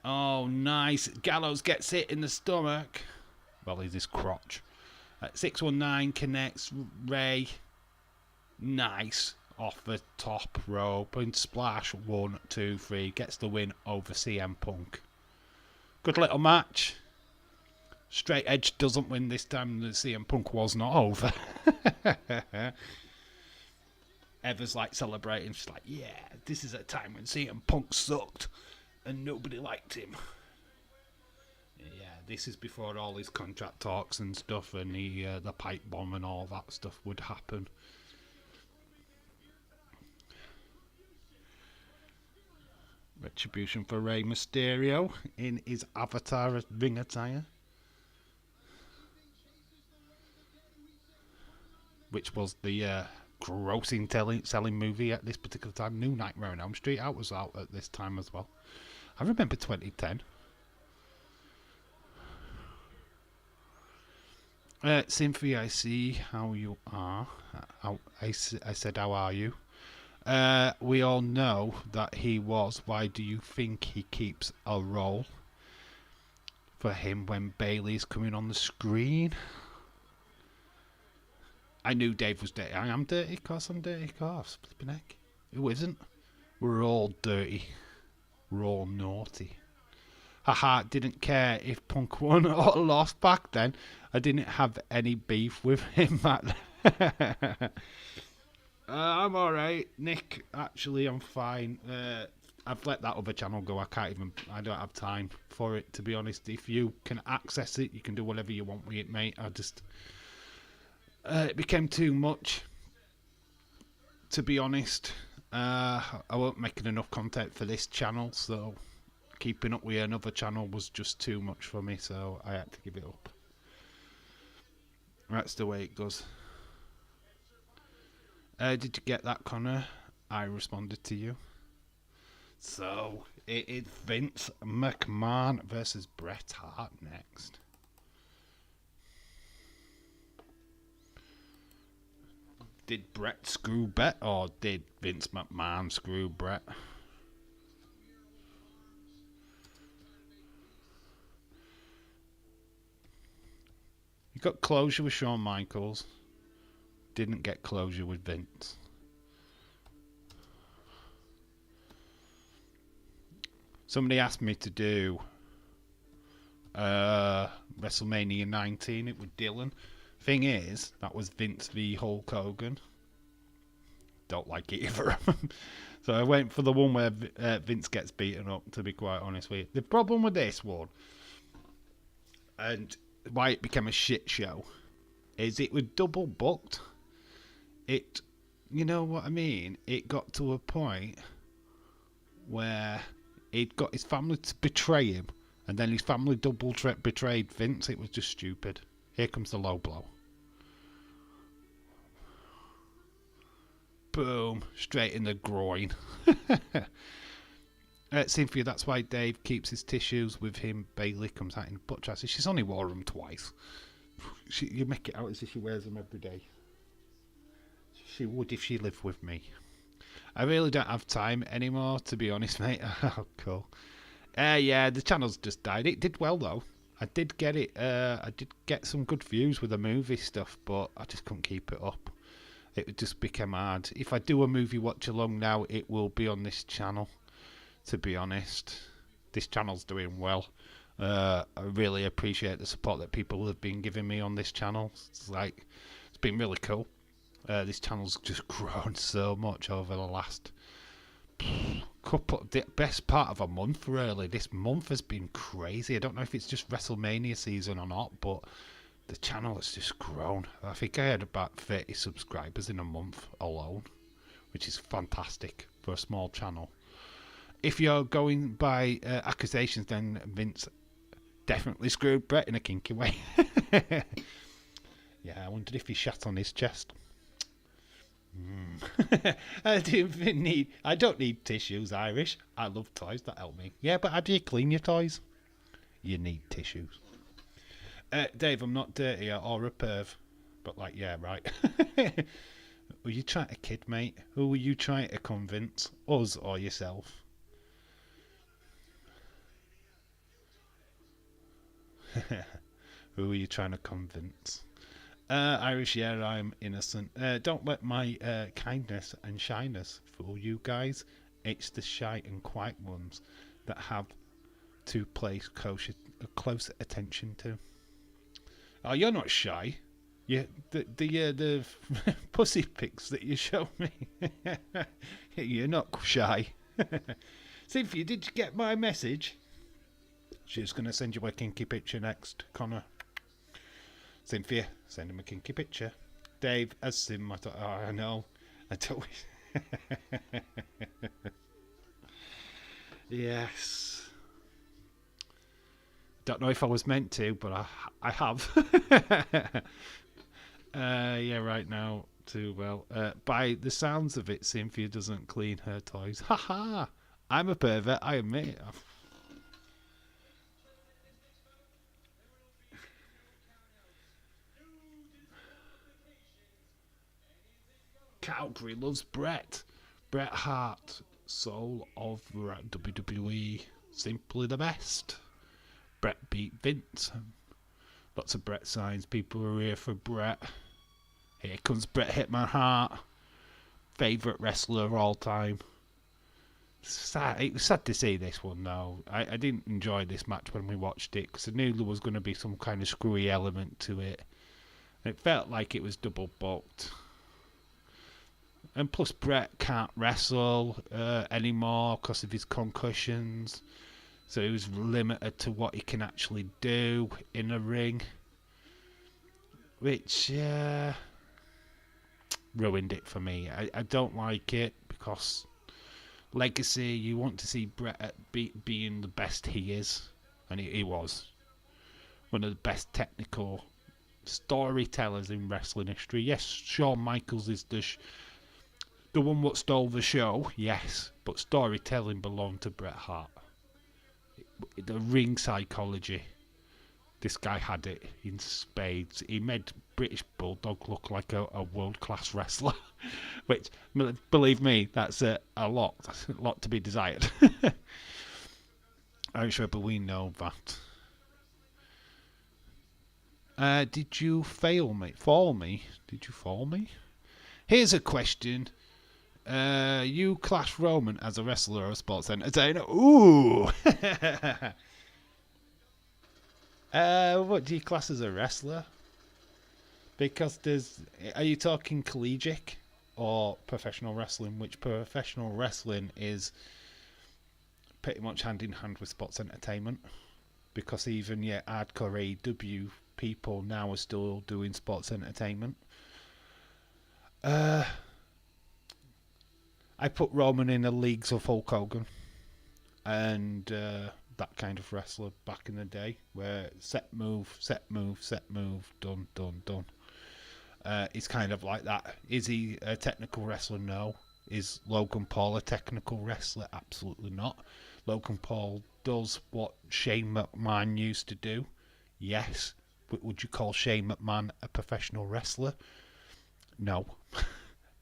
Oh, nice. Gallows gets hit in the stomach. Well, he's his crotch. 619 connects Ray. Nice. Off the top rope and splash. 1, 2, 3. Gets the win over CM Punk. Good little match. Straight Edge doesn't win this time. The CM Punk was not over. Ever's like celebrating. She's like, yeah, this is a time when CM Punk sucked and nobody liked him. Yeah, this is before all his contract talks and stuff and the pipe bomb and all that stuff would happen. Retribution for Rey Mysterio in his Avatar ring attire. Which was the grossing selling movie at this particular time. New Nightmare on Elm Street was out at this time as well. I remember 2010. Cynthia, I see how you are. I said, how are you? We all know that he was. Why do you think he keeps a role for him when Bailey's coming on the screen? I knew Dave was dirty. I am dirty because I'm dirty because flipping heck. Who isn't? We're all dirty. We're all naughty. Haha, didn't care if Punk won or lost back then. I didn't have any beef with him back then. I'm alright, Nick. Actually, I'm fine. I've let that other channel go. I don't have time for it, to be honest. If you can access it, you can do whatever you want with it, mate. It became too much, to be honest. I wasn't making enough content for this channel, so keeping up with another channel was just too much for me, so I had to give it up. That's the way it goes. Did you get that, Connor? I responded to you. So, it is Vince McMahon versus Bret Hart next. Did Bret screw Bret, or did Vince McMahon screw Bret? You got closure with Shawn Michaels. Didn't get closure with Vince. Somebody asked me to do WrestleMania 19. It was Dylan. Thing is, that was Vince v Hulk Hogan. Don't like it either. So I went for the one where Vince gets beaten up, to be quite honest with you. The problem with this one, and why it became a shit show, is it was double booked. You know what I mean? It got to a point where he'd got his family to betray him, and then his family double betrayed Vince. It was just stupid. Here comes the low blow. Boom. Straight in the groin. Cynthia, that's why Dave keeps his tissues with him. Bailey comes out in butt trousers. She's only wore them twice. You make it out as if she wears them every day. She would if she lived with me. I really don't have time anymore, to be honest, mate. Oh, cool. Yeah, the channel's just died. It did well though. I did get it. I did get some good views with the movie stuff, but I just couldn't keep it up. It just became hard. If I do a movie watch along now, it will be on this channel. To be honest, this channel's doing well. I really appreciate the support that people have been giving me on this channel. It's been really cool. This channel's just grown so much over the last the best part of a month, really. This month has been crazy. I don't know if it's just WrestleMania season or not, but the channel has just grown. I think I had about 30 subscribers in a month alone, which is fantastic for a small channel. If you're going by accusations, then Vince definitely screwed Brett in a kinky way. Yeah, I wondered if he shat on his chest. I don't need tissues, Irish. I love toys that help me. Yeah, but how do you clean your toys? You need tissues. Dave, I'm not dirty or a perv. But yeah, right. Were you trying to kid, mate? Who were you trying to convince? Us or yourself? Who were you trying to convince? Irish, yeah, I'm innocent. Don't let my kindness and shyness fool you guys. It's the shy and quiet ones that have to pay close attention to. Oh, you're not shy. The pussy pics that you show me. You're not shy. Cynthia, did you get my message? She's going to send you a kinky picture next, Connor. Cynthia, send him a kinky picture. Dave, as Sim, I know. I don't. Yes. Don't know if I was meant to, but I have. Yeah, right now, too well. By the sounds of it, Cynthia doesn't clean her toys. Ha ha! I'm a pervert, I admit it. Calgary loves Bret. Bret Hart, soul of WWE. Simply the best. Bret beat Vince. Lots of Bret signs. People are here for Bret. Here comes Bret Hitman Hart. Favourite wrestler of all time. Sad. It was sad to see this one though. I didn't enjoy this match when we watched it because I knew there was going to be some kind of screwy element to it. It felt like it was double booked. And plus Bret can't wrestle anymore because of his concussions. So he was limited to what he can actually do in a ring. Which ruined it for me. I don't like it because legacy, you want to see Bret being the best he is. And he was. One of the best technical storytellers in wrestling history. Yes, Shawn Michaels is the one what stole the show, yes, but storytelling belonged to Bret Hart. The ring psychology, this guy had it in spades. He made British Bulldog look like a world-class wrestler, which, believe me, that's a lot to be desired. I'm sure, but we know that. Did you fall me? Did you fall me? Here's a question. You class Roman as a wrestler or a sports entertainer? Ooh! What do you class as a wrestler? Because are you talking collegiate or professional wrestling? Which professional wrestling is pretty much hand in hand with sports entertainment. Because even hardcore AEW people now are still doing sports entertainment. I put Roman in the leagues of Hulk Hogan and that kind of wrestler back in the day, where set move, done. It's kind of like that. Is he a technical wrestler? No. Is Logan Paul a technical wrestler? Absolutely not. Logan Paul does what Shane McMahon used to do. Yes. But would you call Shane McMahon a professional wrestler? No.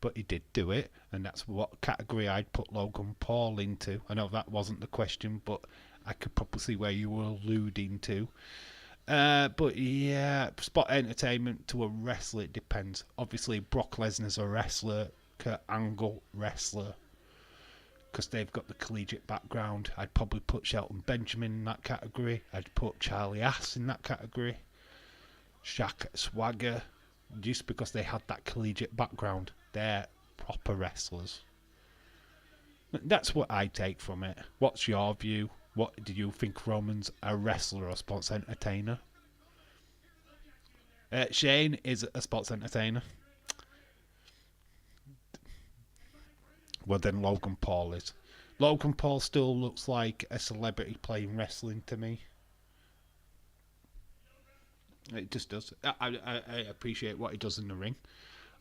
but he did do it, and that's what category I'd put Logan Paul into. I know that wasn't the question, but I could probably see where you were alluding to. But yeah, spot entertainment to a wrestler, it depends. Obviously, Brock Lesnar's a wrestler, Kurt Angle, wrestler, because they've got the collegiate background. I'd probably put Shelton Benjamin in that category. I'd put Charlie Ass in that category. Shaq Swagger, just because they had that collegiate background. They're proper wrestlers. That's what I take from it. What's your view? What do you think Roman's a wrestler or sports entertainer? Shane is a sports entertainer. Well, then Logan Paul is. Logan Paul still looks like a celebrity playing wrestling to me. It just does. I appreciate what he does in the ring.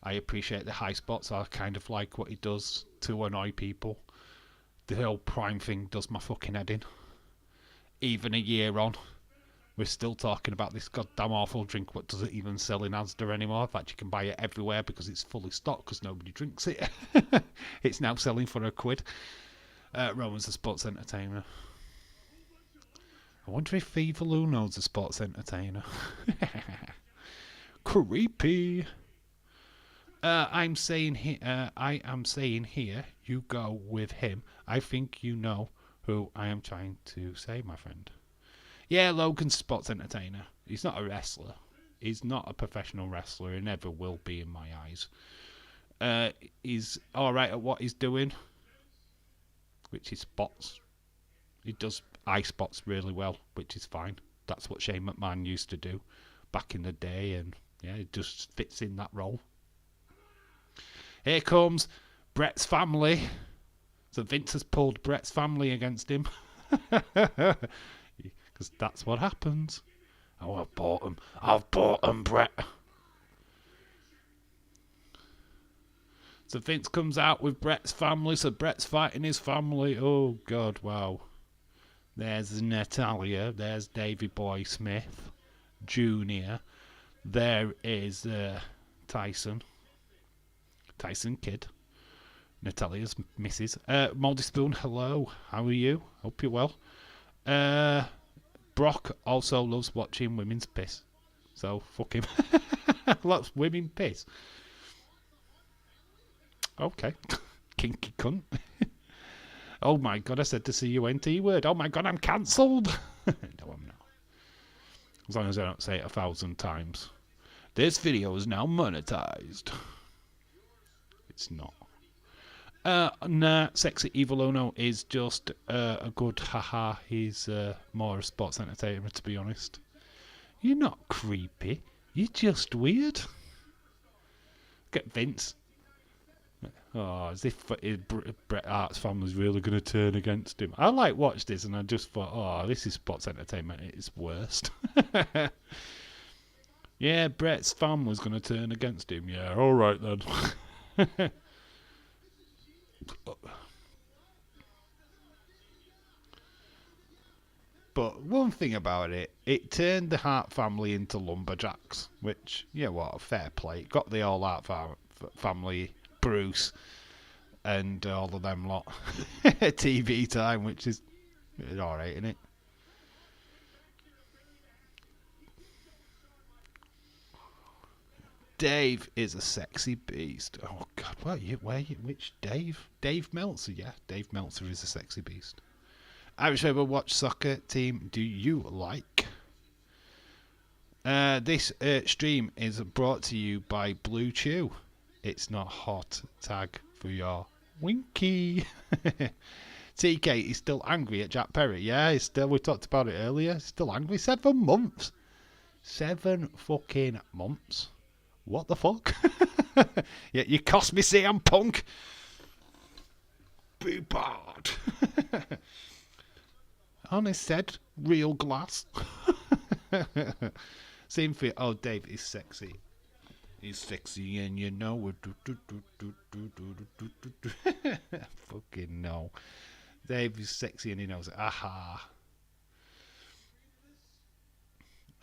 I appreciate the high spots. I kind of like what he does to annoy people. The whole Prime thing does my fucking head in. Even a year on, we're still talking about this goddamn awful drink. What doesn't even sell in Asda anymore? In fact, you can buy it everywhere because it's fully stocked because nobody drinks it. It's now selling for £1. Roman's a sports entertainer. I wonder if Viva Luno's a sports entertainer. Creepy. I am saying here, you go with him. I think you know who I am trying to say, my friend. Yeah, Logan's a sports entertainer. He's not a wrestler. He's not a professional wrestler. He never will be in my eyes. He's alright at what he's doing, which is spots. He does eye spots really well, which is fine. That's what Shane McMahon used to do back in the day, and yeah, it just fits in that role. Here comes Brett's family. So Vince has pulled Brett's family against him. Because that's what happens. Oh, I've bought him. I've bought him, Brett. So Vince comes out with Brett's family. So Brett's fighting his family. Oh, God, wow. There's Natalia. There's Davey Boy Smith Jr. There is Tyson. Tyson Kidd. Natalia's missus. Moldy Spoon, hello. How are you? Hope you're well. Brock also loves watching women's piss. So, fuck him. Loves women piss. Okay. Kinky cunt. Oh my god, I said the C-U-N-T word. Oh my god, I'm cancelled. No, I'm not. As long as I don't say it 1,000 times. This video is now monetized. It's not. Nah, Sexy Evil Uno is just a good haha. He's more a sports entertainer, to be honest. You're not creepy. You're just weird. Get Vince. Oh, as if Bret Hart's family's really going to turn against him. I watched this and I just thought, oh, this is sports entertainment at its worst. Yeah, Bret's family's going to turn against him. Yeah, all right then. But one thing about it, it turned the Hart family into lumberjacks, which, yeah, what, fair play. It got the All Hart family, Bruce, and all of them lot TV time, which is alright, isn't it? Dave is a sexy beast. Oh God, which Dave? Dave Meltzer, yeah. Dave Meltzer is a sexy beast. Irish Rebel Watch Soccer team do you like? This stream is brought to you by Blue Chew. It's not hot. Tag for your winky. TK is still angry at Jack Perry. Yeah, he's still. We talked about it earlier. He's still angry. 7 months. 7 fucking months. What the fuck? Yeah, you cost me CM Punk. Be bad. Honest said, real glass. Same for oh, Dave is sexy. He's sexy and you know it. Fucking no. Dave is sexy and he knows it. Aha.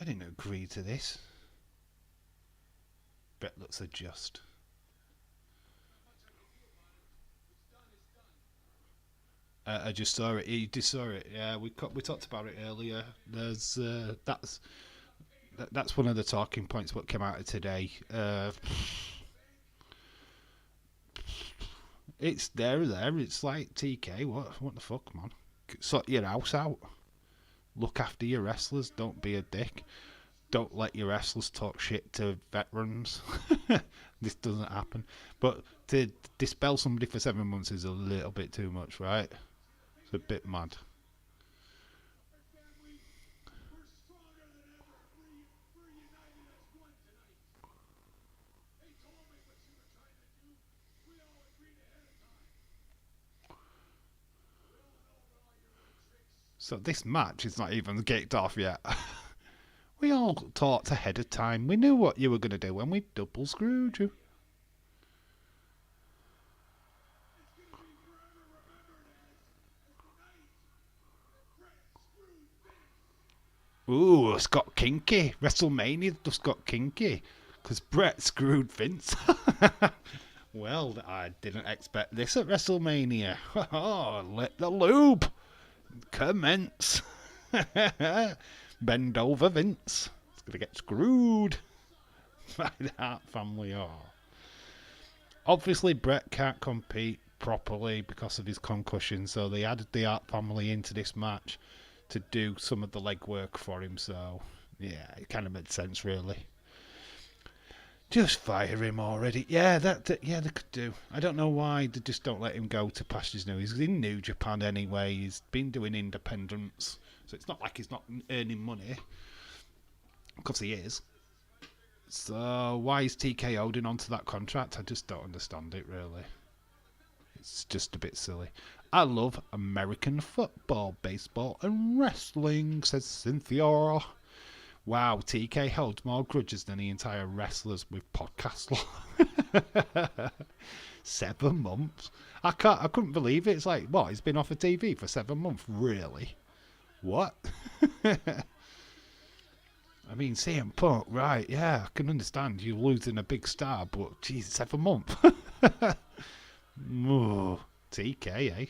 I didn't agree to this. Brett looks adjust. I just saw it. You just saw it. Yeah, we talked about it earlier. There's that's one of the talking points what came out of today. It's there. It's like TK. What the fuck, man? Sort your house out. Look after your wrestlers. Don't be a dick. Don't let your wrestlers talk shit to veterans. This doesn't happen. But to dispel somebody for 7 months is a little bit too much, right? It's a bit mad. So this match is not even kicked off yet. We all talked ahead of time. We knew what you were going to do when we double screwed you. Ooh, it's got kinky. WrestleMania just got kinky. Because Brett screwed Vince. Well, I didn't expect this at WrestleMania. Oh, let the loop commence. Bend over, Vince. It's going to get screwed by the Hart family. Oh. Obviously, Brett can't compete properly because of his concussion, so they added the Hart family into this match to do some of the legwork for him. So, yeah, it kind of made sense, really. Just fire him already. Yeah, yeah, they could do. I don't know why they just don't let him go to pastures new. He's in New Japan anyway. He's been doing independence, so it's not like he's not earning money. Because he is. So why is TK holding on to that contract? I just don't understand it, really. It's just a bit silly. I love American football, baseball, and wrestling, says Cynthia. Wow, TK holds more grudges than the entire wrestlers with podcast law. 7 months. I couldn't believe it. It's like, what? He's been off of TV for 7 months, really? What? I mean, CM Punk, right? Yeah, I can understand you losing a big star, but geez, 7 months. Ooh, TK, eh?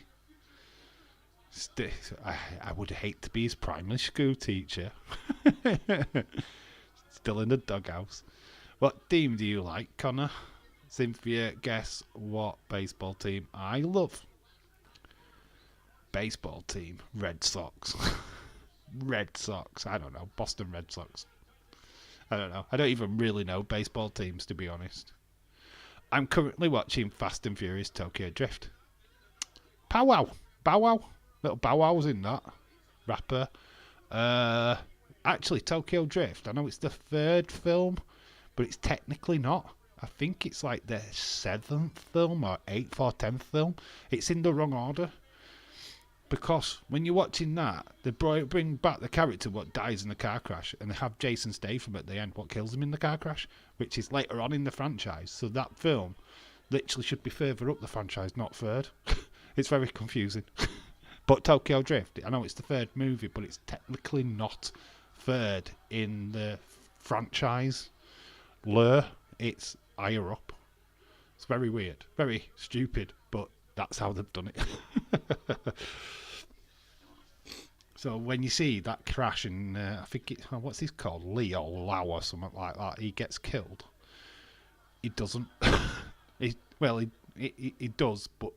I would hate to be his primary school teacher. Still in the doghouse. What team do you like, Connor? Cynthia, guess what baseball team I love? Baseball team, Red Sox. Red Sox. I don't know. Boston Red Sox. I don't know. I don't even really know baseball teams, to be honest. I'm currently watching Fast and Furious Tokyo Drift. Pow wow. Bow wow. Little Bow Wow's in that. Rapper. Actually, Tokyo Drift. I know it's the 3rd film, but it's technically not. I think it's like the 7th film or 8th or 10th film. It's in the wrong order. Because when you're watching that, they bring back the character what dies in the car crash, and they have Jason Statham at the end what kills him in the car crash, which is later on in the franchise. So that film literally should be further up the franchise, not 3rd. It's very confusing. But Tokyo Drift, I know it's the 3rd movie, but it's technically not 3rd in the franchise lore. It's higher up. It's very weird, very stupid, but that's how they've done it. So when you see that crash in, I think it's, what's he called? Lee or Lau or something like that, he gets killed. He doesn't. He does, but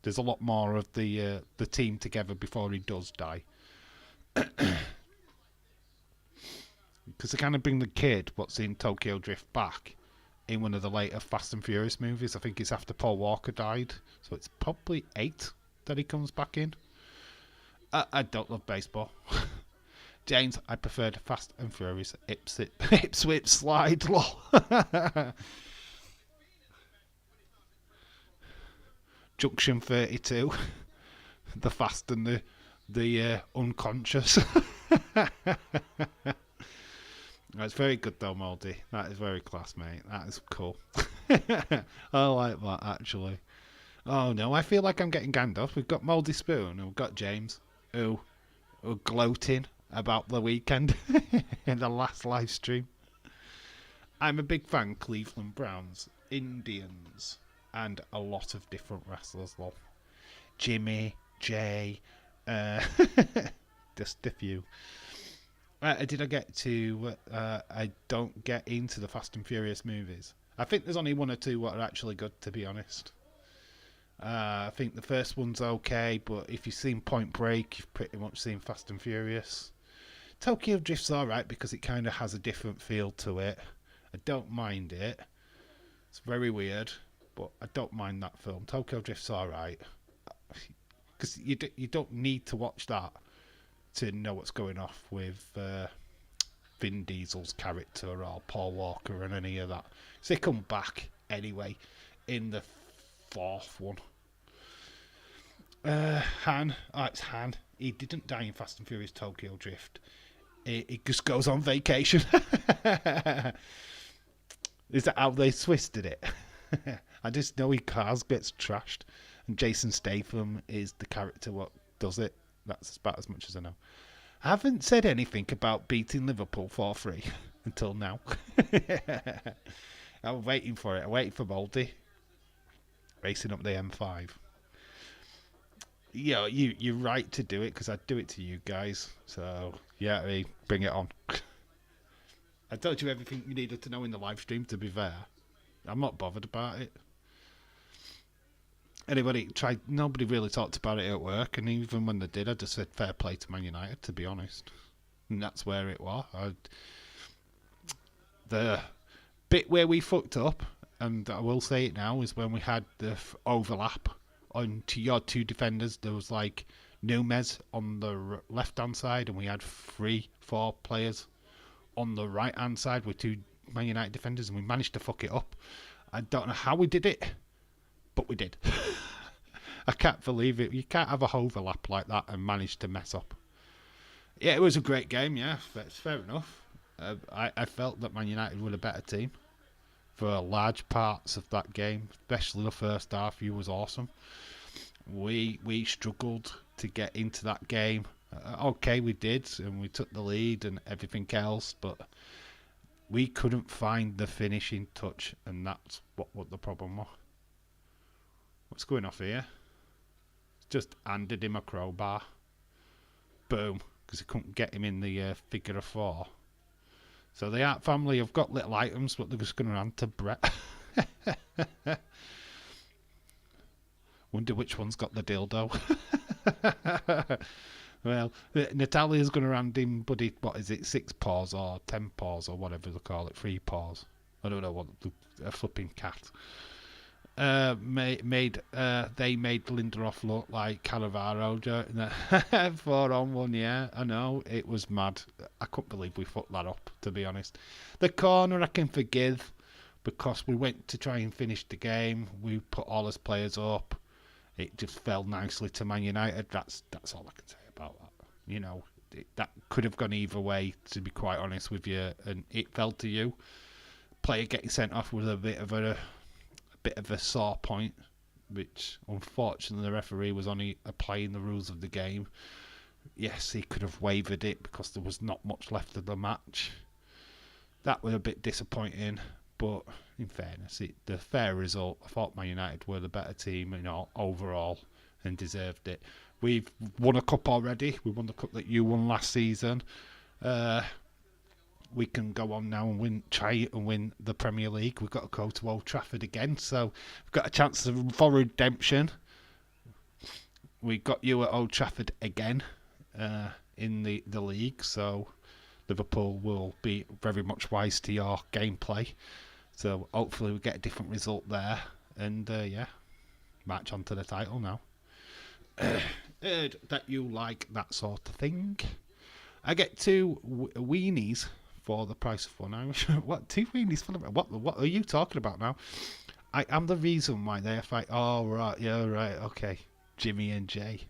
there's a lot more of the team together before he does die. Because they kind of bring the kid, what's in Tokyo Drift, back in one of the later Fast and Furious movies. I think it's after Paul Walker died. So it's probably 8 that he comes back in. I don't love baseball. James, I preferred Fast and Furious Ipswich Slide. Lol. Junction 32. The Fast and the unconscious. That's very good though, Moldy. That is very class, mate. That is cool. I like that, actually. Oh no, I feel like I'm getting ganged up. We've got Moldy Spoon and we've got James, who are gloating about the weekend in the last live stream. I'm a big fan of Cleveland Browns, Indians, and a lot of different wrestlers, lol. Jimmy, Jay, uh, just a few. Did I get to? I don't get into the Fast and Furious movies. I think there's only one or two that are actually good, to be honest. I think the first one's okay, but if you've seen Point Break, you've pretty much seen Fast and Furious. Tokyo Drift's alright because it kind of has a different feel to it. I don't mind it. It's very weird, but I don't mind that film. Tokyo Drift's alright. Because you don't need to watch that to know what's going off with Vin Diesel's character or Paul Walker and any of that. So they come back anyway in the fourth one. Han. Oh, it's Han. He didn't die in Fast and Furious Tokyo Drift. He just goes on vacation. Is that how they twisted it? I just know he cars gets trashed. And Jason Statham is the character what does it. That's about as much as I know. I haven't said anything about beating Liverpool 4-3 until now. I'm waiting for it. I'm waiting for Baldy racing up the M5. Yeah, you're right to do it because I'd do it to you guys. So, yeah, bring it on. I told you everything you needed to know in the live stream, to be fair. I'm not bothered about it. Nobody really talked about it at work, and even when they did, I just said fair play to Man United, to be honest. And that's where it was. The bit where we fucked up, and I will say it now, is when we had the overlap onto your two defenders. There was like Numes on the left-hand side, and we had 3-4 players on the right-hand side with two Man United defenders, and we managed to fuck it up. I don't know how we did it, but we did. I can't believe it. You can't have a overlap like that and manage to mess up. Yeah, it was a great game, yeah. That's fair enough. I felt that Man United were a better team for large parts of that game, especially the first half. He was awesome. We struggled to get into that game. Okay, we did, and we took the lead and everything else, but we couldn't find the finishing touch, and that's what the problem was. What's going off here? Just handed him a crowbar. Boom. Because he couldn't get him in the figure of 4. So the Art family have got little items, but they're just going to hand to Brett. Wonder which one's got the dildo. Well, Natalia's going to hand him, buddy, what is it, 6 paws or 10 paws or whatever they call it, 3 paws. I don't know what, a flipping cat. They made Lindelof look like Cannavaro 4-on-1. Yeah, I know, it was mad. I couldn't believe we fucked that up, to be honest. The corner I can forgive because we went to try and finish the game. We put all his players up. It just fell nicely to Man United. That's all I can say about that. You know, that could have gone either way, to be quite honest with you, and it fell to you. Player getting sent off was a bit of a sore point, which unfortunately the referee was only applying the rules of the game. Yes, he could have wavered it because there was not much left of the match. That was a bit disappointing, but in fairness, the fair result. I thought Man United were the better team, overall, and deserved it. We've won a cup already. We won the cup that you won last season. We can go on now and try and win the Premier League. We've got to go to Old Trafford again, so we've got a chance for redemption. We got you at Old Trafford again in the league, so Liverpool will be very much wise to your gameplay. So hopefully we get a different result there, and march on to the title now. Heard that you like that sort of thing. I get 2 weenies for the price of 1 Irish. What, 2 weenies for the... What are you talking about now? I am the reason why they fight. Oh, right, yeah, right, okay. Jimmy and Jay.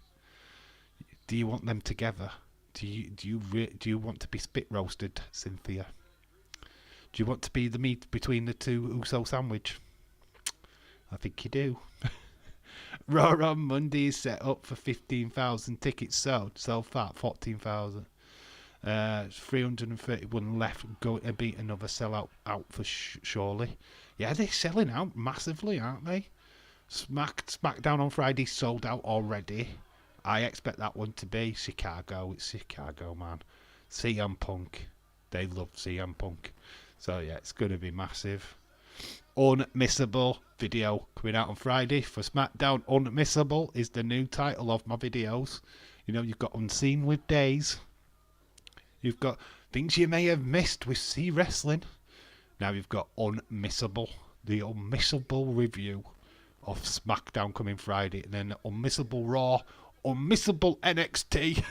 Do you want them together? Do you want to be spit roasted, Cynthia? Do you want to be the meat between the 2 Uso sandwich? I think you do. Raw on Monday is set up for 15,000 tickets sold. So far, 14,000. 331 left. Going to be another sellout out for surely. Yeah, they're selling out massively, aren't they? SmackDown on Friday sold out already. I expect that one to be Chicago. It's Chicago, man. CM Punk. They love CM Punk. So, yeah, it's going to be massive. Unmissable video coming out on Friday for SmackDown. Unmissable is the new title of my videos. You know, you've got Unseen with Days. You've got things you may have missed with C Wrestling. Now you've got Unmissable. The Unmissable review of SmackDown coming Friday. And then Unmissable Raw. Unmissable NXT.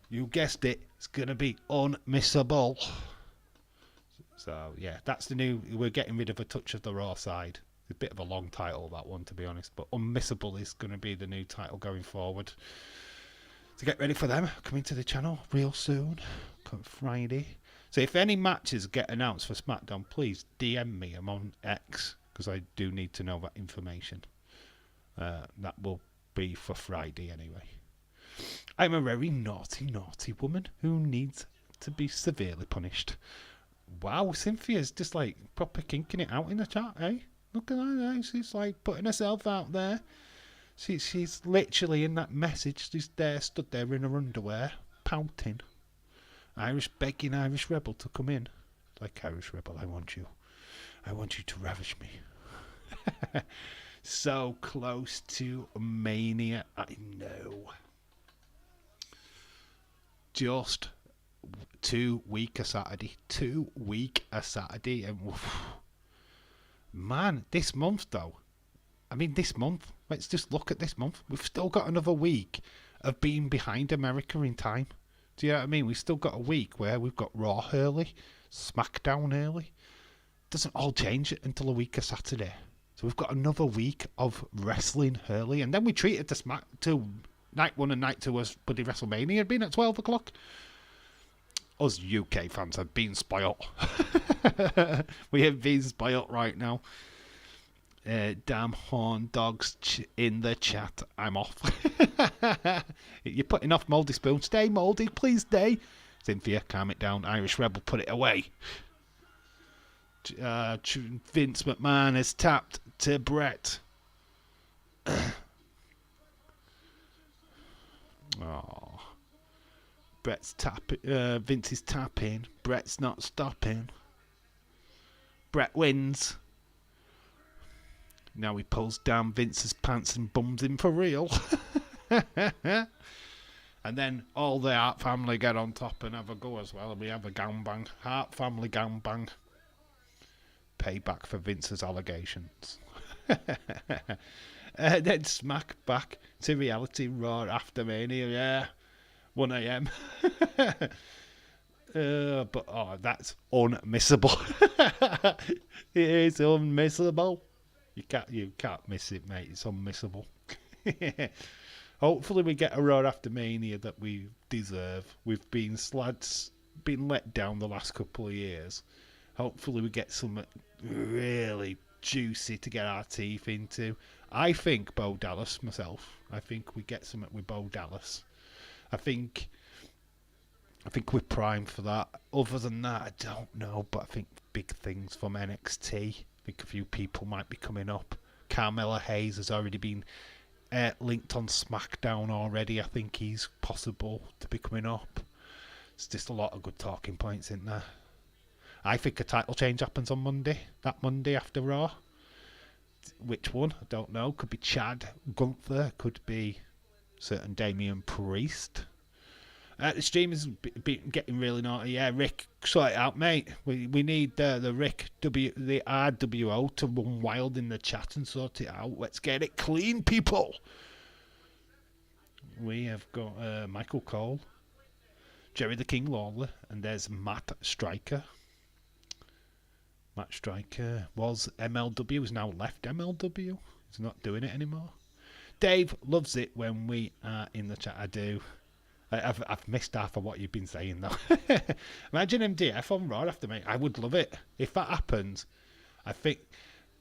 You guessed it. It's going to be Unmissable. So, yeah, that's the new... We're getting rid of a touch of the Raw side. It's a bit of a long title, that one, to be honest. But Unmissable is going to be the new title going forward. So get ready for them. Coming to the channel real soon. Come Friday. So if any matches get announced for SmackDown, please DM me. I'm on X, because I do need to know that information. That will be for Friday anyway. I'm a very naughty, naughty woman who needs to be severely punished. Wow, Cynthia's just like proper kinking it out in the chat, eh? Look at that, she's like putting herself out there. She's literally in that message, she's there, stood there in her underwear, pouting. Begging Irish Rebel to come in. Like, Irish Rebel, I want you to ravish me. So close to Mania, I know. Just 2 week a Saturday. 2 week a Saturday. And man, this month though. I mean, this month. Let's just look at this month. We've still got another week of being behind America in time. Do you know what I mean? We've still got a week where we've got Raw early, SmackDown early. Doesn't all change until a week of Saturday. So we've got another week of wrestling early. And then we treated to night 1 and night 2 as bloody WrestleMania had been at 12 o'clock. Us UK fans have been spoilt. We have been spoilt right now. Damn horn dogs in the chat. I'm off. You're putting off Mouldy Spoon. Stay, Mouldy. Please stay. Cynthia, calm it down. Irish Rebel, put it away. Vince McMahon has tapped to Brett. Oh. Vince is tapping. Brett's not stopping. Brett wins. Now he pulls down Vince's pants and bums him for real. And then all the Hart family get on top and have a go as well. And we have a gangbang. Hart family gangbang. Payback for Vince's allegations. Then smack back to reality Raw after Mania. Yeah. 1 a.m. But that's unmissable. It is unmissable. You can't miss it, mate. It's unmissable. Hopefully we get a Raw after Mania that we deserve. We've been let down the last couple of years. Hopefully we get some really juicy to get our teeth into. I think Bo Dallas myself. I think we get something with Bo Dallas. I think we're primed for that. Other than that, I don't know. But I think big things from NXT. I think a few people might be coming up. Carmella Hayes has already been linked on SmackDown already. I think he's possible to be coming up. It's just a lot of good talking points in there. I think a title change happens on Monday. That Monday after Raw. Which one? I don't know. Could be Chad Gunther. Could be certain Damian Priest. The stream is getting really naughty. Yeah, Rick, sort it out, mate. We need the Rick the RWO to run wild in the chat and sort it out. Let's get it clean, people. We have got Michael Cole, Jerry the King Lawler, and there's Matt Striker. Matt Striker was MLW, has now left MLW. He's not doing it anymore. Dave loves it when we are in the chat. I do. I've missed half of what you've been saying though. Imagine MDF on Raw after me. I would love it. If that happens, I think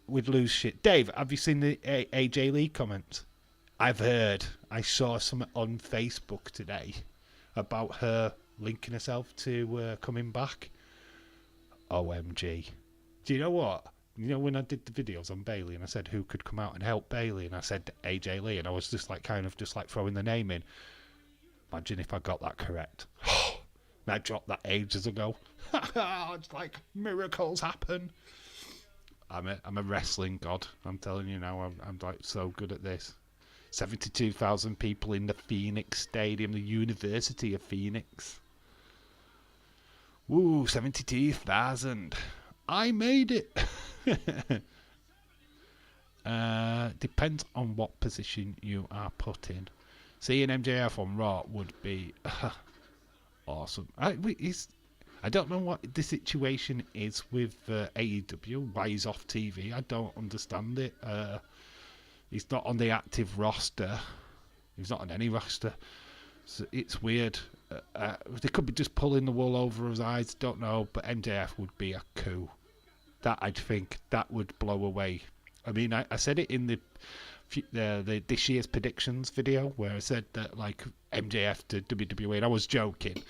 we'd lose shit. Dave, have you seen the AJ Lee comments? I've heard. I saw something on Facebook today about her linking herself to coming back. OMG. Do you know what? you know, when I did the videos on Bailey and I said who could come out and help Bailey, and I said AJ Lee, and I was just like kind of just like throwing the name in. Imagine if I got that correct. I dropped that ages ago. It's like miracles happen. I'm a wrestling god. I'm telling you now. I'm like so good at this. 72,000 people in the Phoenix Stadium, the University of Phoenix. Woo, 72,000. I made it. Depends on what position you are put in. Seeing MJF on Raw would be awesome. I don't know what the situation is with AEW, why he's off TV. I don't understand it. He's not on the active roster. He's not on any roster. So it's weird. They could be just pulling the wool over his eyes. Don't know. But MJF would be a coup. That I'd think that would blow away. I mean, I said it in the this year's predictions video where I said that like MJF to WWE, and I was joking.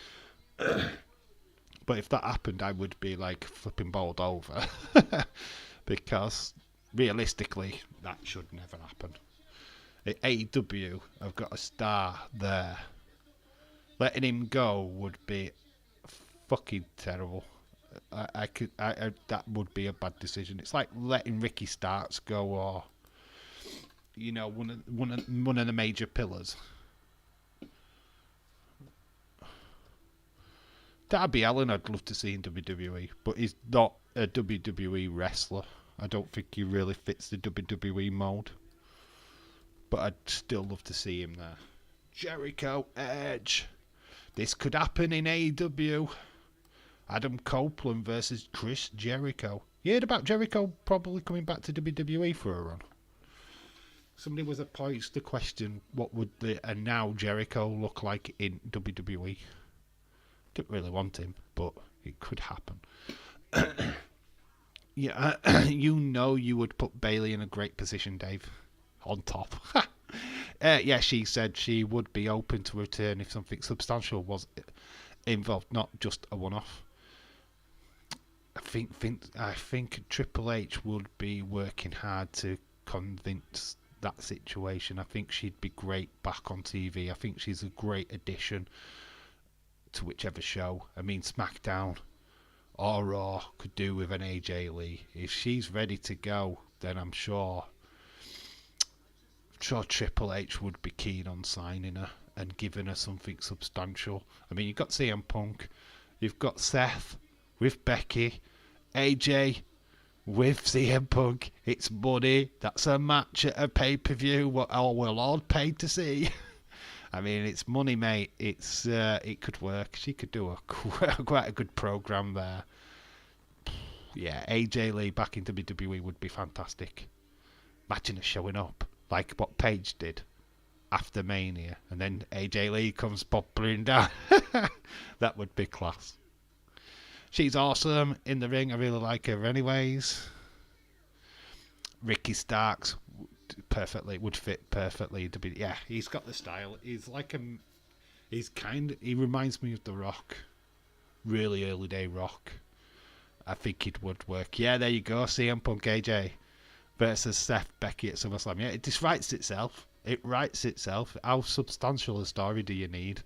But if that happened, I would be like flipping bowled over. Because realistically, that should never happen. At AEW, I've got a star there. Letting him go would be fucking terrible. That would be a bad decision. It's like letting Ricky Starks go, or you know, one of the major pillars. Darby Allin, I'd love to see in WWE, but he's not a WWE wrestler. I don't think he really fits the WWE mold. But I'd still love to see him there. Jericho, Edge. This could happen in AEW. Adam Copeland versus Chris Jericho. You heard about Jericho probably coming back to WWE for a run? Somebody was posed the question, what would the now Jericho look like in WWE? Didn't really want him, but it could happen. Yeah, you know you would put Bailey in a great position, Dave. On top. Yeah, she said she would be open to return if something substantial was involved, not just a one-off. I think Triple H would be working hard to convince that situation. I think she'd be great back on TV. I think she's a great addition to whichever show. I mean, SmackDown or Raw could do with an AJ Lee. If she's ready to go, then I'm sure Triple H would be keen on signing her and giving her something substantial. I mean, you've got CM Punk, you've got Seth with Becky, AJ with CM Punk. It's money. That's a match at a pay-per-view. What we'll all pay to see. I mean, it's money, mate. It could work. She could do quite a good program there. Yeah, AJ Lee back in WWE would be fantastic. Imagine her showing up like what Paige did after Mania, and then AJ Lee comes popping down. That would be class. She's awesome in the ring. I really like her anyways. Ricky Starks would fit perfectly to be. Yeah, he's got the style. He's like he reminds me of The Rock. Really early day Rock. I think it would work. Yeah, there you go. CM Punk AJ versus Seth Becky at SummerSlam. Yeah, it just writes itself. It writes itself. How substantial a story do you need?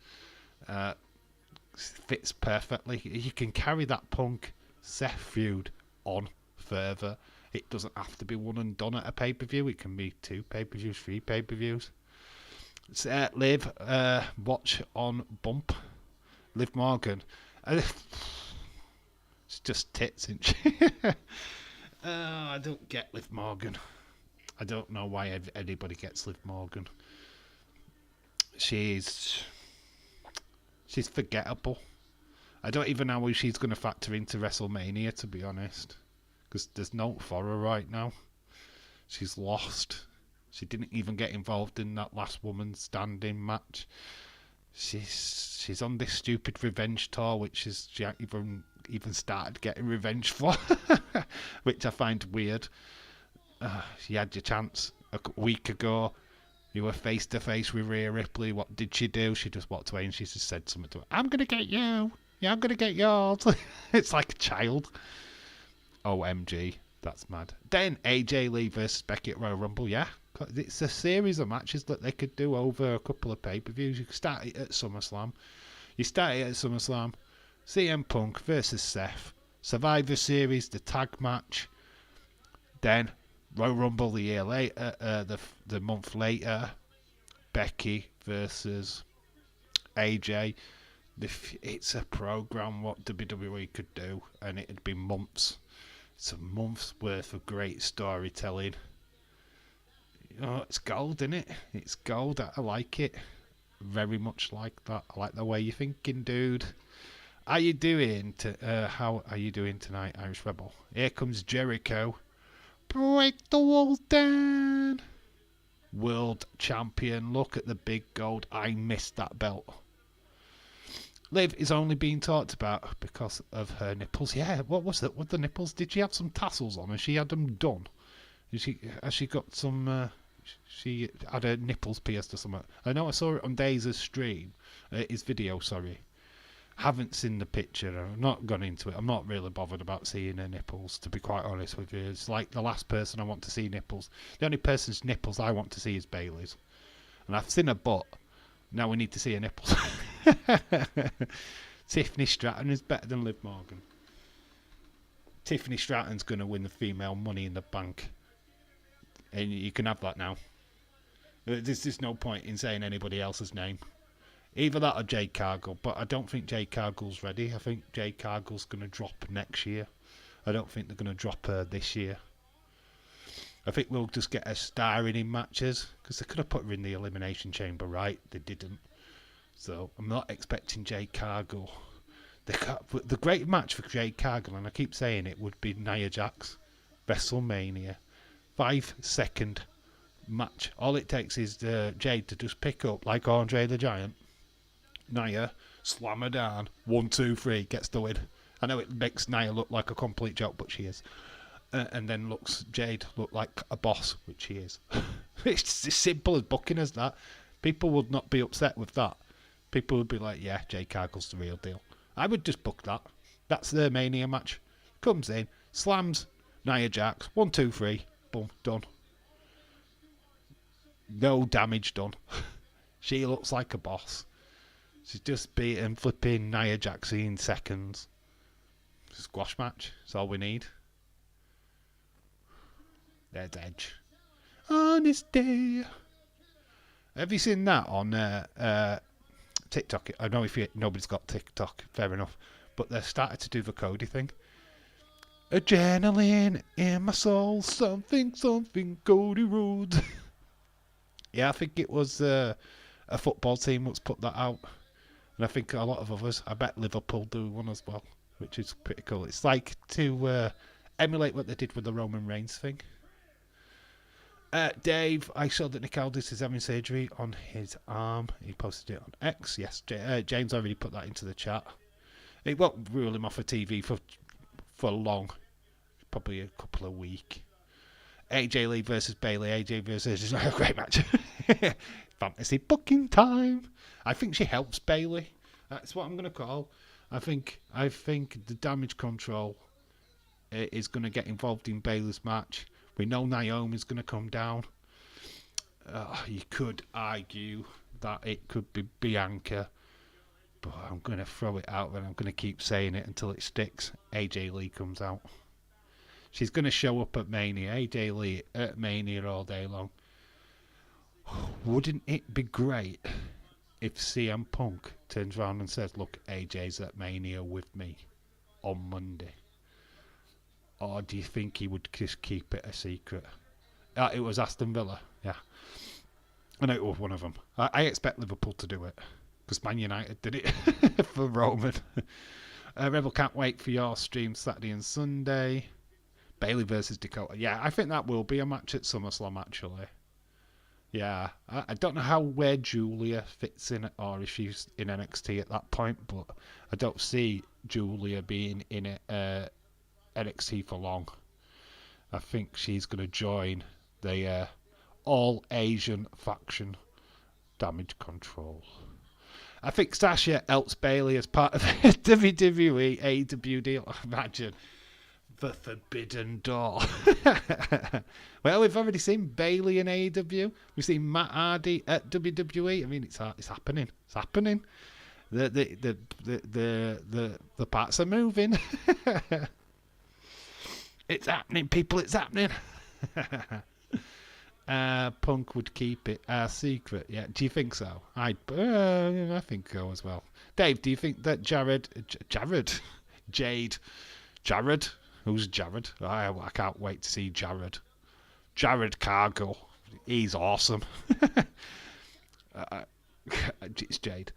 Fits perfectly. You can carry that Punk Seth feud on further. It doesn't have to be one and done at a pay-per-view. It can be 2 pay-per-views, 3 pay-per-views. Liv, watch on Bump. Liv Morgan. It's just tits, isn't she? I don't get Liv Morgan. I don't know why anybody gets Liv Morgan. She's forgettable. I don't even know how she's going to factor into WrestleMania, to be honest. Because there's no for her right now. She's lost. She didn't even get involved in that last woman standing match. She's on this stupid revenge tour, which is she hasn't even started getting revenge for, which I find weird. You had your chance a week ago. You were face to face with Rhea Ripley. What did she do? She just walked away and she just said something to her. I'm gonna get you. Yeah, I'm gonna get yours. It's like a child. OMG. That's mad. Then AJ Lee versus Becky at Royal Rumble, yeah. It's a series of matches that they could do over a couple of pay-per-views. You could start it at SummerSlam. CM Punk versus Seth. Survivor Series, the tag match. Then Royal Rumble the year later, the month later. Becky versus AJ. It's a program what WWE could do, and it'd be months. It's a month's worth of great storytelling. It's gold, isn't it? It's gold. I like it. Very much like that. I like the way you're thinking, dude. How you doing? How are you doing tonight, Irish Rebel? Here comes Jericho. Break the walls down. World champion. Look at the big gold. I missed that belt. Liv is only being talked about because of her nipples. Yeah, what was that? What the nipples? Did she have some tassels on? Has she had them done? Has she got some? She had her nipples pierced or something. I know I saw it on Daze's stream. His video, sorry. Haven't seen the picture. I've not gone into it. I'm not really bothered about seeing her nipples, to be quite honest with you. It's like the last person I want to see nipples. The only person's nipples I want to see is Bayley's. And I've seen her butt. Now we need to see her nipples. Tiffany Stratton is better than Liv Morgan. Tiffany Stratton's going to win the female Money in the Bank. And you can have that now. There's just no point in saying anybody else's name. Either that or Jade Cargill. But I don't think Jade Cargill's ready. I think Jade Cargill's going to drop next year. I don't think they're going to drop her this year. I think we'll just get her starring in matches. Because they could have put her in the Elimination Chamber, right? They didn't. So I'm not expecting Jade Cargill. The great match for Jade Cargill, and I keep saying it, would be Nia Jax. WrestleMania. 5-second match. All it takes is Jade to just pick up like Andre the Giant. Nia, slam her down. 1, 2, 3, gets the win. I know it makes Nia look like a complete joke, but she is. And then Jade look like a boss, which she is. It's as simple as booking as that. People would not be upset with that. People would be like, yeah, Jade Cargill's the real deal. I would just book that. That's the Mania match. Comes in, slams Nia Jax. 1, 2, 3. Boom, done. No damage done. She looks like a boss. She's just beaten flipping Nia Jax in seconds. Squash match. That's all we need. There's Edge. On this day. Have you seen that on TikTok? I know nobody's got TikTok, fair enough. But they started to do the Cody thing. Adrenaline in my soul, something, Cody Rhodes. Yeah, I think it was a football team that's put that out. And I think a lot of others, I bet Liverpool do one as well, which is pretty cool. It's like to emulate what they did with the Roman Reigns thing. Dave, I saw that Nick Aldis is having surgery on his arm. He posted it on X. Yes, James already put that into the chat. It won't rule him off of TV for long. Probably a couple of weeks. AJ Lee versus Bayley. AJ versus a great match. Fantasy booking time. I think she helps Bayley. That's what I'm going to call. I think the Damage Control is going to get involved in Bayley's match. We know Naomi's going to come down. You could argue that it could be Bianca. But I'm going to throw it out and I'm going to keep saying it until it sticks. AJ Lee comes out. She's going to show up at Mania. AJ Lee at Mania all day long. Wouldn't it be great if CM Punk turns around and says, look, AJ's at Mania with me on Monday? Or do you think he would just keep it a secret? It was Aston Villa, yeah. I know it was one of them. I expect Liverpool to do it. Because Man United did it for Roman. Rebel can't wait for your stream Saturday and Sunday. Bayley versus Dakota. Yeah, I think that will be a match at SummerSlam, actually. Yeah, I don't know where Julia fits in, or if she's in NXT at that point, but I don't see Julia being in NXT for long. I think she's going to join the all-Asian faction, Damage Control. I think Sasha helps Bayley as part of the WWE AEW deal. Imagine The forbidden door. Well, we've already seen Bailey in AEW. We've seen Matt Hardy at WWE. I mean, it's happening. It's happening. The parts are moving. It's happening, people. It's happening. Punk would keep it a secret. Yeah, do you think so? I think so as well. Dave, do you think that Jared, who's Jared? I can't wait to see Jared. Jared Cargill. He's awesome. It's Jade.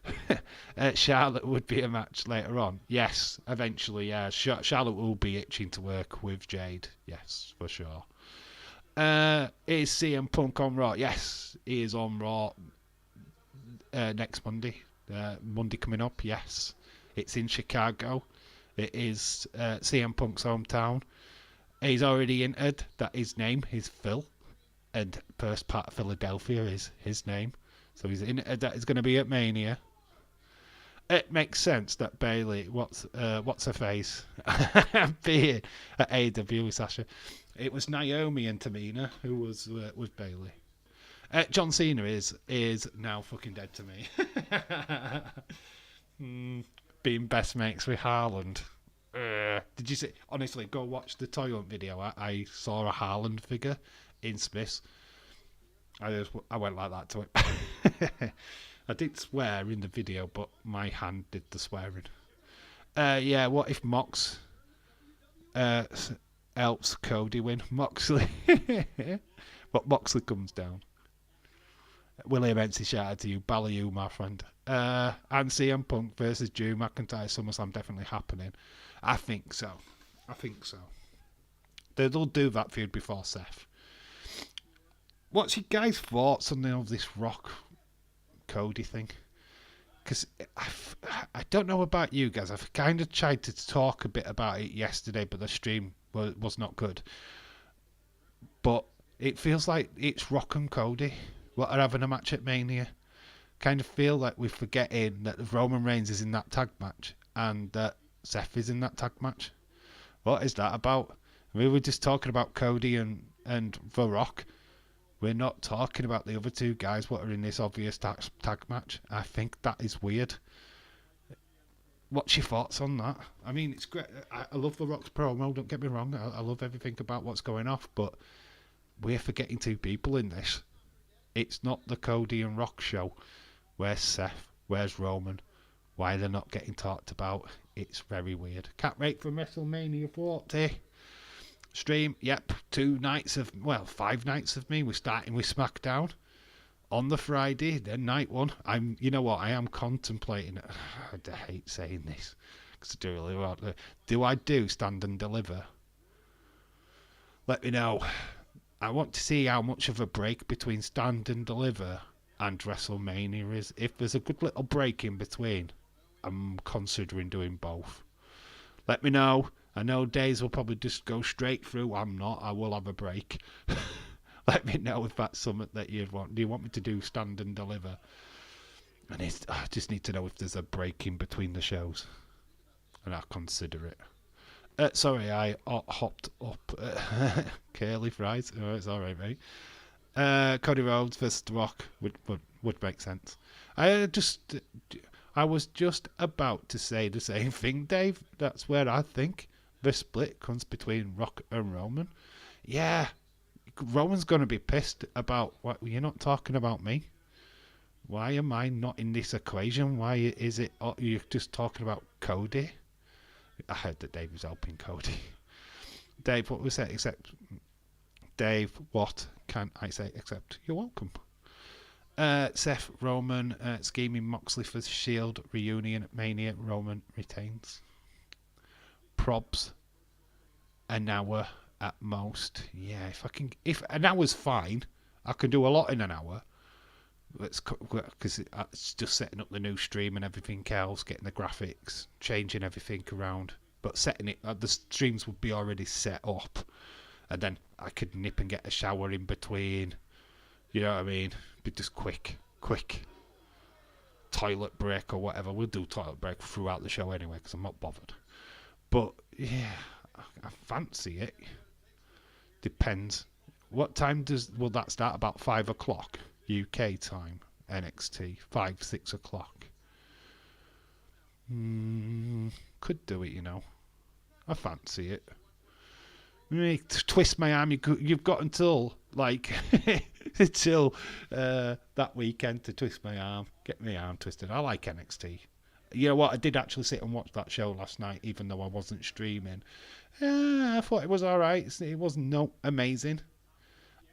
Charlotte would be a match later on. Yes, eventually, yeah. Charlotte will be itching to work with Jade. Yes, for sure. Is CM Punk on Raw? Yes, he is on Raw next Monday. Monday coming up, yes. It's in Chicago. It is CM Punk's hometown. He's already entered that his name is Phil, and first part of Philadelphia is his name. So he's entered that is going to be at Mania. It makes sense that Bailey, what's her face, being at AEW with Sasha. It was Naomi and Tamina who was with Bailey. John Cena is now fucking dead to me. Being best mates with Haaland. Did you see? Honestly, go watch the toilet video. I saw a Haaland figure in Smith's. I went like that to it. I did swear in the video, but my hand did the swearing. Yeah, what if Mox helps Cody win? Moxley. But Moxley comes down. William Ency shouted to you, Ballyou, my friend. And CM Punk versus Drew McIntyre SummerSlam definitely happening. I think so. They'll do that feud before Seth. What's your guys' thoughts on this Rock Cody thing? Because I don't know about you guys. I've kind of tried to talk a bit about it yesterday, but the stream was not good. But it feels like it's Rock and Cody what are having a match at Mania. Kind of feel like we're forgetting that Roman Reigns is in that tag match and that Seth is in that tag match. What is that about? We were just talking about Cody and The Rock. We're not talking about the other two guys what are in this obvious tag match. I think that is weird. What's your thoughts on that? I mean, it's great. I love The Rock's promo, don't get me wrong. I love everything about what's going off, but we're forgetting two people in this. It's not the Cody and Rock show. Where's Seth? Where's Roman? Why they're not getting talked about? It's very weird. Can't wait for WrestleMania 40. Stream, yep, 5 nights of me. We're starting with SmackDown on the Friday, then night one. You know what? I am contemplating it. I hate saying this because I do really want to. Do I do Stand and Deliver? Let me know. I want to see how much of a break between Stand and Deliver and WrestleMania is. If there's a good little break in between, I'm considering doing both. Let me know. I know days will probably just go straight through. I'm not. I will have a break. Let me know if that's something that you'd want. Do you want me to do Stand and Deliver? And I just need to know if there's a break in between the shows. And I'll consider it. Sorry, I hopped up. Curly fries. Oh, it's alright, mate. Cody Rhodes versus The Rock would make sense. I was just about to say the same thing, Dave. That's where I think the split comes between Rock and Roman. Yeah, Roman's going to be pissed about what you're not talking about me. Why am I not in this equation? Why is it you're just talking about Cody? I heard that Dave was helping Cody. Dave, what was that? Dave, what can I say except you're welcome? Seth, Roman, scheming Moxley for the Shield reunion at Mania. Roman retains. Probs, an hour at most. Yeah, if an hour's fine, I can do a lot in an hour. Because it's just setting up the new stream and everything else, getting the graphics, changing everything around. But setting it, the streams would be already set up, and then I could nip and get a shower in between. You know what I mean? Be just quick toilet break or whatever. We'll do toilet break throughout the show anyway because I'm not bothered. But yeah, I fancy it. Depends. What time will that start? About 5 o'clock UK time. NXT 5-6 o'clock. Could do it, you know. I fancy it. Twist my arm. You've got until until that weekend to twist my arm. Get my arm twisted. I like NXT. You know what? I did actually sit and watch that show last night, even though I wasn't streaming. I thought it was alright. It wasn't amazing.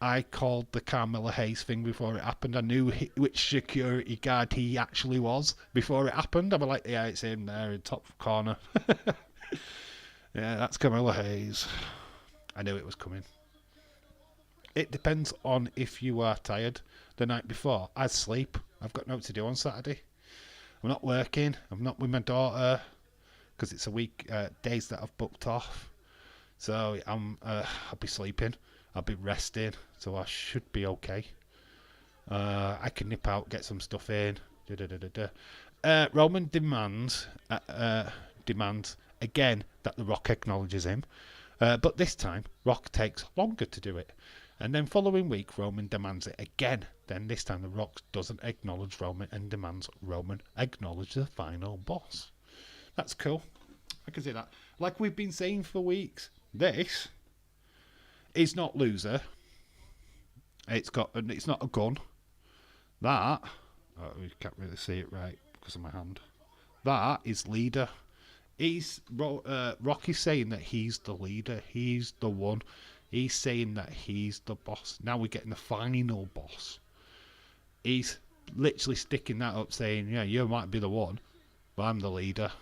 I called the Carmella Hayes thing before it happened. I knew which security guard he actually was before it happened. I was like, yeah, it's him there in top corner. Yeah, that's Carmella Hayes. I knew it was coming. It depends on if you are tired the night before. I sleep. I've got nothing to do on Saturday. I'm not working. I'm not with my daughter because it's a week, days that I've booked off. So I'll be sleeping. I'll be resting. So I should be okay. I can nip out, get some stuff in. Roman demands again that The Rock acknowledges him. But this time, Rock takes longer to do it. And then following week, Roman demands it again. Then this time, The Rock doesn't acknowledge Roman and demands Roman acknowledge the final boss. That's cool. I can see that. Like we've been saying for weeks, this is not loser. It's not a gun. That, we can't really see it right because of my hand. That is leader. Rocky's saying that he's the leader. He's the one. He's saying that he's the boss. Now we're getting the final boss. He's literally sticking that up, saying, yeah, you might be the one, but I'm the leader.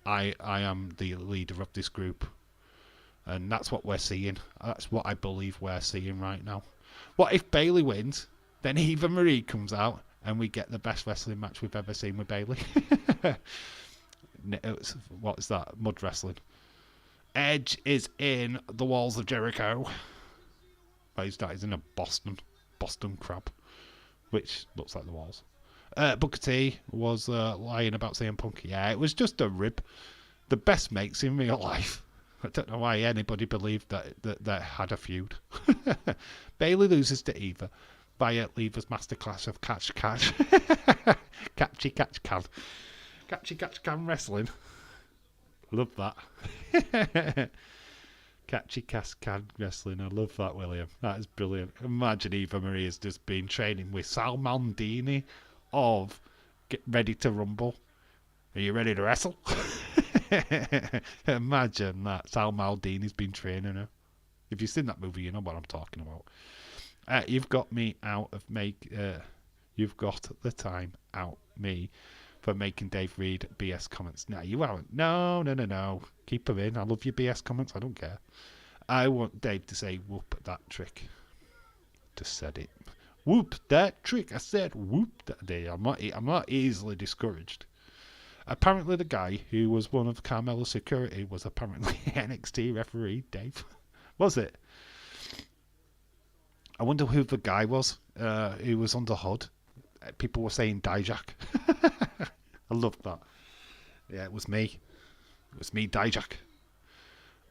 I am the leader of this group. And that's what we're seeing. That's what I believe we're seeing right now. What if Bayley wins? Then Eva Marie comes out and we get the best wrestling match we've ever seen with Bayley. What is that? Mud wrestling. Edge is in the walls of Jericho. Well, he's in a Boston crab, which looks like the walls. Booker T was lying about CM Punk. Yeah, it was just a rib. The best mates in real life. I don't know why anybody believed that had a feud. Bayley loses to Eva via Eva's masterclass of catch. Catchy catch can. Catchy catch can wrestling. Love that. Catchy catch can wrestling. I love that, William. That is brilliant. Imagine Eva Marie has just been training with Sal Maldini of Get Ready to Rumble. Are you ready to wrestle? Imagine that. Sal Maldini's been training her. If you've seen that movie, you know what I'm talking about. You've got me out of you've got the time out me for making Dave read BS comments. No, you haven't. No. Keep them in. I love your BS comments. I don't care. I want Dave to say, whoop that trick. Just said it. Whoop that trick. I said whoop that day. I'm not easily discouraged. Apparently the guy who was one of Carmella's security was apparently NXT referee, Dave. Was it? I wonder who the guy was who was on the HUD. People were saying Dijak. I loved that. Yeah, it was me. It was me, Dijak.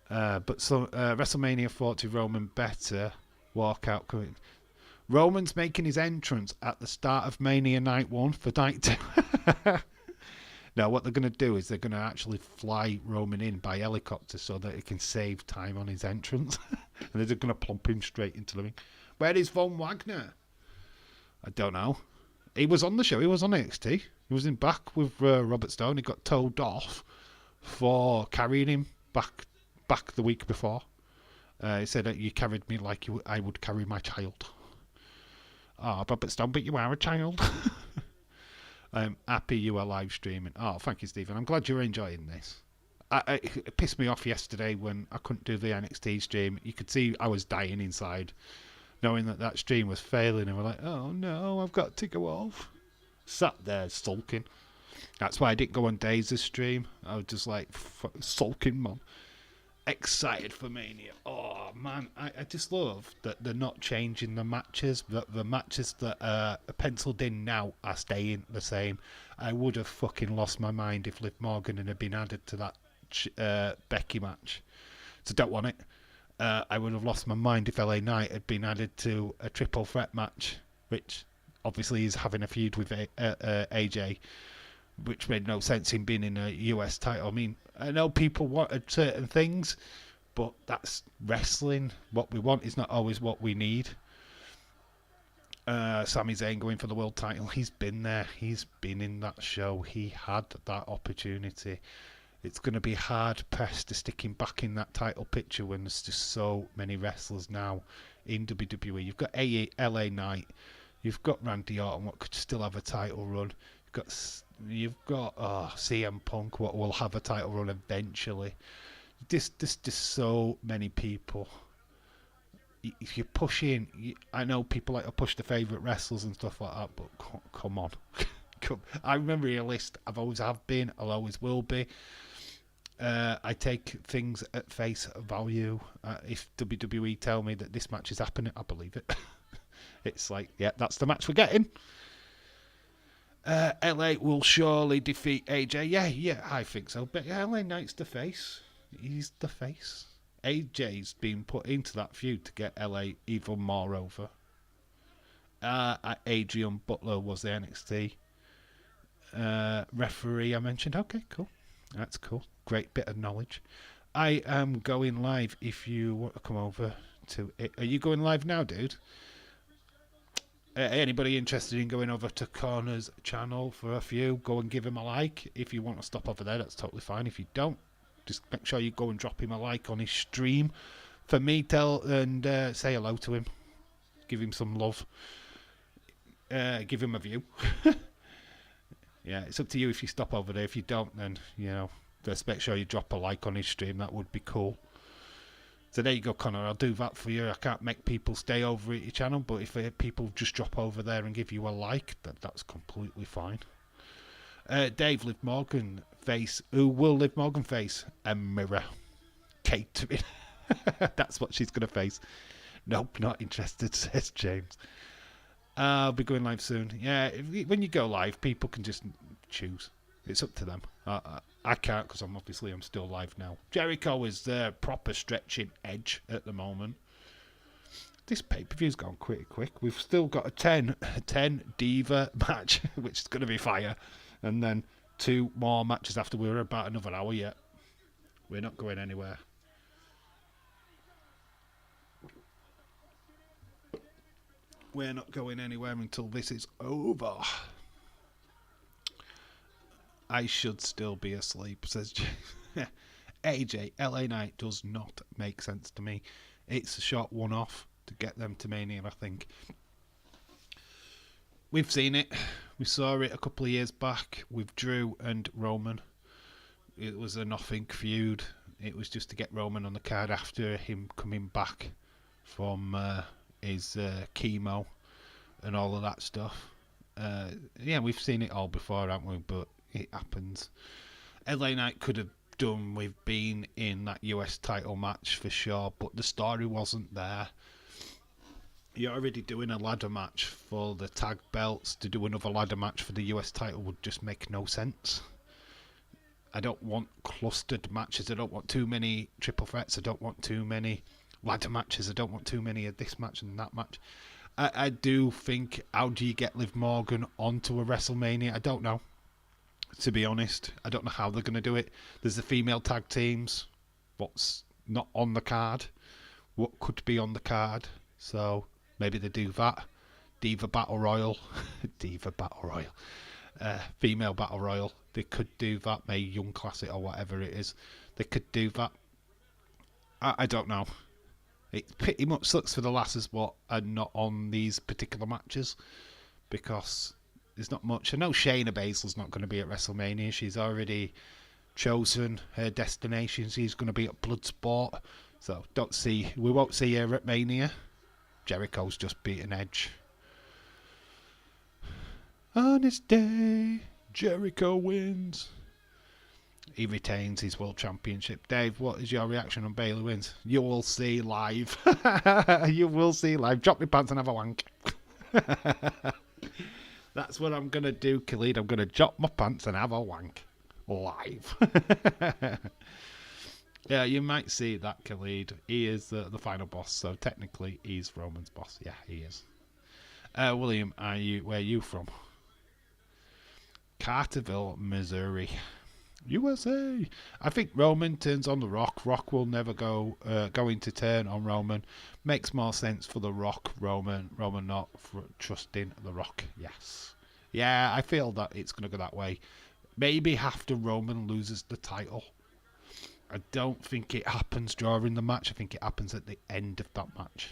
But so WrestleMania 40 Roman better walkout coming. Roman's making his entrance at the start of Mania Night 1 for Night 2. Now, what they're going to do is they're going to actually fly Roman in by helicopter so that it can save time on his entrance. And they're just going to plump him straight into the ring. Where is Von Wagner? I don't know. He was on the show. He was on NXT. He was in back with Robert Stone. He got told off for carrying him back the week before. He said that you carried me like I would carry my child. Oh, Robert Stone, but you are a child. I'm happy you are live streaming. Oh, thank you, Stephen. I'm glad you're enjoying this. It pissed me off yesterday when I couldn't do the NXT stream. You could see I was dying inside, knowing that stream was failing. And we're like, oh no, I've got to go off. Sat there sulking. That's why I didn't go on Days' stream. I was just like, sulking, man. Excited for Mania. Oh, man. I just love that they're not changing the matches. The matches that are penciled in now are staying the same. I would have fucking lost my mind if Liv Morgan had been added to that Becky match. So don't want it. I would have lost my mind if LA Knight had been added to a triple threat match, which obviously is having a feud with AJ, which made no sense in being in a US title. I mean, I know people wanted certain things, but that's wrestling. What we want is not always what we need. Sami Zayn going for the world title. He's been there. He's been in that show. He had that opportunity. It's going to be hard pressed to stick him back in that title picture when there's just so many wrestlers now in WWE. You've got LA Knight. You've got Randy Orton, what could still have a title run. You've got CM Punk, what will have a title run eventually. There's just so many people. If you're pushing, I know people like to push the favourite wrestlers and stuff like that, but come on. I remember your list. I've always have been. I'll always will be. I take things at face value. If WWE tell me that this match is happening, I believe it. It's like, yeah, that's the match we're getting. LA will surely defeat AJ. Yeah, I think so. But LA Knight's the face. He's the face. AJ's been put into that feud to get LA even more over. Adrian Butler was the NXT referee I mentioned. Okay, cool. That's cool. Great bit of knowledge. I am going live if you want to come over to it. Are you going live now, dude? Anybody interested in going over to Corner's channel for a few, go and give him a like. If you want to stop over there, that's totally fine. If you don't, just make sure you go and drop him a like on his stream. For me, say hello to him. Give him some love. Give him a view. Yeah, it's up to you if you stop over there. If you don't, then, just make sure you drop a like on his stream. That would be cool. So there you go, Connor. I'll do that for you. I can't make people stay over at your channel, but if people just drop over there and give you a like, that's completely fine. Dave, Liv Morgan face. Who will Liv Morgan face? A mirror. Catering. That's what she's going to face. Nope, not interested, says James. I'll be going live soon. Yeah, when you go live, people can just choose. It's up to them. I can't because I'm still live now. Jericho is the proper stretching edge at the moment. This pay-per-view's gone pretty quick. We've still got a 10 Diva match, which is going to be fire. And then 2 more matches after. We're about another hour yet. We're not going anywhere. We're not going anywhere until this is over. I should still be asleep, says James. AJ, LA Knight does not make sense to me. It's a short one-off to get them to Mania, I think. We've seen it. We saw it a couple of years back with Drew and Roman. It was a nothing feud. It was just to get Roman on the card after him coming back from his chemo and all of that stuff. Yeah, we've seen it all before, haven't we? But it happens. LA Knight could have done with being in that US title match for sure, but the story wasn't there. You're already doing a ladder match for the tag belts. To do another ladder match for the US title would just make no sense. I don't want clustered matches. I don't want too many triple threats. I don't want too many ladder matches. I don't want too many of this match and that match. I do think, how do you get Liv Morgan onto a WrestleMania? I don't know. To be honest, I don't know how they're going to do it. There's the female tag teams. What's not on the card? What could be on the card? So maybe they do that. Diva Battle Royal. Diva Battle Royal. Female Battle Royal. They could do that. May Young Classic or whatever it is. They could do that. I don't know. It pretty much sucks for the lasses what are not on these particular matches. Because there's not much. I know Shayna Baszler's not going to be at WrestleMania. She's already chosen her destination. She's going to be at Bloodsport. So we won't see her at Mania. Jericho's just beaten Edge. On this day, Jericho wins. He retains his World Championship. Dave, what is your reaction on Bayley wins? You will see live. You will see live. Drop your pants and have a wank. That's what I'm going to do, Khalid. I'm going to drop my pants and have a wank. Live. Yeah, you might see that Khalid. He is the final boss, so technically he's Roman's boss. Yeah, he is. William, where are you from? Carterville, Missouri. USA. I think Roman turns on the Rock. Rock will never going to turn on Roman. Makes more sense for the Rock. Roman not trusting the Rock. Yes. Yeah, I feel that it's going to go that way. Maybe after Roman loses the title. I don't think it happens during the match. I think it happens at the end of that match.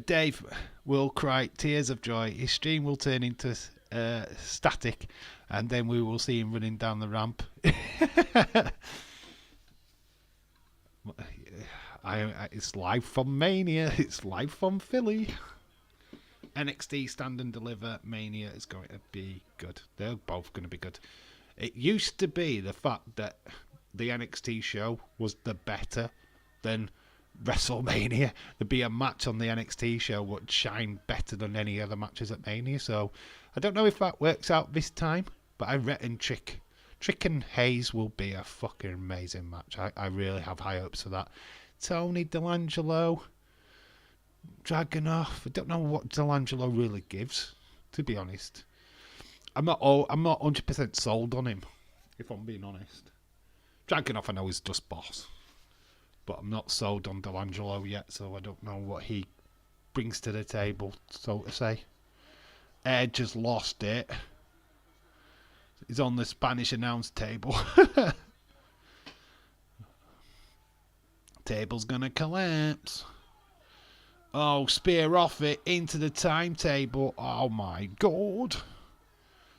Dave will cry tears of joy. His stream will turn into static, and then we will see him running down the ramp. It's live from Mania. It's live from Philly. NXT Stand and Deliver Mania is going to be good. They're both going to be good. It used to be the fact that the NXT show was the better than WrestleMania. There'd be a match on the NXT show would shine better than any other matches at Mania. So I don't know if that works out this time, but I reckon Trick and Hayes will be a fucking amazing match. I really have high hopes for that. Tony D'Angelo, Dragunov. I don't know what D'Angelo really gives, to be honest. I'm not 100% sold on him, if I'm being honest. Dragunov I know is just boss, but I'm not sold on D'Angelo yet, so I don't know what he brings to the table, so to say. Edge has lost it. He's on the Spanish announce table. Table's gonna collapse. Oh, spear off it into the timetable. Oh my god.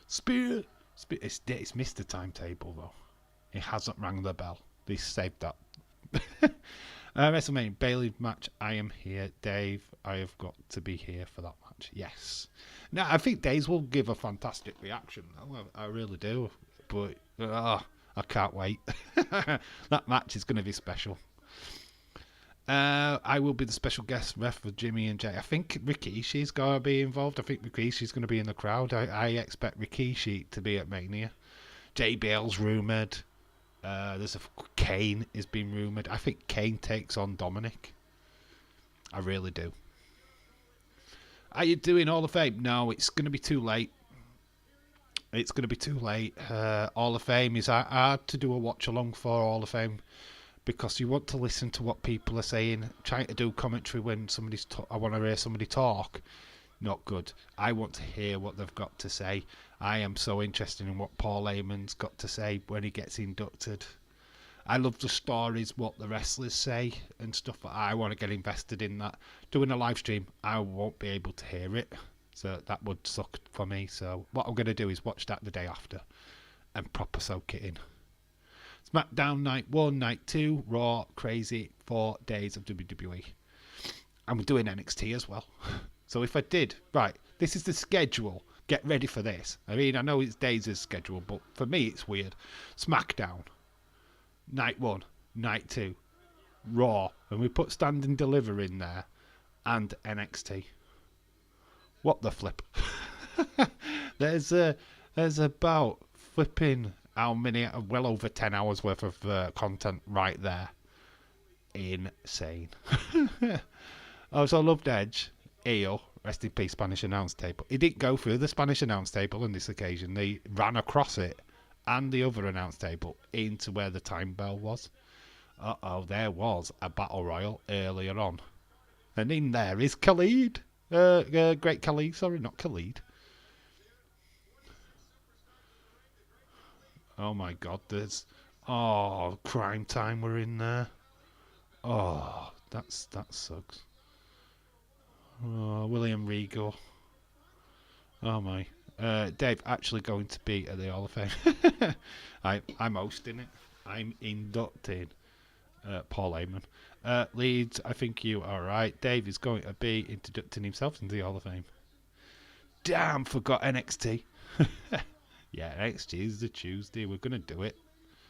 Spear. It's missed the timetable though. It hasn't rang the bell. They saved that. WrestleMania Bailey match. I am here, Dave. I have got to be here for that match. Yes. Now I think Days will give a fantastic reaction. I really do. But I can't wait. That match is going to be special. I will be the special guest ref for Jimmy and Jay. I think Rikishi's going to be involved. I think Rikishi's going to be in the crowd. I expect Rikishi to be at Mania. JBL's rumoured. There's Kane is being rumoured. I think Kane takes on Dominic. I really do. Are you doing Hall of Fame? No, it's going to be too late. It's going to be too late. Hall of Fame is hard to do a watch along for Hall of Fame because you want to listen to what people are saying. Trying to do commentary when somebody's I want to hear somebody talk. Not good. I want to hear what they've got to say. I am so interested in what Paul Heyman's got to say when he gets inducted. I love the stories, what the wrestlers say and stuff. I want to get invested in that. Doing a live stream, I won't be able to hear it. So that would suck for me. So what I'm going to do is watch that the day after and proper soak it in. SmackDown Night 1, Night 2, Raw, crazy 4 days of WWE. I'm doing NXT as well. So if I did, right, this is the schedule. Get ready for this. I mean, I know it's Days' schedule, but for me it's weird. SmackDown, Night 1, Night 2, Raw, and we put Stand and Deliver in there, and NXT. What the flip? There's about flipping how many, well over 10 hours worth of content right there. Insane. Also loved Edge. Eel, rest in peace, Spanish announce table. He didn't go through the Spanish announce table on this occasion. They ran across it and the other announce table into where the time bell was. There was a battle royal earlier on. And in there is Khalid. Great Khalid, sorry, not Khalid. Oh my god, there's... Oh, Crime Time were in there. Oh, that sucks. Oh, William Regal. Oh my. Dave actually going to be at the Hall of Fame. I'm hosting it. I'm inducting Paul Heyman. Leeds, I think you are right. Dave is going to be inducting himself into the Hall of Fame. Damn, forgot NXT. Yeah, NXT is the Tuesday. We're going to do it.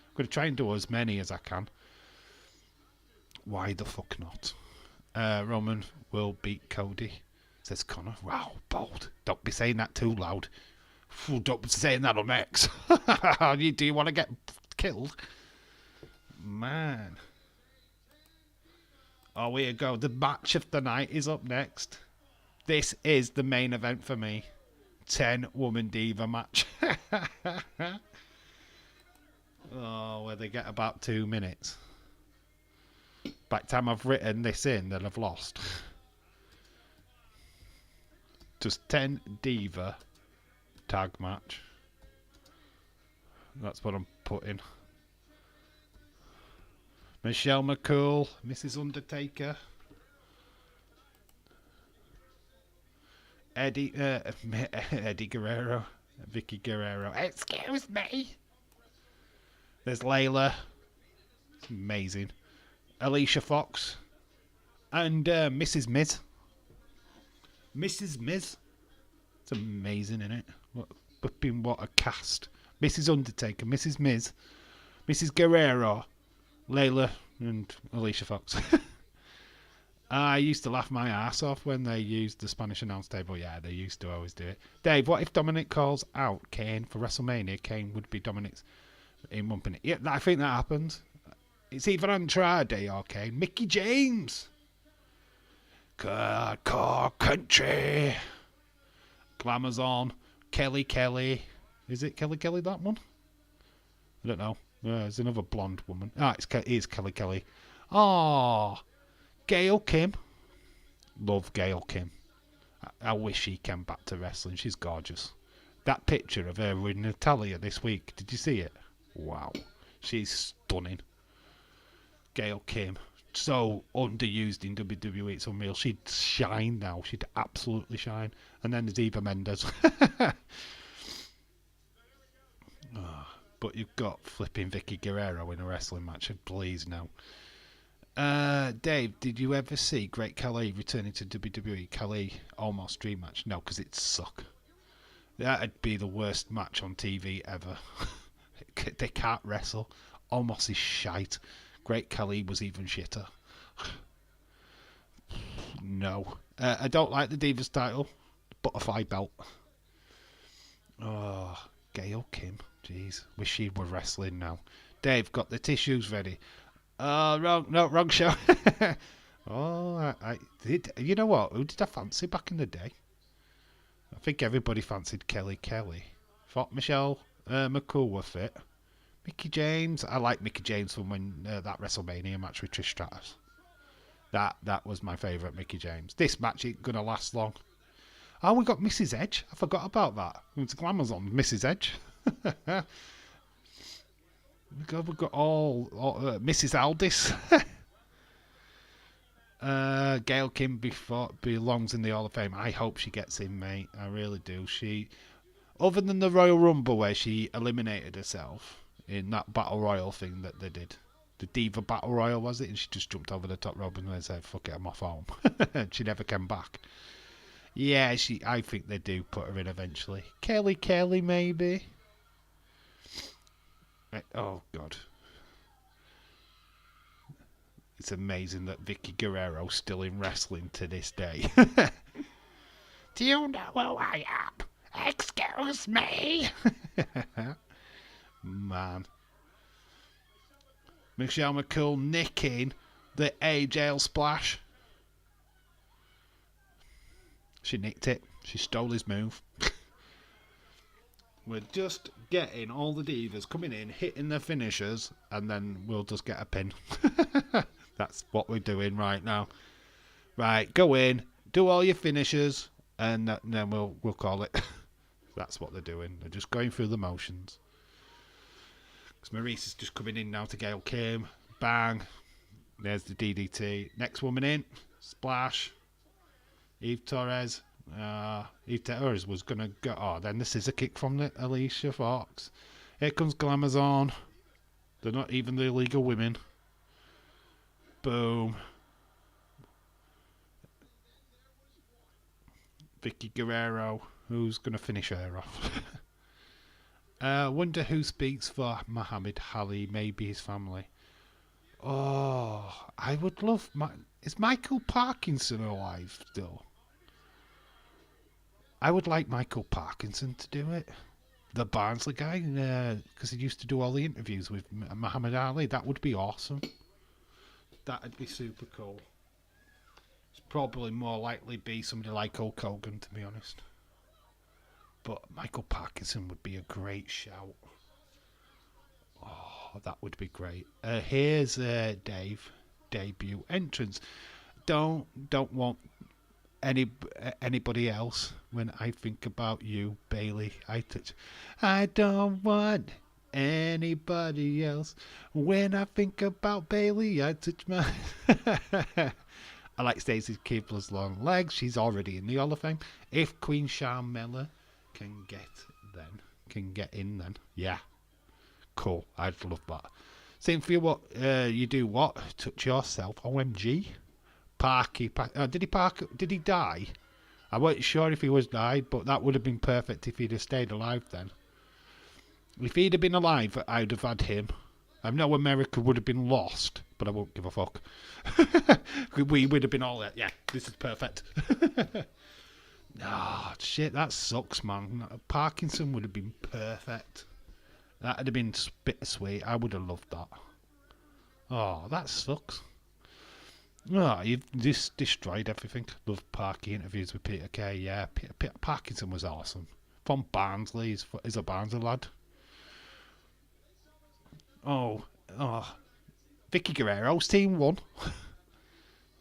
I'm going to try and do as many as I can. Why the fuck not? Roman will beat Cody, says Connor. Wow, bold. Don't be saying that too loud. Don't be saying that on X. Do you want to get killed? Man. Oh, here you go. The match of the night is up next. This is the main event for me. 10-woman diva match. Oh, where they get about 2 minutes. By the time I've written this in, then I've lost. Just 10 diva tag match. That's what I'm putting. Michelle McCool, Mrs. Undertaker. Eddie Guerrero. Vicky Guerrero. Excuse me. There's Layla. It's amazing. Alicia Fox. And Mrs. Miz. Mrs. Miz. It's amazing, isn't it? What a cast. Mrs. Undertaker, Mrs. Miz, Mrs. Guerrero, Layla, and Alicia Fox. I used to laugh my ass off when they used the Spanish announce table. Yeah, they used to always do it. Dave, what if Dominic calls out Kane for WrestleMania? Kane would be Dominic's in 1 minute. Yeah, I think that happens. It's either Andrade or Kane. Mickey James. Core country. Glamour's on. Kelly. Is it Kelly, that one? I don't know. There's another blonde woman. It is Kelly. Oh, Gail Kim. Love Gail Kim. I wish she came back to wrestling. She's gorgeous. That picture of her with Natalia this week, did you see it? Wow. She's stunning. Gail Kim. So underused in WWE, it's unreal. She'd shine now. She'd absolutely shine. And then there's Eva Mendes. But you've got flipping Vicky Guerrero in a wrestling match. Please, no. Dave, did you ever see Great Khali returning to WWE? Khali almost dream match? No, because it suck. That'd be the worst match on TV ever. They can't wrestle. Almost is shite. Great Khali was even shitter. No. I don't like the Divas title. Butterfly belt. Oh, Gail Kim. Jeez. Wish she were wrestling now. Dave, got the tissues ready. Wrong show. Oh, I did. You know what? Who did I fancy back in the day? I think everybody fancied Kelly. Thought Michelle McCool were fit. Mickey James. I like Mickey James from when that WrestleMania match with Trish Stratus. That was my favourite Mickey James. This match ain't gonna last long. Oh, we got Mrs. Edge. I forgot about that. It's Glamour's on Mrs. Edge. We've got all Mrs. Aldis. Gail Kim belongs in the Hall of Fame. I hope she gets in, mate. I really do. She, other than the Royal Rumble where she eliminated herself in that Battle Royal thing that they did. The Diva Battle Royal, was it? And she just jumped over the top rope and they said, fuck it, I'm off home. She never came back. Yeah, I think they do put her in eventually. Kelly, maybe. Oh, God. It's amazing that Vicky Guerrero's still in wrestling to this day. Do you know who I am? Excuse me. Man. Michelle McCool nicking the AJ splash. She nicked it. She stole his move. We're just getting all the divas coming in, hitting their finishers, and then we'll just get a pin. That's what we're doing right now. Right, go in, do all your finishers, and then we'll call it. That's what they're doing. They're just going through the motions. Because Maurice is just coming in now to Gail Kim. Bang. There's the DDT. Next woman in. Splash. Eve Torres. Eve Torres was going to go. Oh, then the scissor kick from the Alicia Fox. Here comes Glamazon. They're not even the illegal women. Boom. Vicky Guerrero. Who's going to finish her off? Wonder who speaks for Muhammad Ali. Maybe his family. Oh, I would love... Is Michael Parkinson alive still? I would like Michael Parkinson to do it. the Barnsley guy, because he used to do all the interviews with Muhammad Ali. That would be awesome. That'd be super cool. It's probably more likely be somebody like Hulk Hogan, to be honest. But Michael Parkinson would be a great shout. Oh, that would be great. Here's Dave debut entrance. Don't want anybody else when I think about you, Bailey. I don't want anybody else when I think about Bailey. I touch my. I like Stacey Keebler's long legs. She's already in the Hall of Fame. If Queen Charmella can get in, then yeah, cool. I'd love that. Same for you. What you do? What touch yourself? OMG. Parky. Did he die? I wasn't sure if he was died, but that would have been perfect if he'd have stayed alive then. If he'd have been alive, I'd have had him. I know America would have been lost, but I won't give a fuck. We would have been all there. Yeah, this is perfect. Oh, shit, that sucks, man. Parkinson would have been perfect. That would have been bittersweet. I would have loved that. Oh, that sucks. Oh, you've just destroyed everything. Love Parky interviews with Peter Kay. Yeah, Parkinson was awesome. From Barnsley. He's a Barnsley lad. Oh. Vicky Guerrero's team won.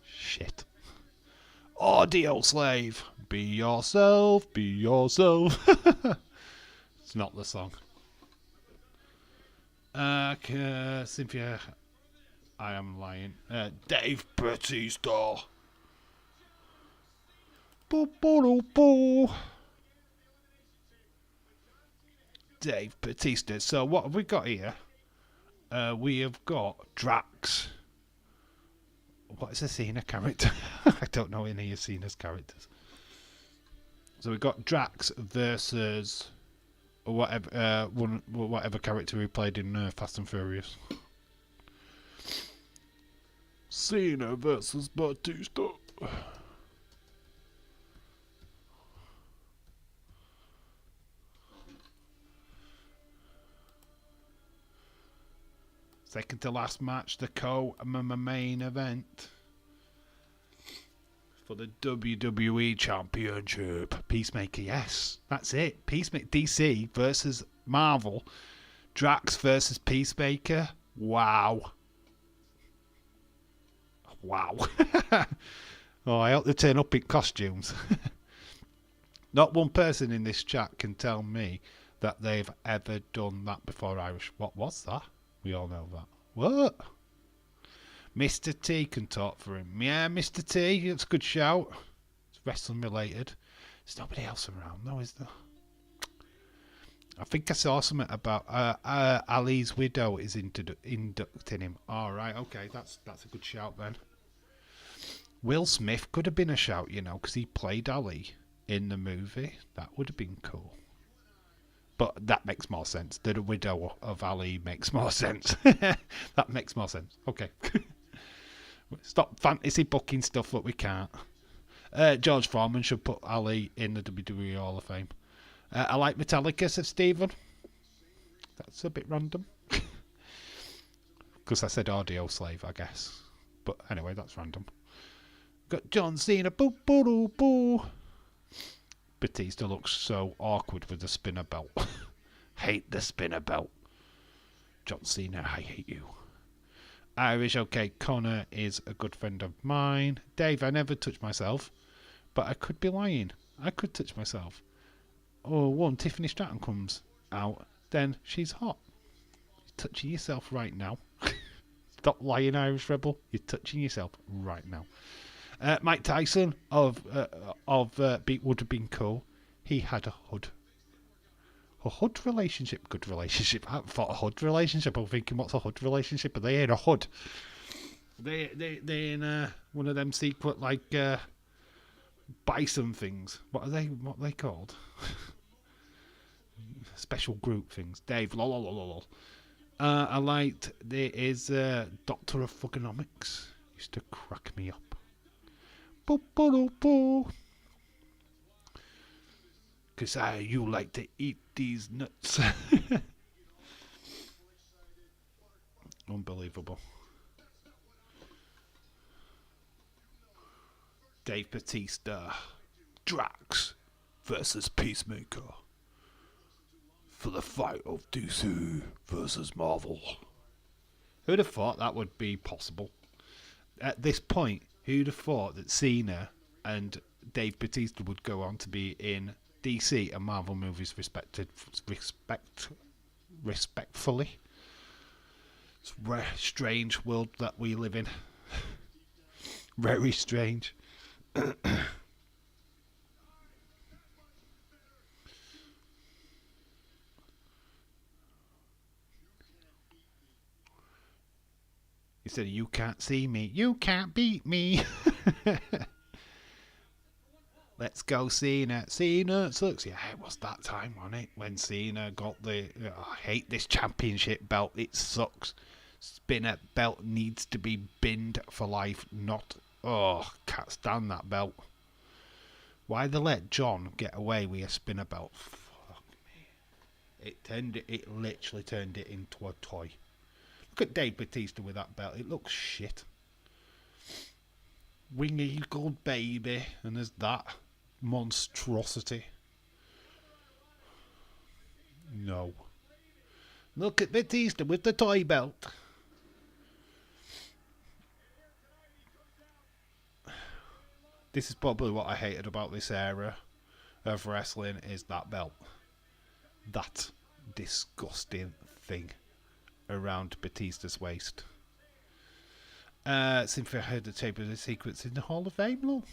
Shit. Audio Slave. Be yourself, be yourself. It's not the song. Cynthia, I am lying. Dave Batista. Dave Batista. So what have we got here? We have got Drax. What is a Cena character? I don't know any of Cena's characters. So we've got Drax versus whatever character he played in Fast and Furious. Cena versus Batista. Second to last match, the co-main event for the WWE Championship. Peacemaker, yes, that's it. Peacemaker, DC versus Marvel. Drax versus Peacemaker. Wow. Oh, I hope they turn up in costumes. Not one person in this chat can tell me that they've ever done that before. Irish. What was that? We all know that. What? Mr. T can talk for him. Yeah, Mr. T, that's a good shout. It's wrestling related. There's nobody else around, though, is there? I think I saw something about Ali's widow is inducting him. All right, okay, that's a good shout then. Will Smith could have been a shout, you know, because he played Ali in the movie. That would have been cool. But that makes more sense. The widow of Ali makes more sense. That makes more sense. Okay. Stop fantasy booking stuff that we can't. George Foreman should put Ali in the WWE Hall of Fame. I like Metallica, said Stephen. That's a bit random. Because I said Audio Slave, I guess. But anyway, that's random. Got John Cena. Boo, boo, boo, boo. Batista looks so awkward with the spinner belt. Hate the spinner belt. John Cena, I hate you. Irish, okay, Connor is a good friend of mine. Dave, I never touch myself, but I could be lying. I could touch myself. Oh, one, Tiffany Stratton comes out, then she's hot. You're touching yourself right now. Stop lying, Irish Rebel. You're touching yourself right now. Mike Tyson of Beat would have been cool. He had a hood. A hood relationship? Good relationship. I thought a hood relationship. I'm thinking, what's a hood relationship? Are they in a hood? They in one of them secret like bison things. What are they called? Special group things. Dave, lol. I liked there is Doctor of Fugonomics. Used to crack me up. Because you like to eat these nuts. Unbelievable. Dave Batista, Drax versus Peacemaker for the fight of DC versus Marvel. Who'd have thought that would be possible? At this point, who'd have thought that Cena and Dave Batista would go on to be in DC and Marvel movies respectfully? It's a strange world that we live in. Very strange. He said, "You can't see me. You can't beat me." Let's go, Cena. Cena sucks. Yeah, it was that time, wasn't it? When Cena got the... I hate this championship belt. It sucks. Spinner belt needs to be binned for life. Not... Oh, can't stand that belt. Why they let John get away with a spinner belt? Fuck me. It literally turned it into a toy. Look at Dave Batista with that belt. It looks shit. Wing Eagle baby, and there's that monstrosity. No. Look at Batista with the toy belt. This is probably what I hated about this era of wrestling, is that belt. That disgusting thing around Batista's waist. Since I heard the Chamber of the Secrets in the Hall of Fame, lol.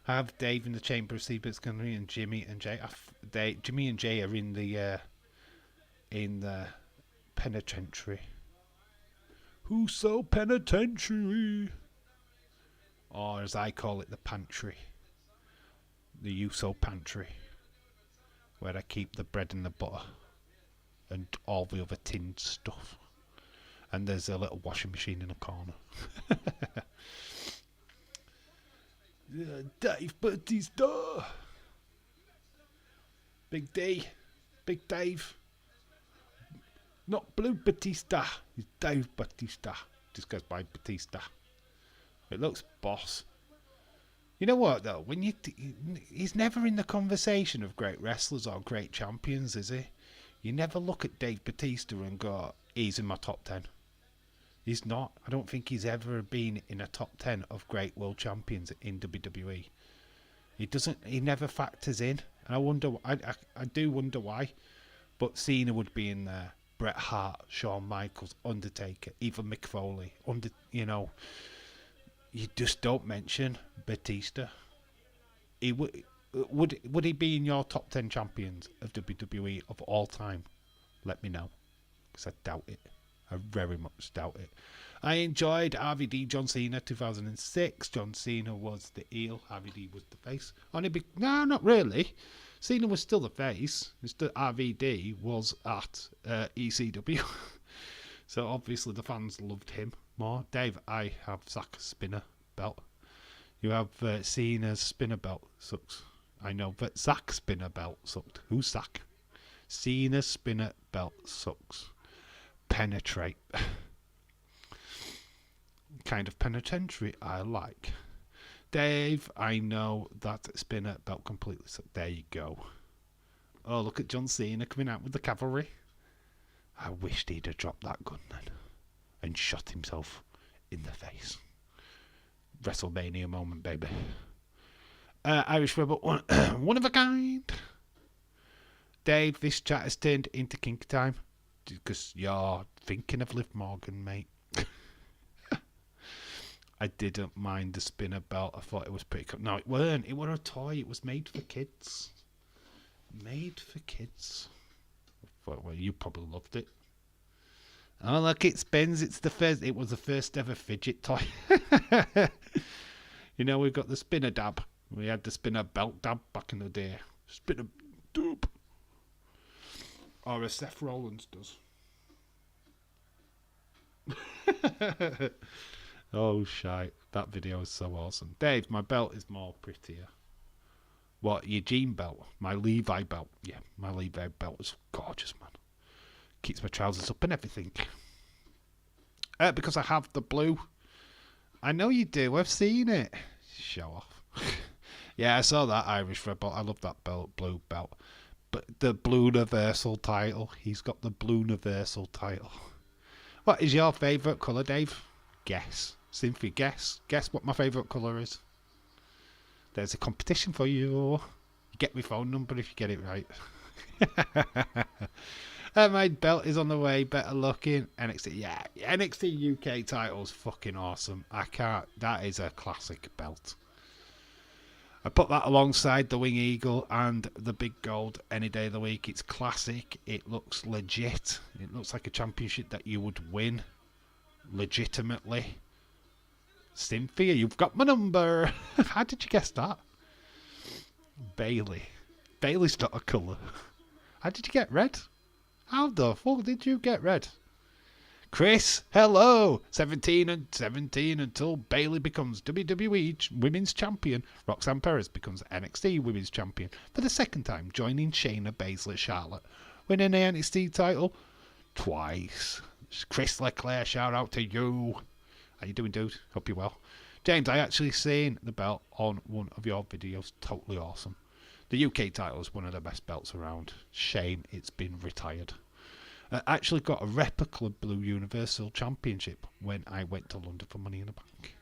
I have Dave in the Chamber of Secrets, and Jimmy and Jay. Jimmy and Jay are in the penitentiary. Who's so penitentiary? Or as I call it, the pantry. The USO pantry. Where I keep the bread and the butter. And all the other tinned stuff. And there's a little washing machine in the corner. Dave Batista. Big D. Big Dave. Not Blue Batista. He's Dave Batista. Just goes by Batista. It looks boss. You know what though? He's never in the conversation of great wrestlers or great champions, is he? You never look at Dave Batista and go, he's in my top 10. He's not. I don't think he's ever been in a top 10 of great world champions in WWE. He never factors in. And I wonder, I do wonder why. But Cena would be in there. Bret Hart, Shawn Michaels, Undertaker, even Mick Foley. You just don't mention Batista. Would he be in your top 10 champions of WWE of all time? Let me know. Because I doubt it. I very much doubt it. I enjoyed RVD John Cena 2006. John Cena was the heel. RVD was the face. No, not really. Cena was still the face. Mr. RVD was at ECW. So obviously the fans loved him more. Dave, I have Zack's spinner belt. You have Cena's spinner belt. Sucks. I know, but Zack's spinner belt sucked. Who's Zack? Cena's spinner belt sucks. Penetrate. Kind of penitentiary I like. Dave, I know that spinner belt completely sucked. There you go. Oh, look at John Cena coming out with the cavalry. I wished he'd have dropped that gun then and shot himself in the face. WrestleMania moment, baby. Irish Rebel, one of a kind. Dave, this chat has turned into kink time because you're thinking of Liv Morgan, mate. I didn't mind the spinner belt. I thought it was pretty cool. No, it weren't. It was a toy. It was made for kids. Made for kids. I thought, well, you probably loved it. Oh, look, it spins. It was the first ever fidget toy. We've got the spinner dab. We had the spinner belt dab back in the day. Spinner dab. Or as Seth Rollins does. Oh, shite. That video is so awesome. Dave, my belt is more prettier. What, your jean belt? My Levi belt. Yeah, my Levi belt is gorgeous, man. Keeps my trousers up and everything. Because I have the blue. I know you do. I've seen it. Show off. Yeah, I saw that Irish Rebel. I love that belt, blue belt. But the Blue Universal title. He's got the Blue Universal title. What is your favourite colour, Dave? Guess. Cynthia, guess. Guess what my favourite colour is. There's a competition for you. You get my phone number if you get it right. My belt is on the way. Better looking. NXT. Yeah, NXT UK title's fucking awesome. I can't. That is a classic belt. I put that alongside the Wing Eagle and the Big Gold any day of the week. It's classic. It looks legit. It looks like a championship that you would win legitimately. Cynthia, you've got my number. How did you guess that? Bailey. Bailey's not a colour. How did you get red? How the fuck did you get red? Chris, hello. 17 and 17 until Bailey becomes WWE Women's Champion. Roxanne Perez becomes NXT Women's Champion for the second time, joining Shayna Baszler Charlotte, winning the NXT title twice. Chris Leclerc, shout out to you. How you doing, dude? Hope you're well. James, I actually seen the belt on one of your videos. Totally awesome. The UK title is one of the best belts around. Shame it's been retired. I actually got a replica Blue Universal Championship when I went to London for Money in the Bank.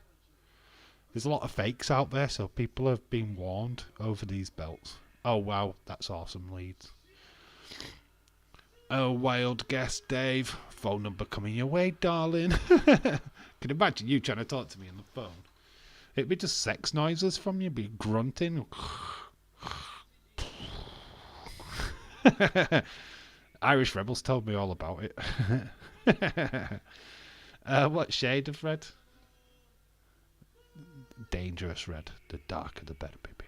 There's a lot of fakes out there, so people have been warned over these belts. Oh wow, that's awesome, Leeds. Oh, wild guess, Dave. Phone number coming your way, darling. Can you imagine you trying to talk to me on the phone? It'd be just sex noises from you, be grunting. Irish Rebels told me all about it. What shade of red? Dangerous red. The darker the better, baby.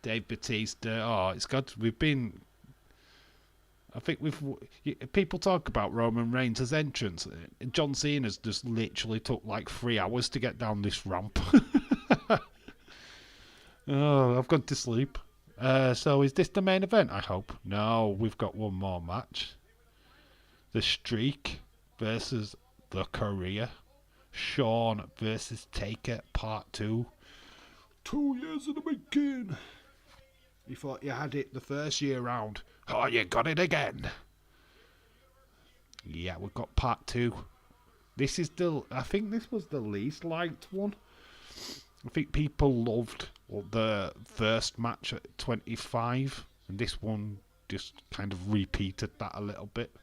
Dave Bautista. Oh, it's got. We've been. I think people talk about Roman Reigns' entrance. John Cena's just literally took like 3 hours to get down this ramp. Oh, I've gone to sleep. So is this the main event, I hope? No, we've got one more match. The Streak versus The Courier. Shawn versus Taker, part 2. 2 years in the making. You thought you had it the first year round. Oh, you got it again. Yeah, we've got part 2. This is I think this was the least liked one. I think people loved the first match at 25, and this one just kind of repeated that a little bit,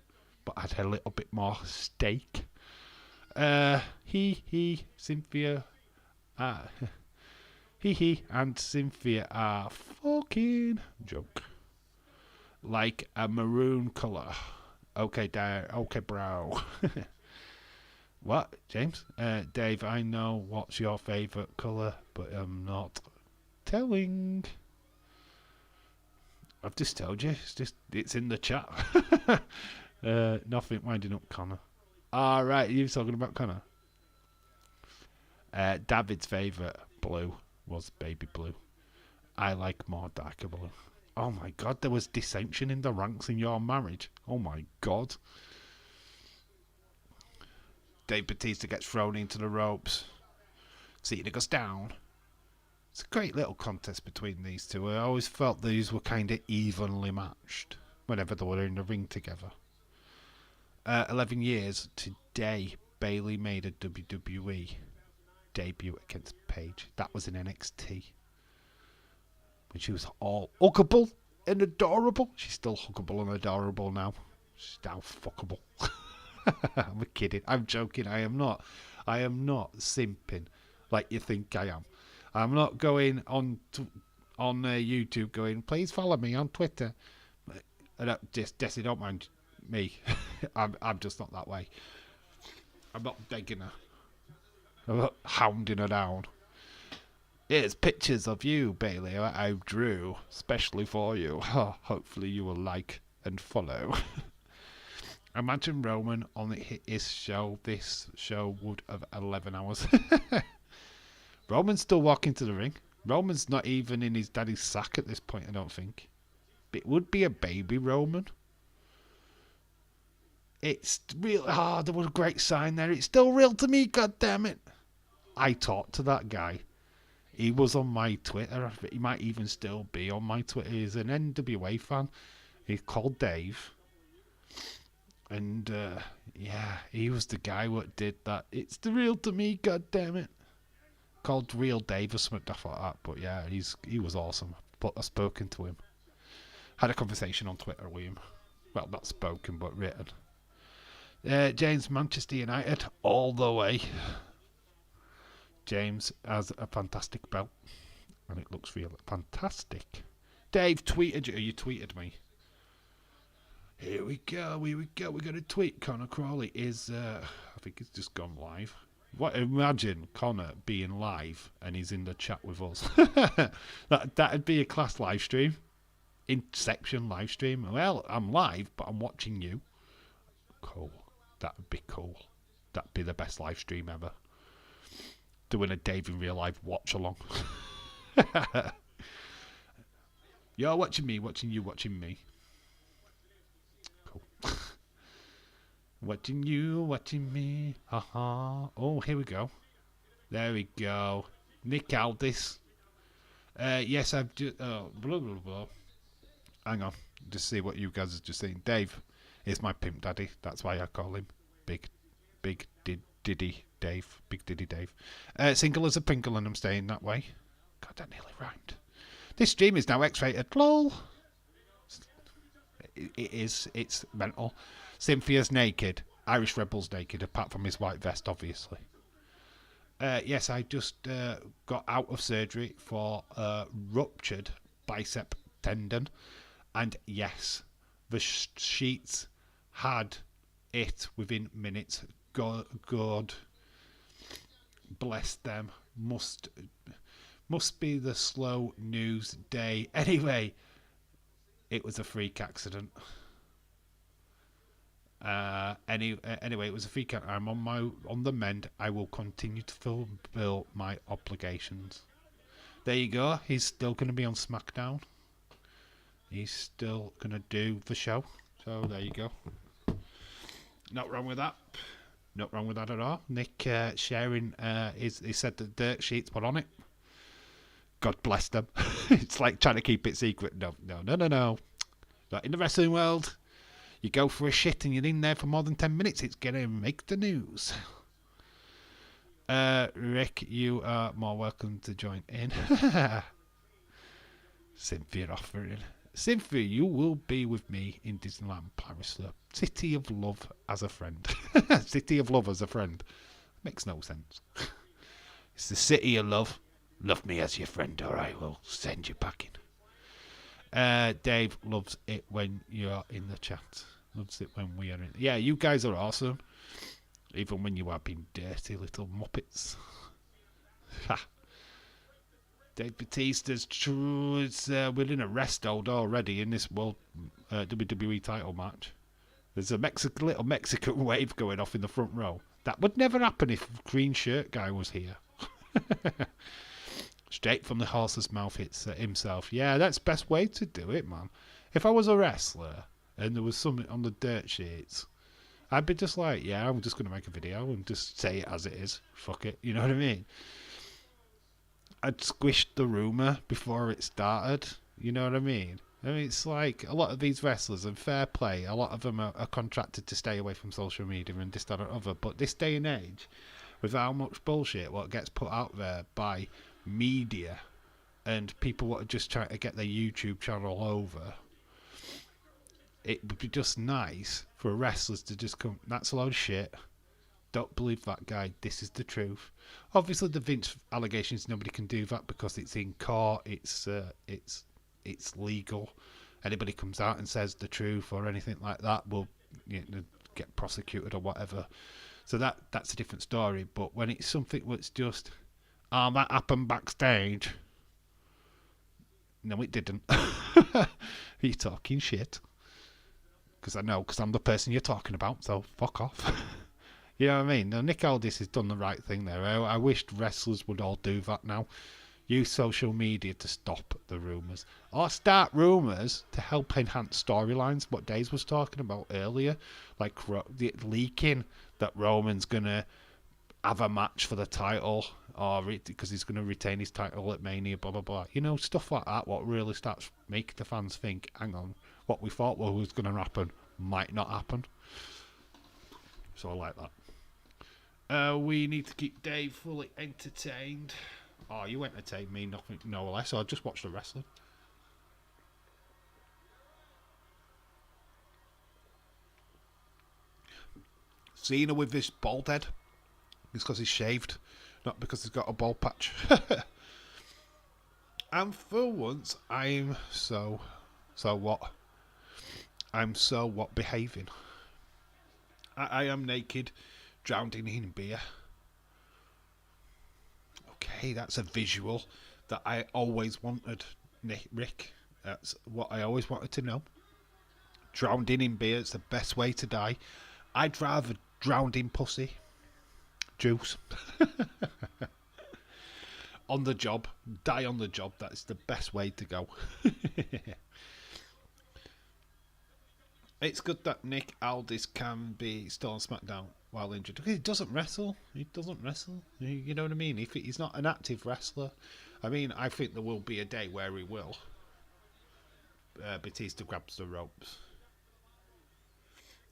but had a little bit more stake. Cynthia, and Cynthia are fucking joke. Like a maroon colour. Okay, okay, bro. What, James? Dave, I know what's your favourite colour, but I'm not telling. I've just told you. It's in the chat. Nothing winding up Connor. Right, you talking about Connor? David's favourite blue was baby blue. I like more darker blue. Oh my god, there was dissension in the ranks in your marriage. Oh my god. Dave Bautista gets thrown into the ropes. Cena goes down. It's a great little contest between these two. I always felt these were kind of evenly matched whenever they were in the ring together. 11 years today, Bayley made a WWE debut against Paige. That was in NXT. When she was all huggable and adorable. She's still huggable and adorable now. She's now fuckable. I'm kidding. I'm joking. I am not simping like you think I am. I'm not going on YouTube going, please follow me on Twitter. Jesse, don't mind me. I'm just not that way. I'm not begging her. I'm not hounding her down. Here's pictures of you, Bailey, I drew specially for you. Hopefully you will like and follow. Imagine Roman on his show. This show would have 11 hours. Roman's still walking to the ring. Roman's not even in his daddy's sack at this point, I don't think. It would be a baby Roman. It's real. There was a great sign there. It's still real to me, God damn it. I talked to that guy. He was on my Twitter. He might even still be on my Twitter. He's an NWA fan. He's called Dave. And, he was the guy what did that. It's the real to me, God damn it. Called Real Dave or something like that. But yeah, he was awesome. But I've spoken to him. Had a conversation on Twitter with him. Well, not spoken, but written. James, Manchester United, all the way. James has a fantastic belt. And it looks real fantastic. Dave tweeted you. You tweeted me. Here we go. We're going to tweet. Connor Crawley is, I think he's just gone live. Imagine Connor being live and he's in the chat with us. That'd be a class live stream. Inception live stream. Well, I'm live, but I'm watching you. Cool. That would be cool. That'd be the best live stream ever. Doing a Dave in real life watch along. You're watching me, watching you, watching me. Cool. Watching you, watching me. Haha. Oh, here we go. There we go. Nick Aldis. Yes, I've just. Blah, blah, blah. Hang on. Just see what you guys are just saying. Dave is my pimp daddy. That's why I call him Big Diddy Dave. Big Diddy Dave. Single as a pinkle, and I'm staying that way. God, that nearly rhymed. This stream is now X-rated. Lol. It is. It's mental. Cynthia's naked. Irish Rebel's naked, apart from his white vest, obviously. Yes, I just got out of surgery for a ruptured bicep tendon. And yes, the sheets had it within minutes. God bless them. Must be the slow news day. Anyway, it was a freak accident. Anyway, it was a freak accident. I'm on the mend. I will continue to fulfill my obligations. There you go. He's still going to be on SmackDown. He's still going to do the show. So there you go. Not wrong with that. Not wrong with that at all. Nick sharing, he said the dirt sheets were on it. God bless them. It's like trying to keep it secret. No. Not in the wrestling world. You go for a shit and you're in there for more than 10 minutes. It's going to make the news. Rick, you are more welcome to join in. Cynthia offering. Cynthia, you will be with me in Disneyland Paris, the city of love as a friend. City of love as a friend. Makes no sense. It's the city of love. Love me as your friend or I will send you packing. Dave loves it when you're in the chat. Loves it when we are in. Yeah, you guys are awesome. Even when you are being dirty little muppets. Ha. Dave Batista's true. We're in a rest hold already in this World WWE title match. There's a little Mexican wave going off in the front row. That would never happen if Green Shirt Guy was here. Straight from the horse's mouth himself. Yeah, that's the best way to do it, man. If I was a wrestler and there was something on the dirt sheets, I'd be just like, yeah, I'm just going to make a video and just say it as it is. Fuck it. You know what I mean? I'd squished the rumour before it started. You know what I mean? It's like a lot of these wrestlers, and fair play, a lot of them are contracted to stay away from social media and this, that, and other. But this day and age, with how much bullshit what gets put out there by media and people what are just trying to get their YouTube channel over, it would be just nice for wrestlers to just come, that's a load of shit. Don't believe that guy. This is the truth. Obviously, the Vince allegations, nobody can do that because it's in court. It's legal. Anybody comes out and says the truth or anything like that will get prosecuted or whatever. So that's a different story. But when it's something that's just, that happened backstage. No, it didn't. Are you talking shit? Because I know, because I'm the person you're talking about. So fuck off. You know what I mean? Now, Nick Aldis has done the right thing there. I wished wrestlers would all do that now. Use social media to stop the rumours. Or start rumours to help enhance storylines. What Daze was talking about earlier. Like leaking that Roman's going to have a match for the title. Or because he's going to retain his title at Mania, blah, blah, blah. You know, stuff like that. What really starts making the fans think, hang on, what we thought was going to happen might not happen. So I like that. We need to keep Dave fully entertained. Oh, you entertained me, nothing, no less. I just watched the wrestling. Cena with this bald head. It's because he's shaved, not because he's got a bald patch. And for once, I'm so what? I'm so what behaving. I am naked, drowning in beer. Okay, that's a visual that I always wanted, Rick. That's what I always wanted to know. Drowned in beer, it's the best way to die. I'd rather drown in pussy. Juice. On the job. Die on the job. That's the best way to go. It's good that Nick Aldis can be still on SmackDown while injured. He doesn't wrestle. You know what I mean? If he's not an active wrestler. I mean, I think there will be a day where he will. Batista grabs the ropes.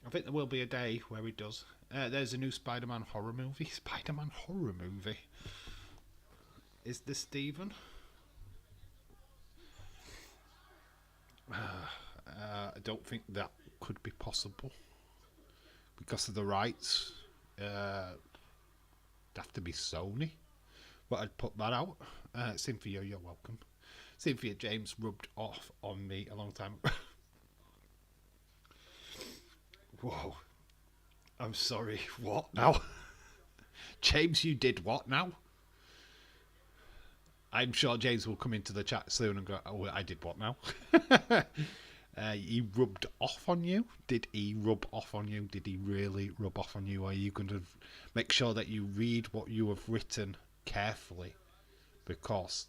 I think there will be a day where he does. There's a new Spider-Man horror movie. Spider-Man horror movie. Is this Steven? I don't think that could be possible because of the rights. It'd have to be Sony, but I'd put that out. Cynthia, you're welcome. Cynthia James rubbed off on me a long time ago. Whoa, I'm sorry, what now? James, you did what now? I'm sure James will come into the chat soon and go, oh, I did what now? He rubbed off on you? Did he rub off on you? Did he really rub off on you? Are you going to make sure that you read what you have written carefully? Because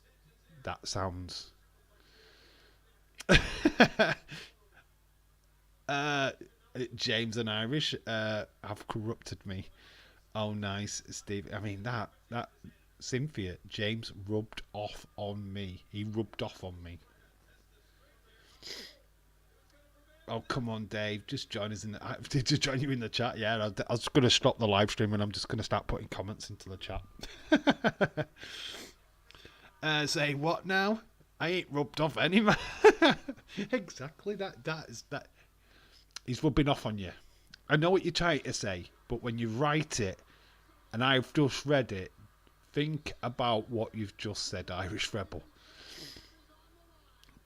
that sounds... James and Irish have corrupted me. Oh, nice, Steve. I mean, that Cynthia, James rubbed off on me. He rubbed off on me. Oh, come on, Dave. Just join us in the... Did you join you in the chat? Yeah, I was going to stop the live stream and I'm just going to start putting comments into the chat. Say what now? I ain't rubbed off any man. Exactly. That. He's rubbing off on you. I know what you're trying to say, but when you write it, and I've just read it, think about what you've just said, Irish Rebel.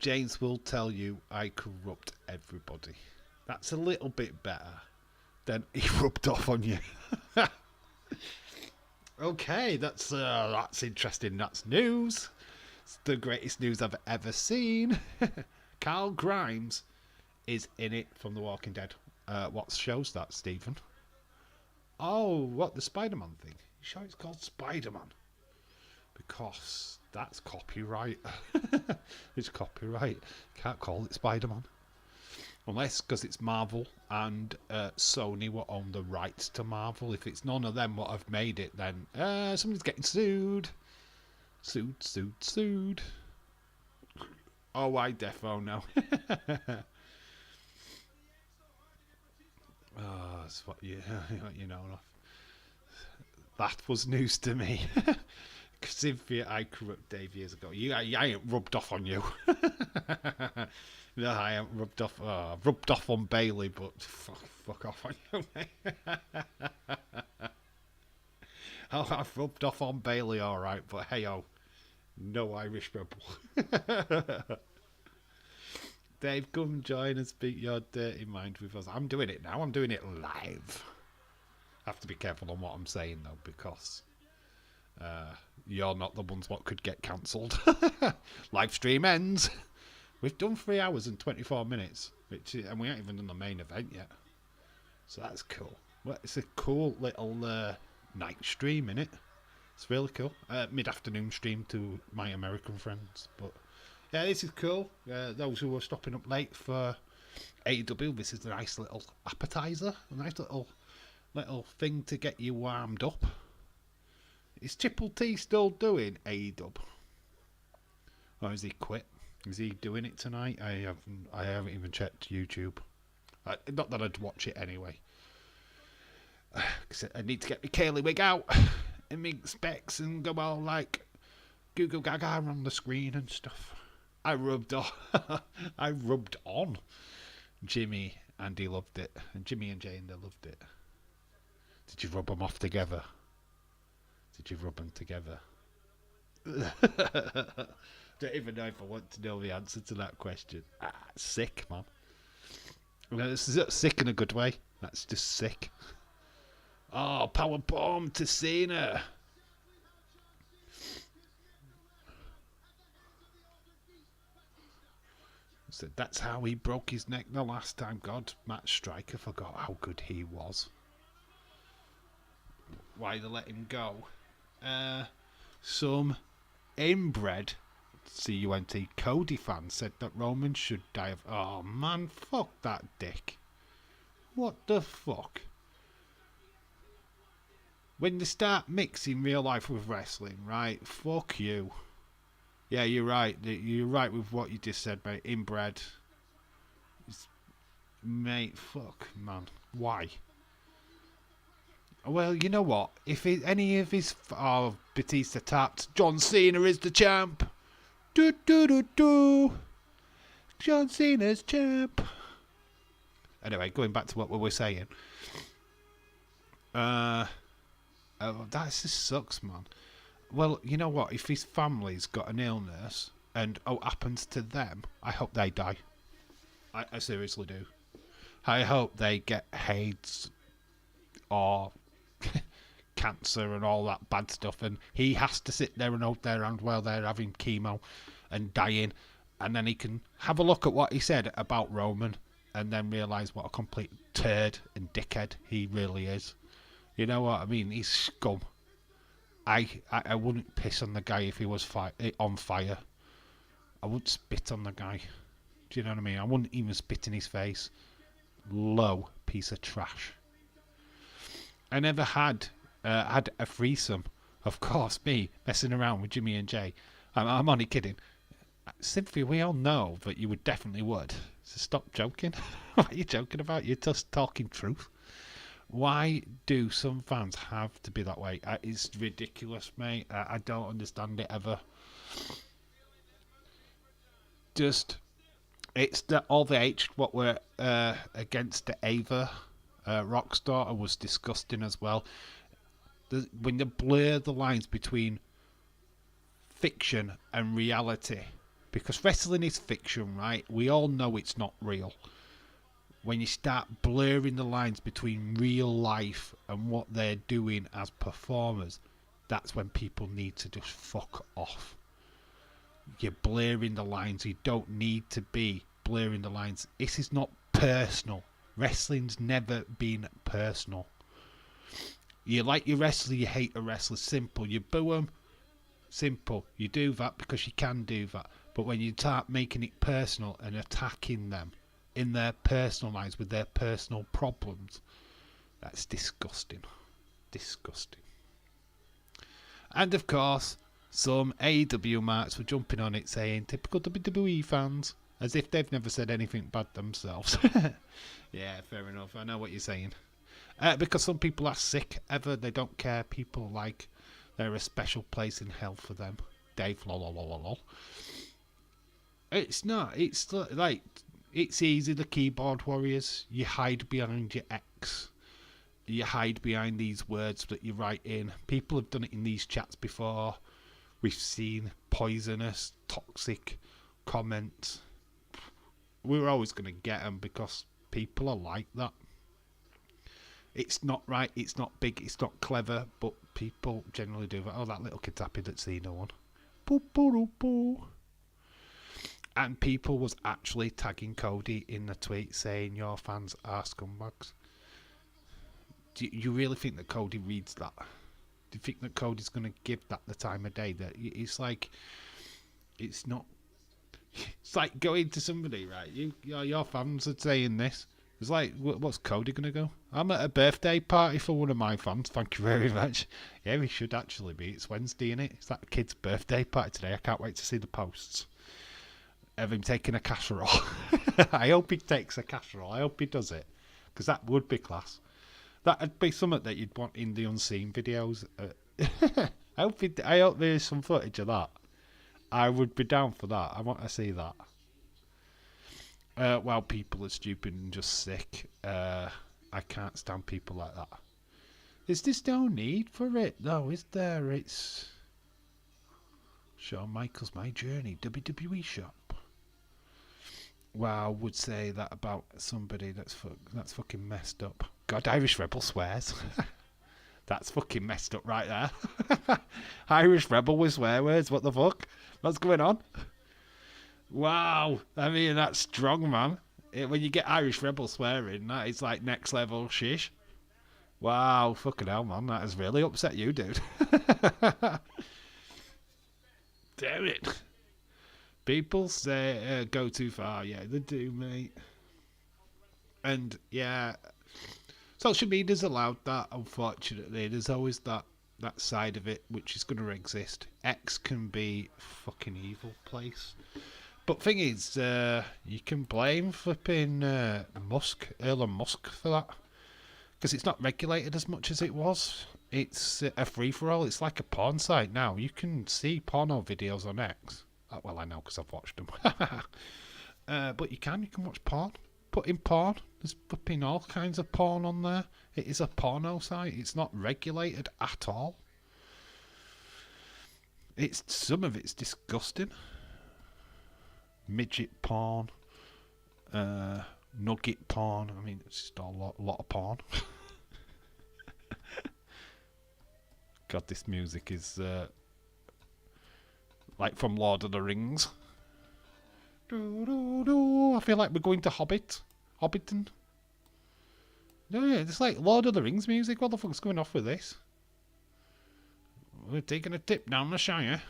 James will tell you I corrupt everybody. That's a little bit better than he rubbed off on you. Okay, that's interesting. That's news. It's the greatest news I've ever seen. Carl Grimes is in it from The Walking Dead. What show's that, Stephen? Oh, what, the Spider-Man thing? You sure it's called Spider-Man? Because that's copyright. It's copyright. Can't call it Spider-Man. Unless because it's Marvel and Sony will own the rights to Marvel. If it's none of them what have made it, then somebody's getting sued. Sued. Oh, I defo no. Oh, that's what you know. That was news to me. Cynthia, I corrupt Dave years ago. I ain't rubbed off on you. No, I ain't rubbed off. I've rubbed off on Bailey, but fuck off on you, mate. Oh, I've rubbed off on Bailey, all right, but hey, no Irish rebel. Dave, come join and speak your dirty mind with us. I'm doing it now. I'm doing it live. I have to be careful on what I'm saying, though, because you're not the ones what could get cancelled. Live stream ends. We've done 3 hours and 24 minutes, and we haven't even done the main event yet. So that's cool. Well, it's a cool little night stream, innit? It's really cool. Mid-afternoon stream to my American friends. But yeah, this is cool. Those who are stopping up late for AEW, this is a nice little appetizer. A nice little thing to get you warmed up. Is Triple T still doing AEW? Or has he quit? Is he doing it tonight? I haven't even checked YouTube. Not that I'd watch it anyway. Cause I need to get my curly wig out and my specs and go all like Google Gaga on the screen and stuff. I rubbed on Jimmy and he loved it. And Jimmy and Jane, they loved it. Did you rub them off together? Did you rub them together? Don't even know if I want to know the answer to that question. Sick, man. This is sick in a good way. That's just sick. Oh, powerbomb to Cena. So that's how he broke his neck the last time. God, Matt Striker forgot how good he was. Why they let him go? Some inbred CUNT Cody fans said that Roman should die of... Oh man, fuck that dick. What the fuck? When they start mixing real life with wrestling, right? Fuck you. Yeah, you're right. You're right with what you just said, mate. Inbred. Mate, fuck, man. Why? Well, you know what? If any of his... Oh, Batista tapped. John Cena is the champ. Do do do do. John Cena's champ. Anyway, going back to what we were saying. That just sucks, man. Well, you know what? If his family's got an illness and happens to them, I hope they die. I seriously do. I hope they get AIDS or cancer and all that bad stuff, and he has to sit there and hold their hand while they're having chemo and dying, and then he can have a look at what he said about Roman and then realise what a complete turd and dickhead he really is. You know what I mean? He's scum. I wouldn't piss on the guy if he was on fire. I wouldn't spit on the guy. Do you know what I mean? I wouldn't even spit in his face. Low piece of trash. I never had a threesome. Of course, me messing around with Jimmy and Jay. I'm only kidding. Cynthia, we all know that you would definitely would. So stop joking. What are you joking about? You're just talking truth. Why do some fans have to be that way? It's ridiculous, mate. I don't understand it ever. Just, it's all the H what were against the Ava Rock's daughter was disgusting as well. When they blur the lines between fiction and reality, because wrestling is fiction, right? We all know it's not real. When you start blurring the lines between real life and what they're doing as performers, that's when people need to just fuck off. You're blurring the lines. You don't need to be blurring the lines. This is not personal. Wrestling's never been personal. You like your wrestler, you hate a wrestler. Simple. You boo them. Simple. You do that because you can do that. But when you start making it personal and attacking them in their personal lives with their personal problems, that's disgusting. Disgusting. And of course, some AEW marks were jumping on it saying, typical WWE fans, as if they've never said anything bad themselves. Yeah, fair enough. I know what you're saying. Because some people are sick ever. They don't care. People like they're a special place in hell for them. Dave, lol. It's not. It's like, it's easy, the keyboard warriors. You hide behind your X. You hide behind these words that you write in. People have done it in these chats before. We've seen poisonous, toxic comments. We're always going to get them because people are like that. It's not right, it's not big, it's not clever, but people generally do that. Oh, that little kid's happy that see no one. Boo, boo, boo, boo. And people was actually tagging Cody in the tweet saying your fans are scumbags. Do you really think that Cody reads that? Do you think that Cody's going to give that the time of day? That it's like, it's not. It's like going to somebody, right? Your fans are saying this. It's like, what's Cody going to go? I'm at a birthday party for one of my fans. Thank you very much. Yeah, we should actually be. It's Wednesday, innit? It's that kid's birthday party today. I can't wait to see the posts of him taking a casserole. I hope he takes a casserole. I hope he does it. Because that would be class. That'd be something that you'd want in the unseen videos. I hope there's some footage of that. I would be down for that. I want to see that. Well, people are stupid and just sick. I can't stand people like that. There's no need for it, though, is there? It's Shawn Michaels, My Journey, WWE shop. Well, I would say that about somebody that's fucking messed up. God, Irish Rebel swears. That's fucking messed up right there. Irish Rebel with swear words. What the fuck? What's going on? Wow. I mean, that's strong, man. When you get Irish Rebel swearing, that is like next level shish. Wow. Fucking hell, man. That has really upset you, dude. Damn it. People say go too far. Yeah, they do, mate. And, yeah, social media's allowed that, unfortunately. There's always that side of it which is going to exist. X can be a fucking evil place. But thing is, you can blame flipping Elon Musk for that. Because it's not regulated as much as it was. It's a free-for-all. It's like a porn site now. You can see porno videos on X. Well, I know because I've watched them. But you can watch porn. Put in porn. There's flipping all kinds of porn on there. It is a porno site. It's not regulated at all. Some of it's disgusting. Midget porn. Nugget porn. I mean, it's just a lot of porn. God, this music is like from Lord of the Rings. I feel like we're going to Hobbiton. Yeah, it's like Lord of the Rings music. What the fuck's going off with this? We're taking a tip down the Shire.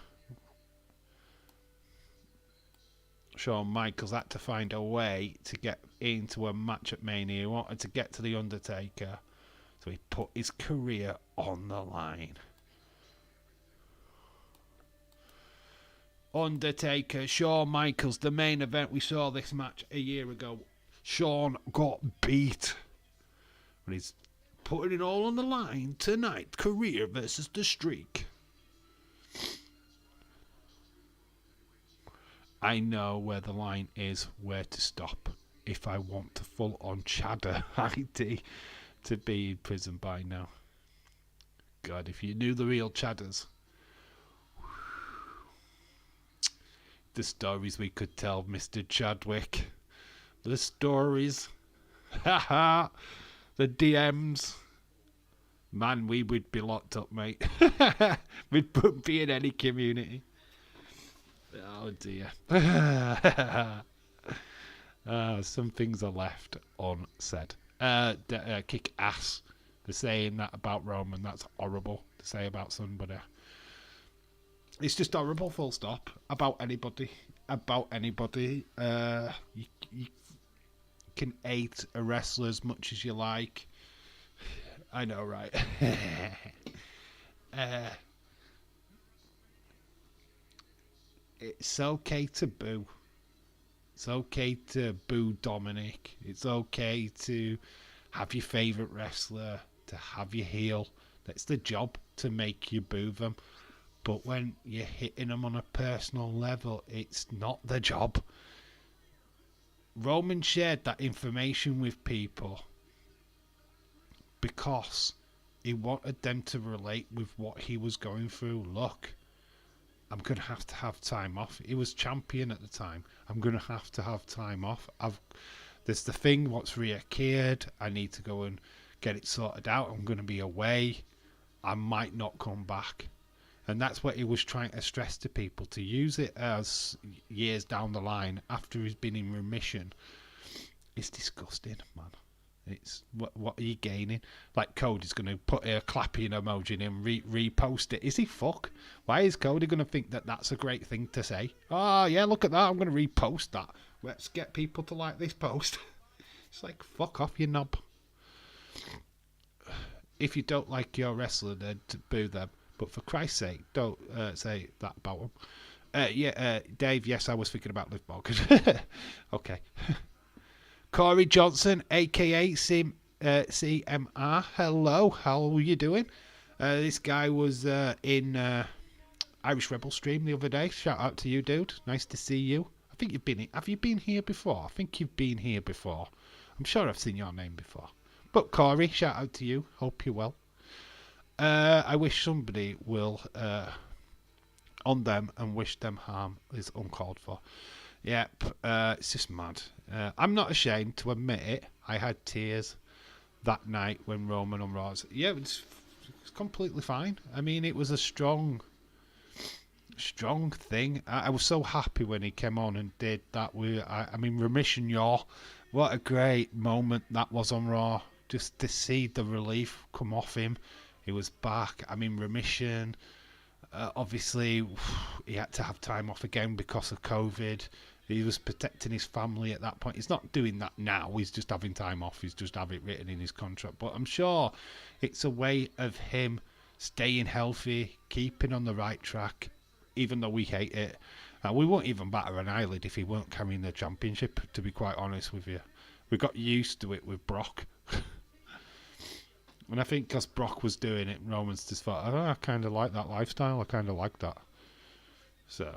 Shawn Michaels had to find a way to get into a match at Mania. He wanted to get to The Undertaker. So he put his career on the line. Undertaker, Shawn Michaels, the main event. We saw this match a year ago. Shawn got beat. But he's putting it all on the line tonight. Career versus the streak. I know where the line is, where to stop. If I want to full on Cheddar ID to be in prison by now. God, if you knew the real Cheddars. The stories we could tell, Mr. Chadwick. The stories. Haha. The DMs. Man, we would be locked up, mate. We'd be in any community. Oh, dear. Some things are left unsaid. Kick ass. They're saying that about Roman. That's horrible to say about somebody. It's just horrible, full stop. About anybody. You can hate a wrestler as much as you like. I know, right? It's okay to boo. It's okay to boo Dominic. It's okay to have your favourite wrestler, to have your heel. That's the job, to make you boo them. But when you're hitting them on a personal level, it's not the job. Roman shared that information with people because he wanted them to relate with what he was going through. Look, I'm going to have time off. He was champion at the time. I'm going to have time off. There's the thing what's reoccurred. I need to go and get it sorted out. I'm going to be away. I might not come back. And that's what he was trying to stress to people, to use it as years down the line after he's been in remission. It's disgusting, man. It's what are you gaining? Like Cody's going to put a clapping emoji in and repost it. Is he fuck? Why is Cody going to think that that's a great thing to say? Oh yeah, look at that. I'm going to repost that. Let's get people to like this post. It's like, fuck off, you knob. If you don't like your wrestler, then boo them. But for Christ's sake, don't say that about them. Dave, yes, I was thinking about Liv Morgan. Okay. Corey Johnson, a.k.a. CMR. Hello, how are you doing? This guy was in Irish Rebel stream the other day. Shout out to you, dude. Nice to see you. I think you've been. Have you been here before? I think you've been here before. I'm sure I've seen your name before. But Corey, shout out to you. Hope you're well. I wish somebody will on them and wish them harm is uncalled for. Yep, it's just mad. I'm not ashamed to admit it. I had tears that night when Roman on Raw. Yeah, it's completely fine. I mean, it was a strong thing. I was so happy when he came on and did that. I mean, Remission Yaw. What a great moment that was on Raw. Just to see the relief come off him. He was back. I mean, Remission. Obviously, he had to have time off again because of COVID. He was protecting his family at that point. He's not doing that now. He's just having time off. He's just having it written in his contract. But I'm sure it's a way of him staying healthy, keeping on the right track, even though we hate it. We won't even batter an eyelid if he weren't carrying the championship, to be quite honest with you. We got used to it with Brock. And I think because Brock was doing it, Roman's just thought, oh, I kind of like that lifestyle. I kind of like that. So,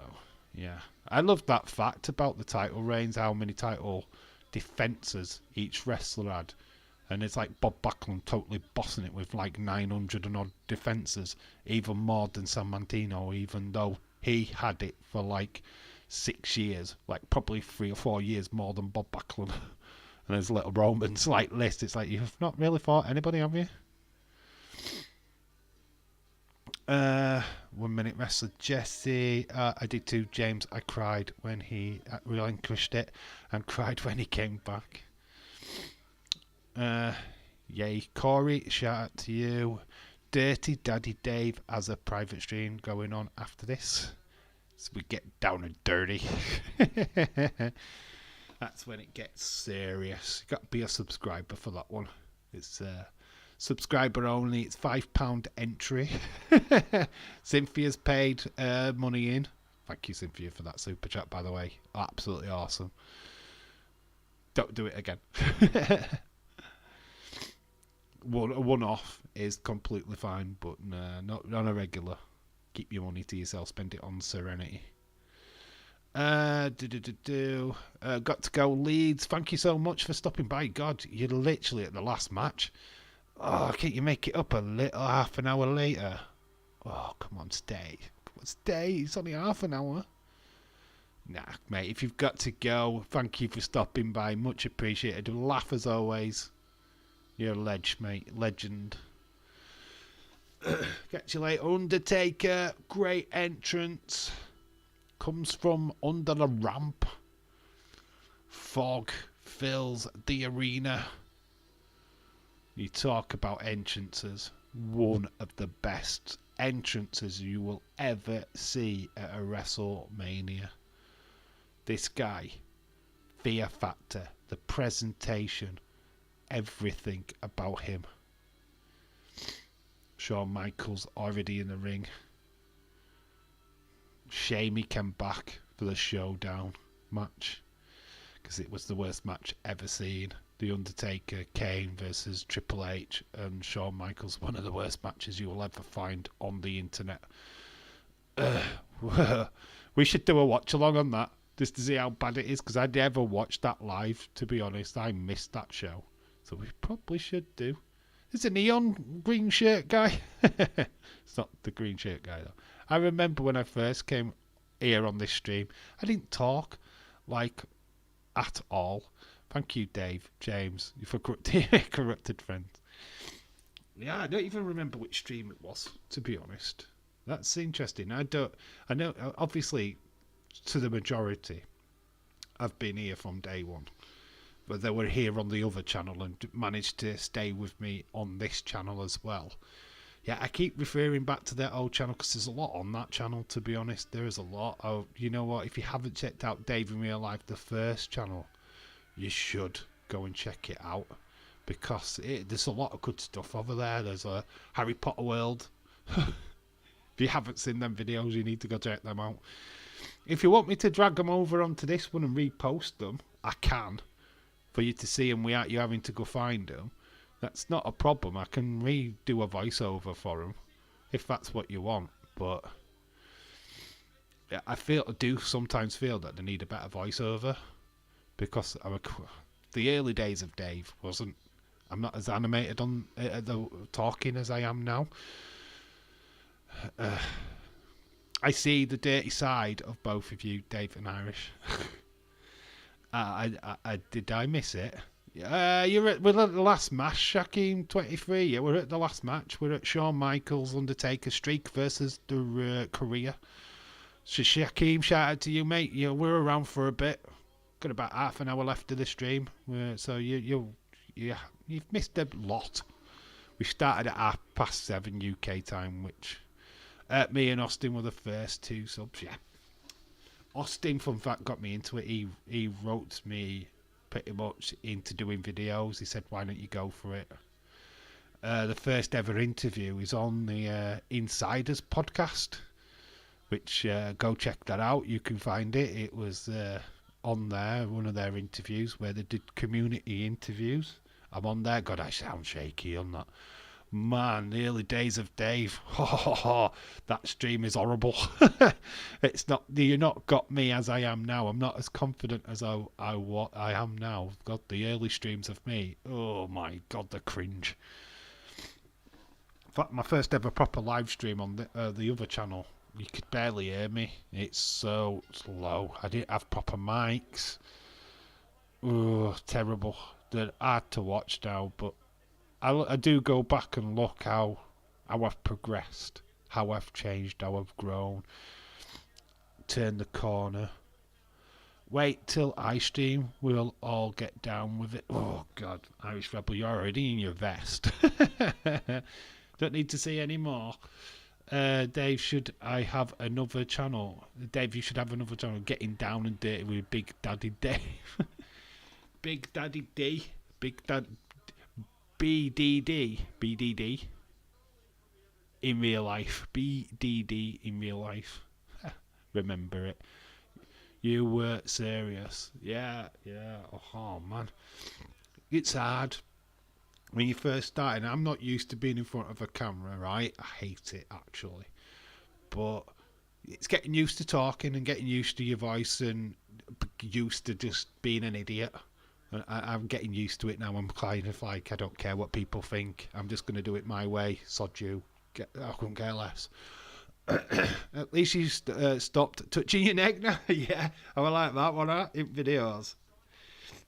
yeah. I love that fact about the title reigns, how many title defences each wrestler had. And it's like Bob Backlund totally bossing it with like 900 and odd defences, even more than San Martino, even though he had it for like 6 years, like probably 3 or 4 years more than Bob Backlund. And there's little Roman's like list. It's like, you've not really fought anybody, have you? 1 minute wrestler Jesse. I did too, James. I cried when he relinquished it and cried when he came back. Yay, Corey, shout out to you. Dirty Daddy Dave has a private stream going on after this. So we get down and dirty. That's when it gets serious. You got to be a subscriber for that one. It's subscriber only. It's £5 entry. Cynthia's paid money in. Thank you, Cynthia, for that super chat, by the way. Absolutely awesome. Don't do it again. One off is completely fine, but not on a regular. Keep your money to yourself. Spend it on Serenity. Got to go, Leeds. Thank you so much for stopping by. God, you're literally at the last match. Oh, can't you make it up a little half an hour later? Oh, come on, stay. Come on, stay. It's only half an hour. Nah, mate, if you've got to go, thank you for stopping by. Much appreciated. Laugh as always. You're a ledge, mate. Legend. Catch you later. Undertaker. Great entrance. Comes from under the ramp. Fog fills the arena. You talk about entrances. One of the best entrances you will ever see at a WrestleMania. This guy, fear factor, the presentation, everything about him. Shawn Michaels already in the ring. Shame he came back for the showdown match, because it was the worst match ever seen. The Undertaker, Kane versus Triple H and Shawn Michaels, one of the worst matches you will ever find on the internet. We should do a watch along on that, just to see how bad it is, because I never watched that live, to be honest. I missed that show, so we probably should do. It's a neon green shirt guy. It's not the green shirt guy though. I remember when I first came here on this stream, I didn't talk like at all. Thank you, Dave, James, for corrupted friends. Yeah, I don't even remember which stream it was, to be honest. That's interesting. I know, obviously, to the majority, I've been here from day one. but they were here on the other channel and managed to stay with me on this channel as well. Yeah, I keep referring back to that old channel because there's a lot on that channel, to be honest. There is a lot. Oh, you know what? If you haven't checked out Dave in Real Life, the first channel, you should go and check it out because there's a lot of good stuff over there. There's a Harry Potter world. If you haven't seen them videos, you need to go check them out. If you want me to drag them over onto this one and repost them, I can. For you to see them without you having to go find them. That's not a problem. I can redo a voiceover for them if that's what you want. But I do sometimes feel that they need a better voiceover because the early days of Dave wasn't. I'm not as animated on the talking as I am now. I see the dirty side of both of you, Dave and Irish. Did I miss it? We're at the last match, Shaquem 23. Yeah, we're at the last match. We're at Shawn Michaels Undertaker streak versus the Korea. So Shaquem, shout out to you, mate. We're around for a bit. Got about half an hour left of the stream. So you've missed a lot. We started at 7:30 UK time, which me and Austin were the first two subs. Yeah. Austin, fun fact, got me into it. He wrote me pretty much into doing videos. He said, why don't you go for it? The first ever interview is on the Insiders podcast, which go check that out. You can find it. It was on there, one of their interviews where they did community interviews. I'm on there. God, I sound shaky on that. Man, the early days of Dave. That stream is horrible. It's not. You're not got me as I am now. I'm not as confident as I am now. God, the early streams of me. Oh my God, the cringe. In fact, my first ever proper live stream on the other channel, you could barely hear me. It's so slow. I didn't have proper mics. Oh, terrible. They're hard to watch now, but I do go back and look how I've progressed, how I've changed, how I've grown, turned the corner. Wait till I stream, we'll all get down with it. Oh God, Irish Rebel, you're already in your vest. Don't need to see any more. Dave, should I have another channel? Dave, you should have another channel. Getting down and dirty with Big Daddy Dave. Big Daddy D. Big Dad. BDD in real life. BDD in real life. Remember it. You were serious. Yeah. Oh man. It's hard. When you first start, and I'm not used to being in front of a camera, right? I hate it actually. But it's getting used to talking and getting used to your voice and used to just being an idiot. I'm getting used to it now. I'm kind of like, I don't care what people think. I'm just going to do it my way. Sod you. I couldn't care less. At least you stopped touching your neck now. Yeah, I would like that one in videos.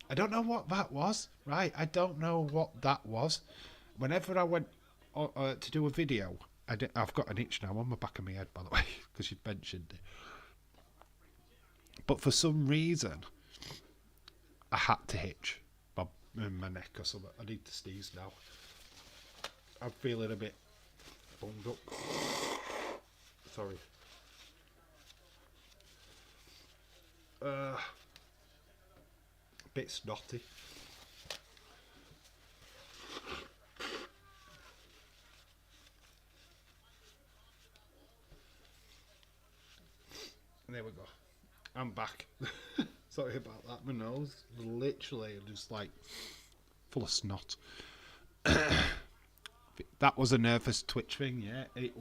I don't know what that was. Right, I don't know what that was. Whenever I went to do a video, I've got an itch now on the back of my head, by the way, because you mentioned it. But for some reason, I had to hitch in my neck or something. I need to sneeze now. I'm feeling a bit bunged up. Sorry. A bit snotty. There we go. I'm back. Sorry about that. My nose literally just like full of snot. That was a nervous twitch thing. Yeah, it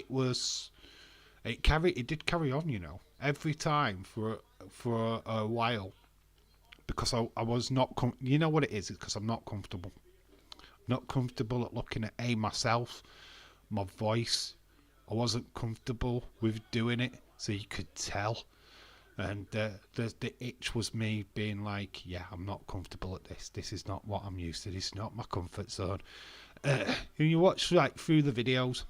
was. It did carry on. You know, every time for a while, because I was not. You know what it is? It's because I'm not comfortable. Not comfortable at looking at myself, my voice. I wasn't comfortable with doing it, so you could tell. And the itch was me being like, yeah, I'm not comfortable at this. This is not what I'm used to. This is not my comfort zone. When you watch like through the videos,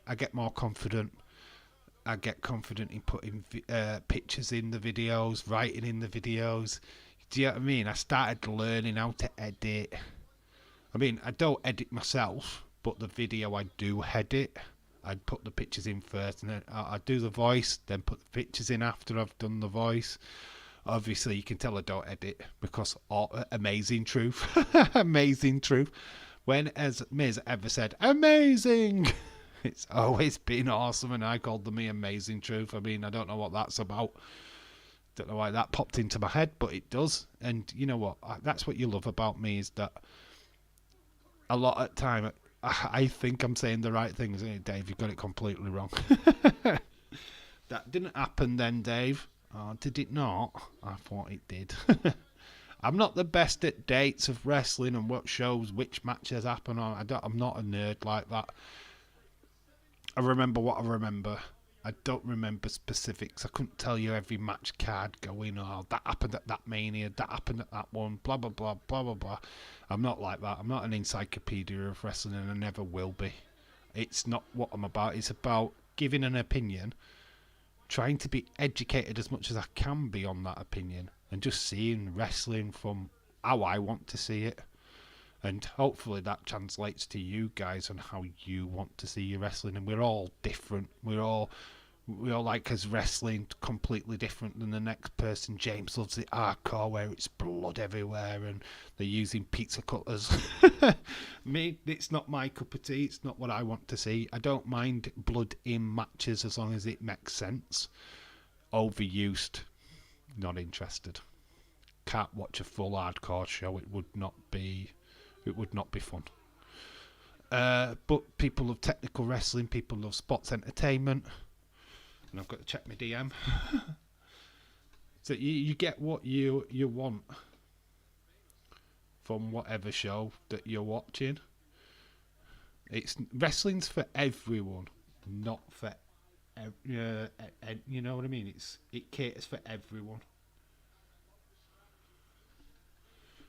I get more confident. I get confident in putting pictures in the videos, writing in the videos. Do you know what I mean? I started learning how to edit. I mean, I don't edit myself, but the video I do edit. I'd put the pictures in first, and then I'd do the voice, then put the pictures in after I've done the voice. Obviously, you can tell I don't edit because amazing truth. Amazing truth. When has Miz ever said amazing? It's always been awesome, and I called them the amazing truth. I mean, I don't know what that's about. Don't know why that popped into my head, but it does. And you know what? That's what you love about me, is that a lot of time I think I'm saying the right things. Hey, Dave, you got it completely wrong. That didn't happen then, Dave. Oh, did it not? I thought it did. I'm not the best at dates of wrestling and what shows, which matches happen on. I'm not a nerd like that. I remember what I remember. I don't remember specifics. I couldn't tell you every match card going, oh, that happened at that Mania, that happened at that one, blah, blah, blah, blah, blah, blah. I'm not like that. I'm not an encyclopedia of wrestling, and I never will be. It's not what I'm about. It's about giving an opinion, trying to be educated as much as I can be on that opinion, and just seeing wrestling from how I want to see it. And hopefully that translates to you guys on how you want to see your wrestling. And we're all different. We all like us wrestling completely different than the next person. James loves the hardcore where it's blood everywhere and they're using pizza cutters. Me, it's not my cup of tea. It's not what I want to see. I don't mind blood in matches as long as it makes sense. Overused, not interested. Can't watch a full hardcore show. It would not be fun. But people love technical wrestling. People love sports entertainment. And I've got to check my DM. So you get what you want from whatever show that you're watching. Wrestling's for everyone, not for you know what I mean. It caters for everyone.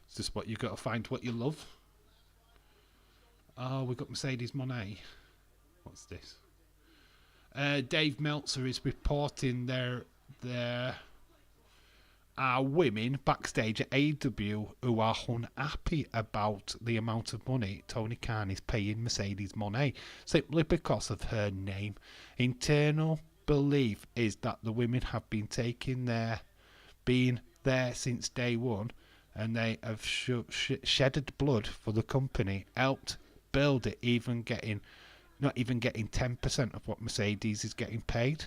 It's just what you got to find what you love. Oh, we've got Mercedes Moné. What's this? Dave Meltzer is reporting there are women backstage at AEW who are unhappy about the amount of money Tony Khan is paying Mercedes Moné simply because of her name. Internal belief is that the women have been been there since day one, and they have shedded blood for the company, helped build it, not even getting 10% of what Mercedes is getting paid.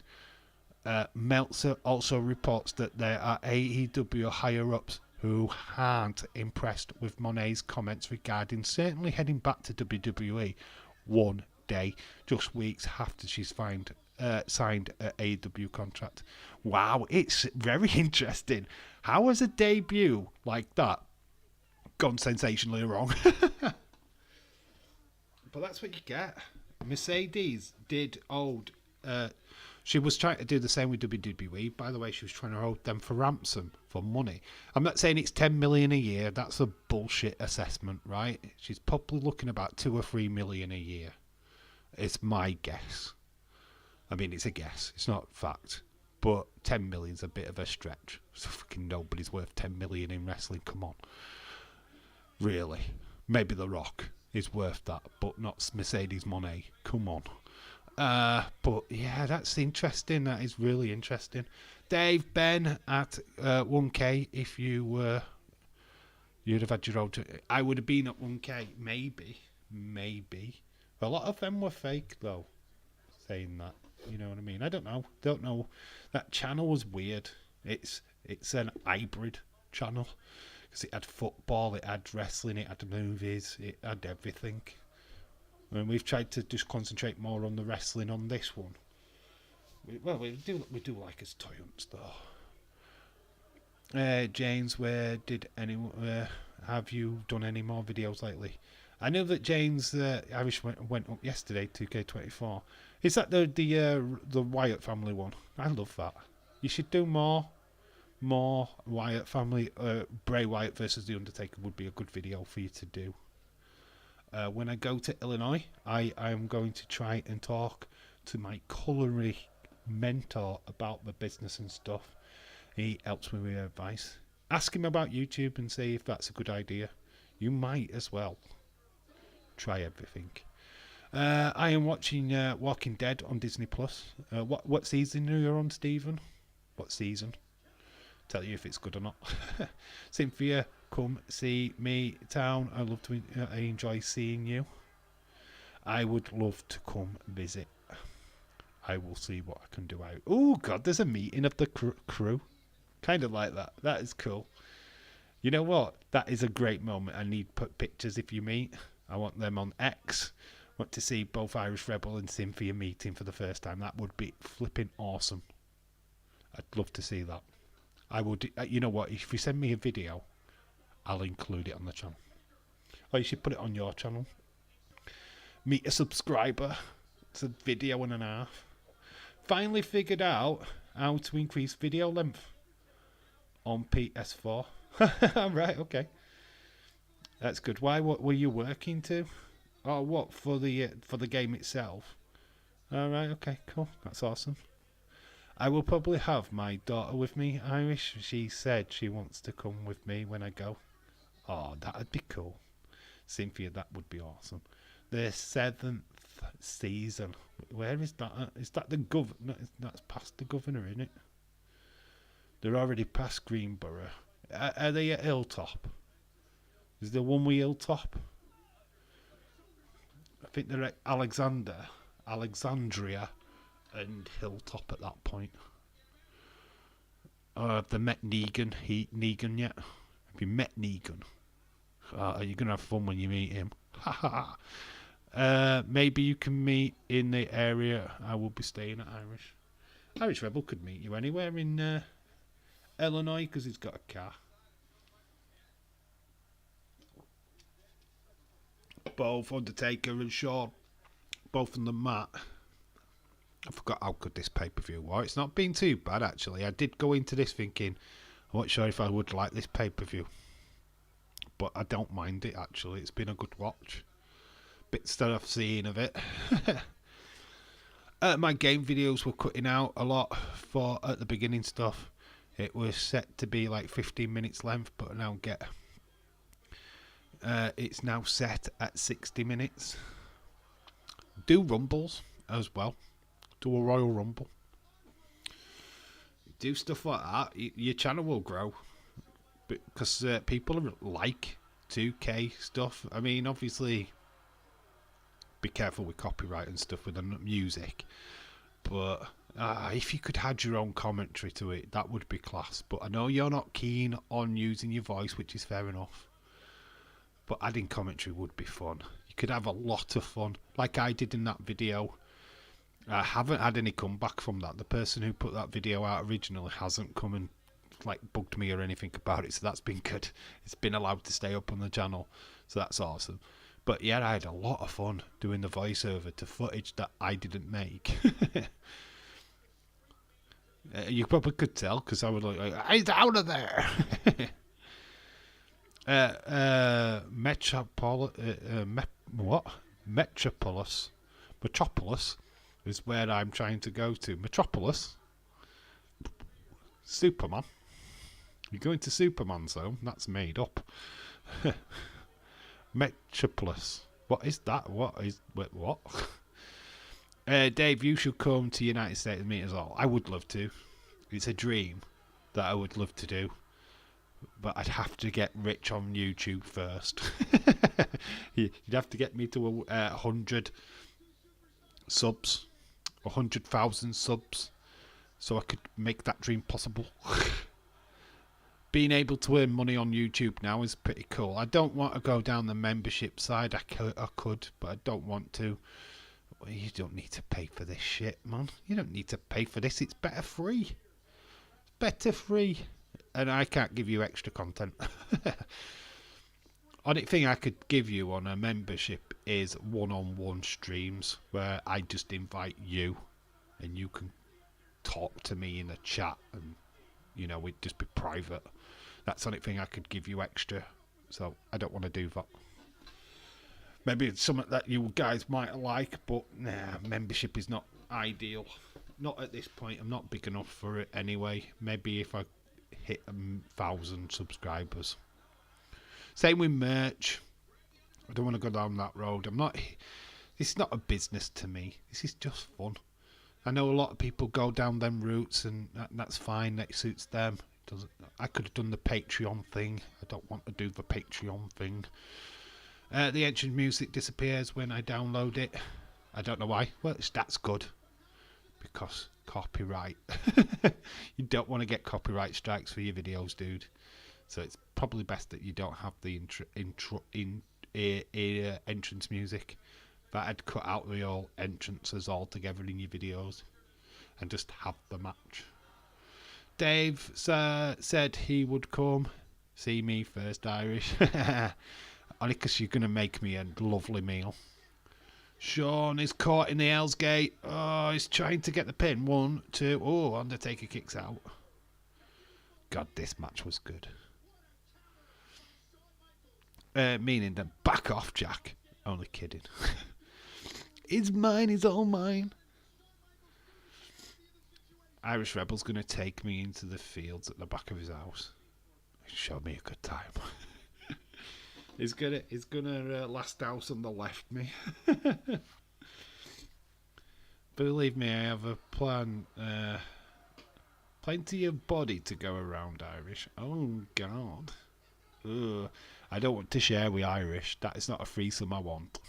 Meltzer also reports that there are AEW higher-ups who aren't impressed with Moné's comments regarding certainly heading back to WWE one day, just weeks after she's signed an AEW contract. Wow, it's very interesting. How has a debut like that gone sensationally wrong? But that's what you get. Mercedes did hold. She was trying to do the same with WWE. By the way, she was trying to hold them for ransom for money. I'm not saying it's 10 million a year. That's a bullshit assessment, right? She's probably looking about 2 or 3 million a year. It's my guess. I mean, it's a guess. It's not fact. But 10 million's a bit of a stretch. So fucking nobody's worth 10 million in wrestling. Come on. Really. Maybe The Rock is worth that, but not Mercedes Moné. Come on. But yeah, that's interesting. That is really interesting. Dave, Ben at 1K. If you'd have had your own. I would have been at 1K. Maybe. A lot of them were fake though. Saying that, you know what I mean. I don't know. That channel was weird. It's an hybrid channel. Because it had football, it had wrestling, it had movies, it had everything. And we've tried to just concentrate more on the wrestling on this one. We do like his toy hunts though. James, have you done any more videos lately? I know that James Irish went up yesterday, 2K24. Is that the Wyatt family one? I love that. You should do more Wyatt family. Bray Wyatt versus The Undertaker would be a good video for you to do. When I go to Illinois, I am going to try and talk to my culinary mentor about the business and stuff. He helps me with advice. Ask him about YouTube and see if that's a good idea. You might as well try everything. I am watching Walking Dead on Disney Plus. What season are you on, Stephen? What season? Tell you if it's good or not. Cynthia, come see me town. I enjoy seeing you. I would love to come visit. I will see what I can do out. Oh God, there's a meeting of the crew. Kind of like that. That is cool. You know what? That is a great moment. I need put pictures if you meet. I want them on X. Want to see both Irish Rebel and Cynthia meeting for the first time. That would be flipping awesome. I'd love to see that. I would. You know what? If you send me a video, I'll include it on the channel. Or you should put it on your channel. Meet a subscriber. It's a video and a half. Finally figured out how to increase video length on PS4. Right, okay. That's good. Why? What were you working to? Oh, what for the game itself? All right, okay, cool. That's awesome. I will probably have my daughter with me, Irish. She said she wants to come with me when I go. Oh, that'd be cool. Cynthia, that would be awesome. The 7th season. Where is that at? Is that the governor? That's past the governor, isn't it? They're already past Greenborough. Are they at Hilltop? Is there one with Hilltop? I think they're at Alexandria and Hilltop at that point. Have they met Negan? Negan yet? Have you met Negan? Are you going to have fun when you meet him? Maybe you can meet in the area I will be staying at Irish. Irish Rebel could meet you anywhere in Illinois because he's got a car. Both Undertaker and Shawn, both on the mat. I forgot how good this pay-per-view was. It's not been too bad, actually. I did go into this thinking, I'm not sure if I would like this pay-per-view. But I don't mind it, actually. It's been a good watch. Bits that I've seen of it. My game videos were cutting out a lot for at the beginning stuff. It was set to be like 15 minutes length, but now it's now set at 60 minutes. Do rumbles as well. Do a Royal Rumble. Do stuff like that. Your channel will grow because people like 2K stuff. I mean, obviously, be careful with copyright and stuff with the music. But if you could add your own commentary to it, that would be class. But I know you're not keen on using your voice, which is fair enough. But adding commentary would be fun. You could have a lot of fun, like I did in that video. I haven't had any comeback from that. The person who put that video out originally hasn't come and like bugged me or anything about it, so that's been good. It's been allowed to stay up on the channel, so that's awesome. But yeah, I had a lot of fun doing the voiceover to footage that I didn't make. You probably could tell because I was like, "He's out of there." Metropolis is where I'm trying to go to. Metropolis? Superman? You're going to Superman's home? That's made up. Metropolis. What is that? What? Dave, you should come to United States and meet us all. I would love to. It's a dream that I would love to do. But I'd have to get rich on YouTube first. You'd have to get me to 100 subs. 100,000 subs. So I could make that dream possible. Being able to earn money on YouTube now is pretty cool. I don't want to go down the membership side. I could, but I don't want to. Well, you don't need to pay for this shit, man. You don't need to pay for this. It's better free. It's better free. And I can't give you extra content. Only thing I could give you on a membership is one-on-one streams where I just invite you and you can talk to me in a chat and, you know, it'd just be private. That's the only thing I could give you extra. So I don't want to do that. Maybe it's something that you guys might like, but nah, membership is not ideal. Not at this point. I'm not big enough for it anyway. Maybe if I hit 1,000 subscribers. Same with merch. I don't want to go down that road. It's not a business to me. This is just fun. I know a lot of people go down them routes, and that's fine. That suits them. I could have done the Patreon thing. I don't want to do the Patreon thing. The entrance music disappears when I download it. I don't know why. Well, that's good. Because copyright. You don't want to get copyright strikes for your videos, dude. So it's probably best that you don't have the entrance music. That I'd cut out the all entrances altogether in your videos and just have the match. Dave said he would come see me first, Irish. Only because you're going to make me a lovely meal. Sean is caught in the Hell's Gate. Oh, he's trying to get the pin. 1, 2. Oh, Undertaker kicks out. God, this match was good. Meaning then back off, Jack. Only kidding. It's mine, it's all mine. Irish Rebel's going to take me into the fields at the back of his house. Show me a good time. He's gonna last house on the left me. Believe me, I have a plan. Plenty of body to go around, Irish. Oh God. Ugh. I don't want to share with Irish. That is not a threesome I want.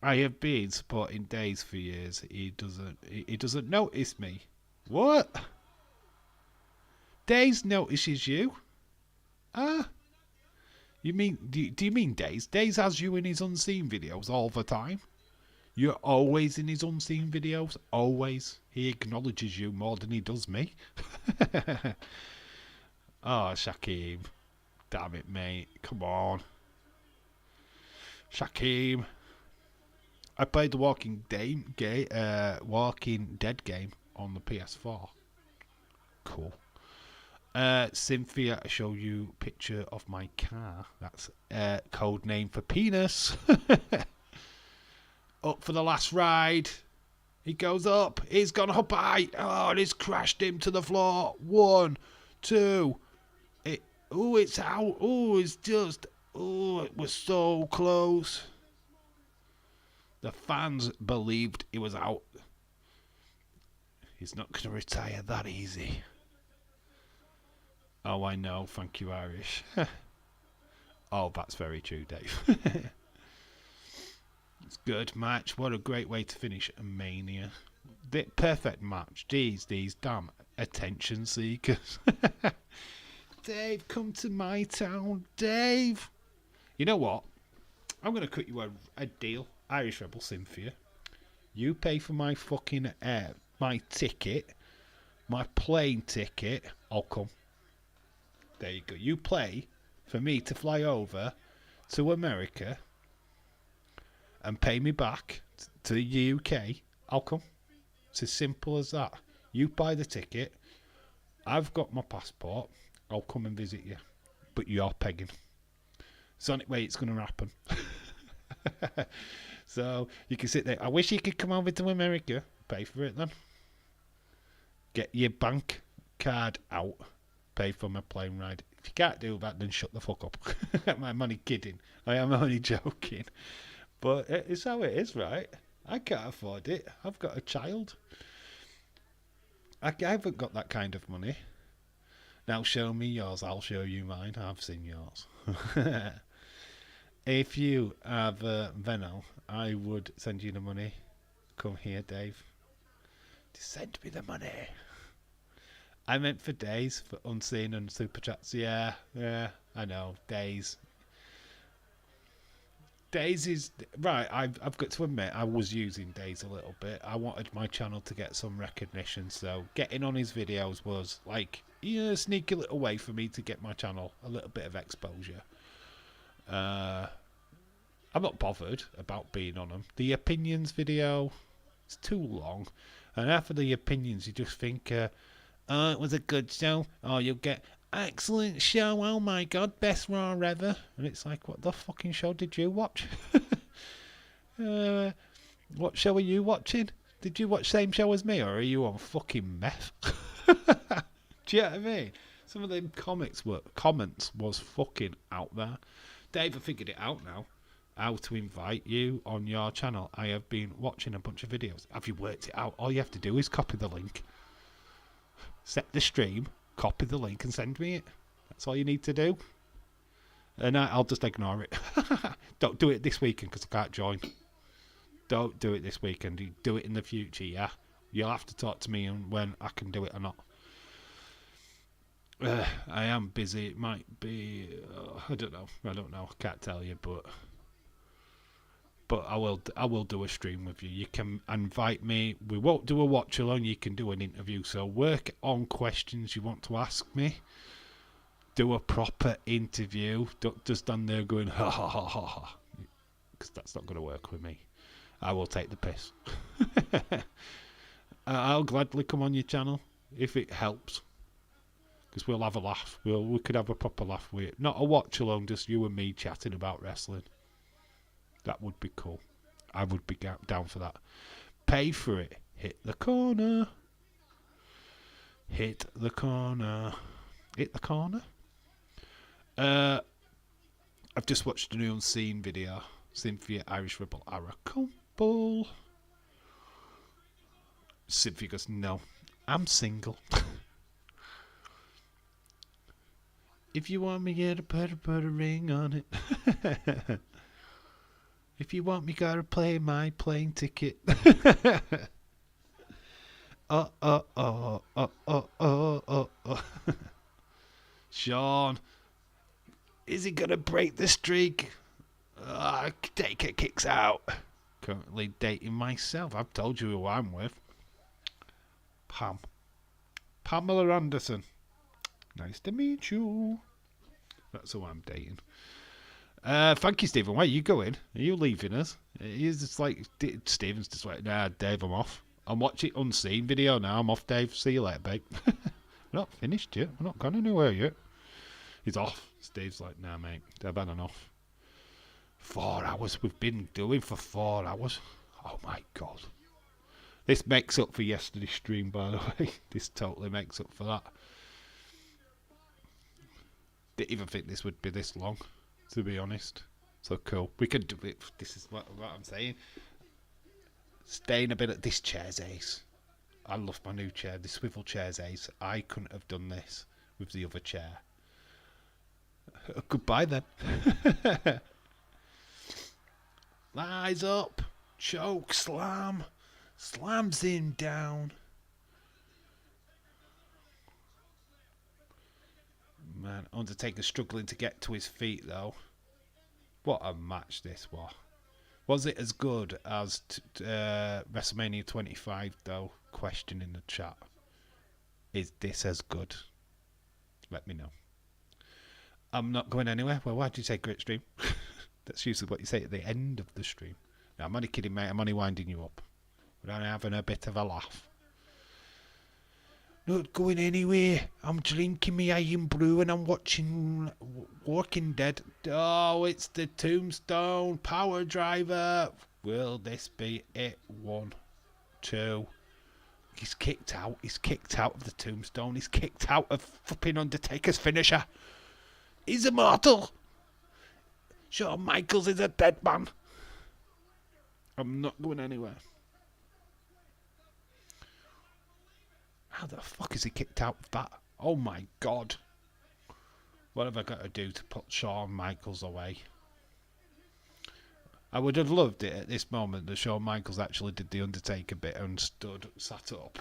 I have been supporting Days for years. He doesn't notice me. What? Days notices you? Ah. You mean, do you mean Days? Days has you in his unseen videos all the time. You're always in his unseen videos. Always. He acknowledges you more than he does me. Oh, Shaquem. Damn it, mate. Come on. Shaquem. I played the Walking Dead game on the PS4. Cool. Cynthia, I show you a picture of my car. That's code name for penis. Up for the last ride. He goes up. He's gone up high. Oh, and he's crashed him to the floor. 1, 2. It's out. Oh, it's just. Oh, it was so close. The fans believed he was out. He's not going to retire that easy. Oh, I know. Thank you, Irish. Oh, that's very true, Dave. It's good match. What a great way to finish a Mania. The perfect match. These damn attention seekers. Dave, come to my town. Dave. You know what? I'm going to cut you a deal. Irish Rebel Cynthia. You pay for my fucking my ticket. My plane ticket. I'll come. There you go. You play for me to fly over to America and pay me back to the UK. I'll come. It's as simple as that. You buy the ticket. I've got my passport. I'll come and visit you. But you're pegging. It's the only way it's going to happen. So you can sit there. I wish you could come over to America. Pay for it then. Get your bank card out. Pay for my plane ride. If you can't do that, then shut the fuck up. I'm only kidding. I am only joking. But it's how it is, right? I can't afford it. I've got a child. I haven't got that kind of money. Now show me yours. I'll show you mine. I've seen yours. If you have Venmo, I would send you the money. Come here, Dave. Just send me the money. I meant for Days, for Unseen and Super Chats. Yeah, I know. Days. Days is... Right, I've got to admit, I was using Days a little bit. I wanted my channel to get some recognition, so getting on his videos was like, a sneaky little way for me to get my channel a little bit of exposure. I'm not bothered about being on them. The opinions video, it's too long. And after the opinions, you just think... oh, it was a good show. Oh, you'll get excellent show. Oh my God, best Raw ever. And it's like, what the fucking show did you watch? What show are you watching? Did you watch the same show as me, or are you on fucking meth? Do you know what I mean? Some of them comments was fucking out there. Dave, I figured it out now. How to invite you on your channel. I have been watching a bunch of videos. Have you worked it out? All you have to do is copy the link, set the stream, copy the link, and send me it. That's all you need to do. And I'll just ignore it. Don't do it this weekend because I can't join. Don't do it this weekend. You do it in the future, yeah? You'll have to talk to me and when I can do it or not. I am busy. It might be... I don't know. I can't tell you, but I will do a stream with you. You can invite me. We won't do a watch along. You can do an interview. So work on questions you want to ask me. Do a proper interview. Don't just stand there going ha ha ha ha ha, because that's not going to work with me. I will take the piss. I'll gladly come on your channel if it helps, because we'll have a laugh. We could have a proper laugh with it. Not a watch along, just you and me chatting about wrestling. That would be cool. I would be down for that. Pay for it. Hit the corner. Hit the corner. Hit the corner. I've just watched a new Unseen video. Cynthia, Irish Rebel are a couple. Cynthia goes, no, I'm single. If you want me, gotta put a ring on it. If you want me, gotta play my plane ticket. Oh. Sean, is he gonna break the streak? Taker kicks out. Currently dating myself. I've told you who I'm with. Pamela Anderson. Nice to meet you. That's who I'm dating. Thank you, Stephen. Where are you going? Are you leaving us? He's just like, Stephen's just like, nah, Dave, I'm off. I'm watching Unseen video now. I'm off, Dave. See you later, babe. We're not finished yet. We're not gone anywhere yet. He's off. Steve's like, nah, mate. I've had enough. 4 hours. We've been doing for 4 hours. Oh, my God. This makes up for yesterday's stream, by the way. This totally makes up for that. Didn't even think this would be this long, to be honest. So cool. We could do it. This is what I'm saying. Staying a bit at this chair's ace. I love my new chair. The swivel chair's ace. I couldn't have done this with the other chair. Goodbye then. Lies up. Choke slam. Slams him down. Man, Undertaker struggling to get to his feet though. What a match this was. Was it as good as WrestleMania 25 though? Question in the chat. Is this as good? Let me know. I'm not going anywhere. Well, why'd you say great stream? That's usually what you say at the end of the stream. No, I'm only kidding, mate. I'm only winding you up. We're only having a bit of a laugh. Not going anywhere. I'm drinking my iron brew and I'm watching Walking Dead. Oh, it's the Tombstone Power Driver. Will this be it? 1, 2. He's kicked out. He's kicked out of the Tombstone. He's kicked out of flipping Undertaker's finisher. He's immortal. Shawn Michaels is a dead man. I'm not going anywhere. How the fuck is he kicked out of that? Oh my God. What have I got to do to put Shawn Michaels away? I would have loved it at this moment that Shawn Michaels actually did the Undertaker bit and sat up.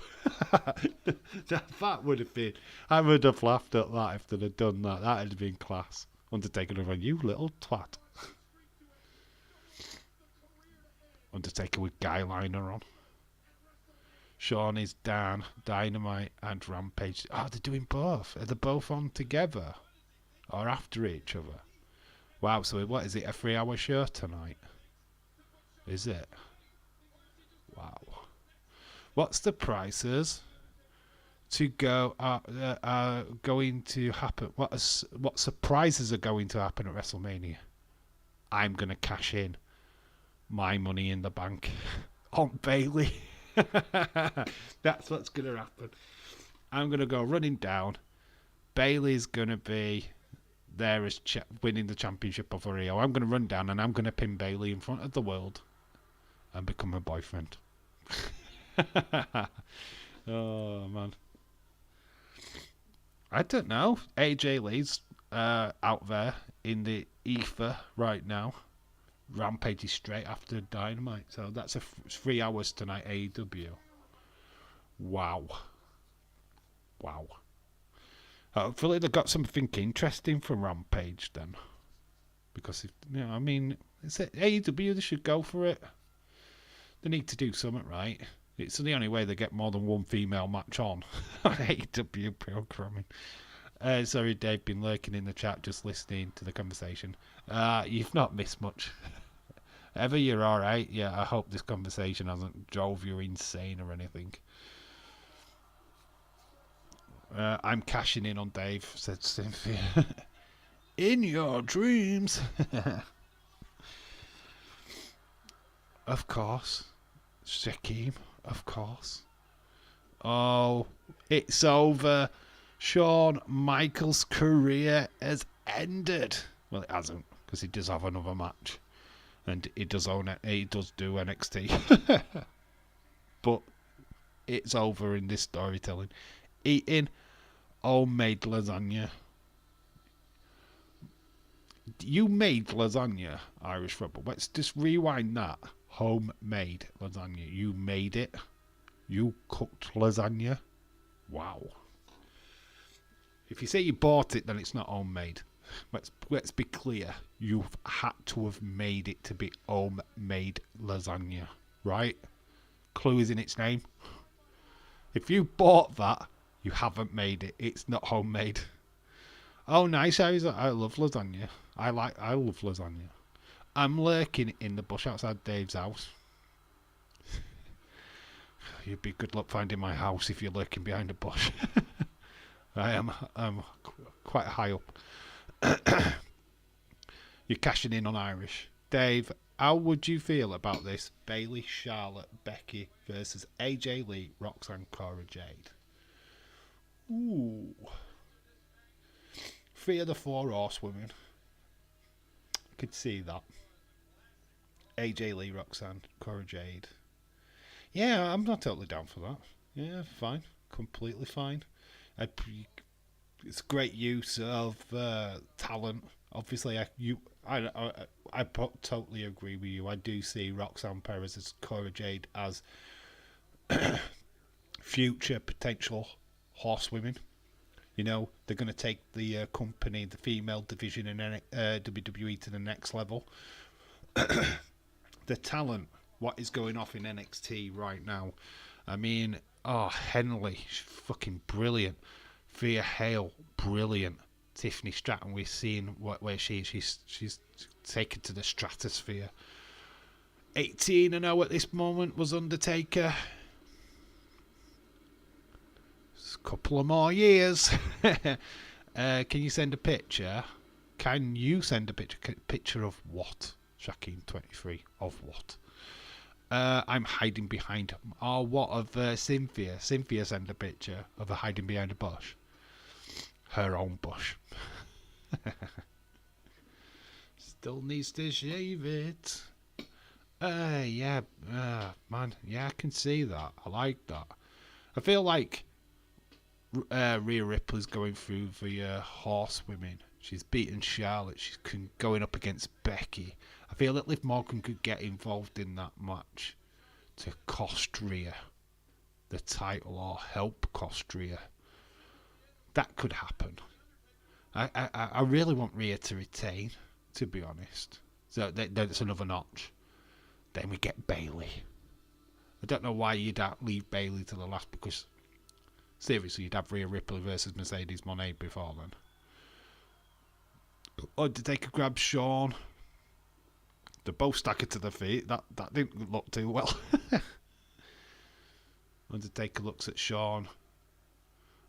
That would have been... I would have laughed at that if they'd have done that. That would have been class. Undertaker would have gone, you little twat. Undertaker with guy liner on. Shawn is Dan, Dynamite and Rampage. Oh, they're doing both. Are they both on together? Or after each other? Wow, so what is it, a 3-hour show tonight? Is it? Wow. What's the prices to go are going to happen? What surprises are going to happen at WrestleMania? I'm going to cash in my money in the bank on Bailey. That's what's going to happen. I'm going to go running down. Bailey's going to be there as winning the championship of Rio. I'm going to run down and I'm going to pin Bailey in front of the world and become her boyfriend. Oh, man. I don't know. AJ Lee's out there in the ether right now. Rampage is straight after Dynamite. So that's 3 hours tonight, AEW. Wow. Hopefully they got something interesting from Rampage then. Because, I mean, it's AEW, they should go for it. They need to do something right. It's the only way they get more than one female match on AEW programming. Sorry, Dave, been lurking in the chat just listening to the conversation. You've not missed much. Ever, you're alright? Yeah, I hope this conversation hasn't drove you insane or anything. I'm cashing in on Dave, said Cynthia. In your dreams. Of course. Shaquem, of course. Oh, it's over. Shawn Michaels' career has ended. Well, it hasn't, because he does have another match. And he does do NXT. But it's over in this storytelling. Eating homemade lasagna. You made lasagna, Irish Rebel. Let's just rewind that. Homemade lasagna. You made it. You cooked lasagna. Wow. If you say you bought it, then it's not homemade. Let's be clear. You've had to have made it to be homemade lasagna, right? Clue is in its name. If you bought that, you haven't made it. It's not homemade. Oh, nice. I love lasagna. I love lasagna. I'm lurking in the bush outside Dave's house. You'd be good luck finding my house if you're lurking behind a bush. I'm quite high up. You're cashing in on Irish. Dave, how would you feel about this Bailey, Charlotte, Becky versus AJ Lee, Roxanne, Cora Jade? Ooh. 3 of the 4 horsewomen. I could see that. AJ Lee, Roxanne, Cora Jade. Yeah, I'm not totally down for that. Yeah, fine. Completely fine. It's great use of talent. Obviously, I totally agree with you. I do see Roxanne Perez as Cora Jade as future potential horsewomen. You know, they're going to take the company, the female division in WWE to the next level. The talent, what is going off in NXT right now. I mean, Henley, she's fucking brilliant. Thea Hale, brilliant. Tiffany Stratton, we're seeing where she's taken to the stratosphere. 18-0 at this moment was Undertaker. It's a couple of more years. Can you send a picture? Can you send a picture of what? Shaquem 23 of what? I'm hiding behind. Oh, what of Cynthia? Cynthia sent a picture of her hiding behind a bush. Her own bush. Still needs to shave it. Yeah, man. Yeah, I can see that. I like that. I feel like Rhea Ripley's going through the horsewomen. She's beaten Charlotte. She's going up against Becky. I feel that Liv Morgan could get involved in that match to cost Rhea the title or help cost Rhea. That could happen. I really want Rhea to retain, to be honest. So then it's another notch. Then we get Bailey. I don't know why you'd leave Bailey to the last, because seriously, you'd have Rhea Ripley versus Mercedes Moné before then. Undertaker grabs Shawn. They're both staggered to their feet. That didn't look too well. Undertaker looks at Shawn.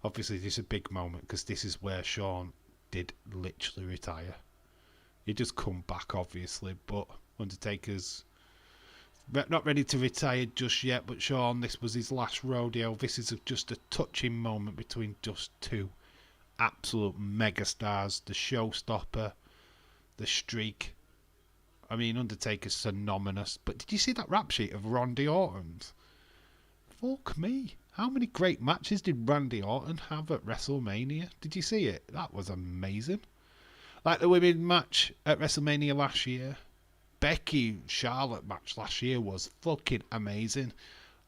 Obviously, this is a big moment because this is where Shawn did literally retire. He just come back, obviously, but Undertaker's Not ready to retire just yet, but Sean, this was his last rodeo. This is just a touching moment between just two absolute megastars. The showstopper, the streak. I mean, Undertaker's synonymous. But did you see that rap sheet of Randy Orton's? Fuck me. How many great matches did Randy Orton have at WrestleMania? Did you see it? That was amazing. Like the women's match at WrestleMania last year. Becky Charlotte match last year was fucking amazing.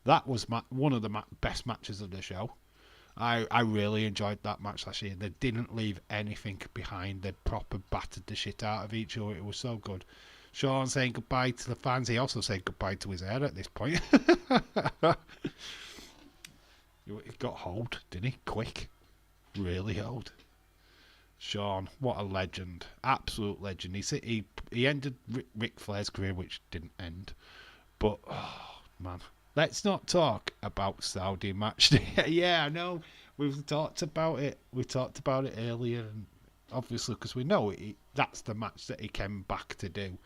That was one of the best matches of the show. I really enjoyed that match last year. They didn't leave anything behind. They proper battered the shit out of each other. It was so good. Sean saying goodbye to the fans. He also said goodbye to his hair at this point. He got old, didn't he? Quick. Really old. Sean, what a legend. Absolute legend. He ended Ric Flair's career, which didn't end. But, oh, man. Let's not talk about Saudi match. Yeah, I know. We've talked about it. We talked about it earlier. And obviously, because we know that's the match that he came back to do.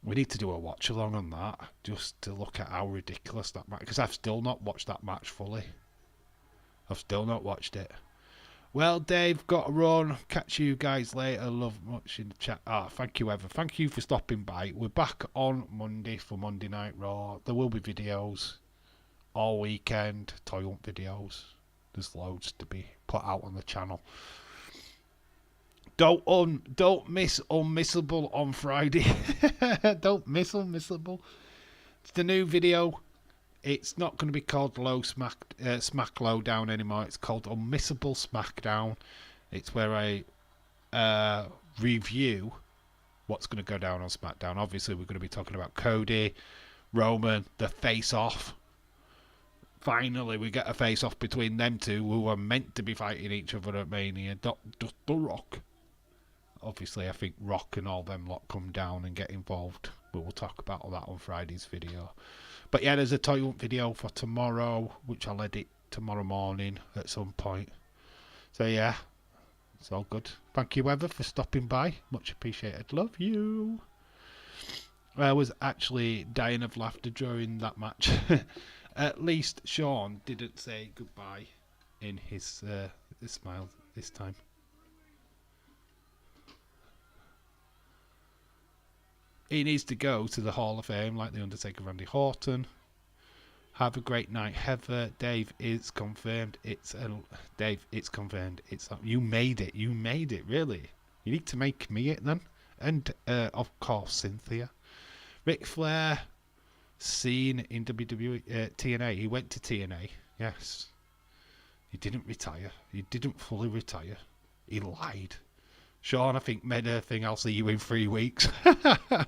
We need to do a watch along on that. Just to look at how ridiculous that match. Because I've still not watched that match fully. I've still not watched it. Well, Dave, got to run. Catch you guys later. Love much in the chat. Thank you, Ever. Thank you for stopping by. We're back on Monday for Monday Night Raw. There will be videos all weekend. Toy hunt videos. There's loads to be put out on the channel. Don't miss Unmissable on Friday. Don't miss Unmissable. It's the new video. It's not going to be called Smack Lowdown anymore. It's called Unmissable Smackdown. It's where I review what's going to go down on SmackDown. Obviously, we're going to be talking about Cody, Roman, the face-off. Finally, we get a face-off between them two who are meant to be fighting each other at Mania. Just The Rock. Obviously, I think Rock and all them lot come down and get involved. But we'll talk about all that on Friday's video. But yeah, there's a toy hunt video for tomorrow, which I'll edit tomorrow morning at some point. So yeah, it's all good. Thank you, Ever, for stopping by. Much appreciated. Love you. I was actually dying of laughter during that match. At least Sean didn't say goodbye in his smile this time. He needs to go to the Hall of Fame like The Undertaker, Randy Orton. Have a great night, Heather. Dave, it's confirmed. Dave, it's confirmed. You made it. You made it, really. You need to make me it then. And, of course, Cynthia. Ric Flair, seen in WWE, TNA. He went to TNA, yes. He didn't retire. He didn't fully retire. He lied. Sean, I think, made a thing, I'll see you in 3 weeks. I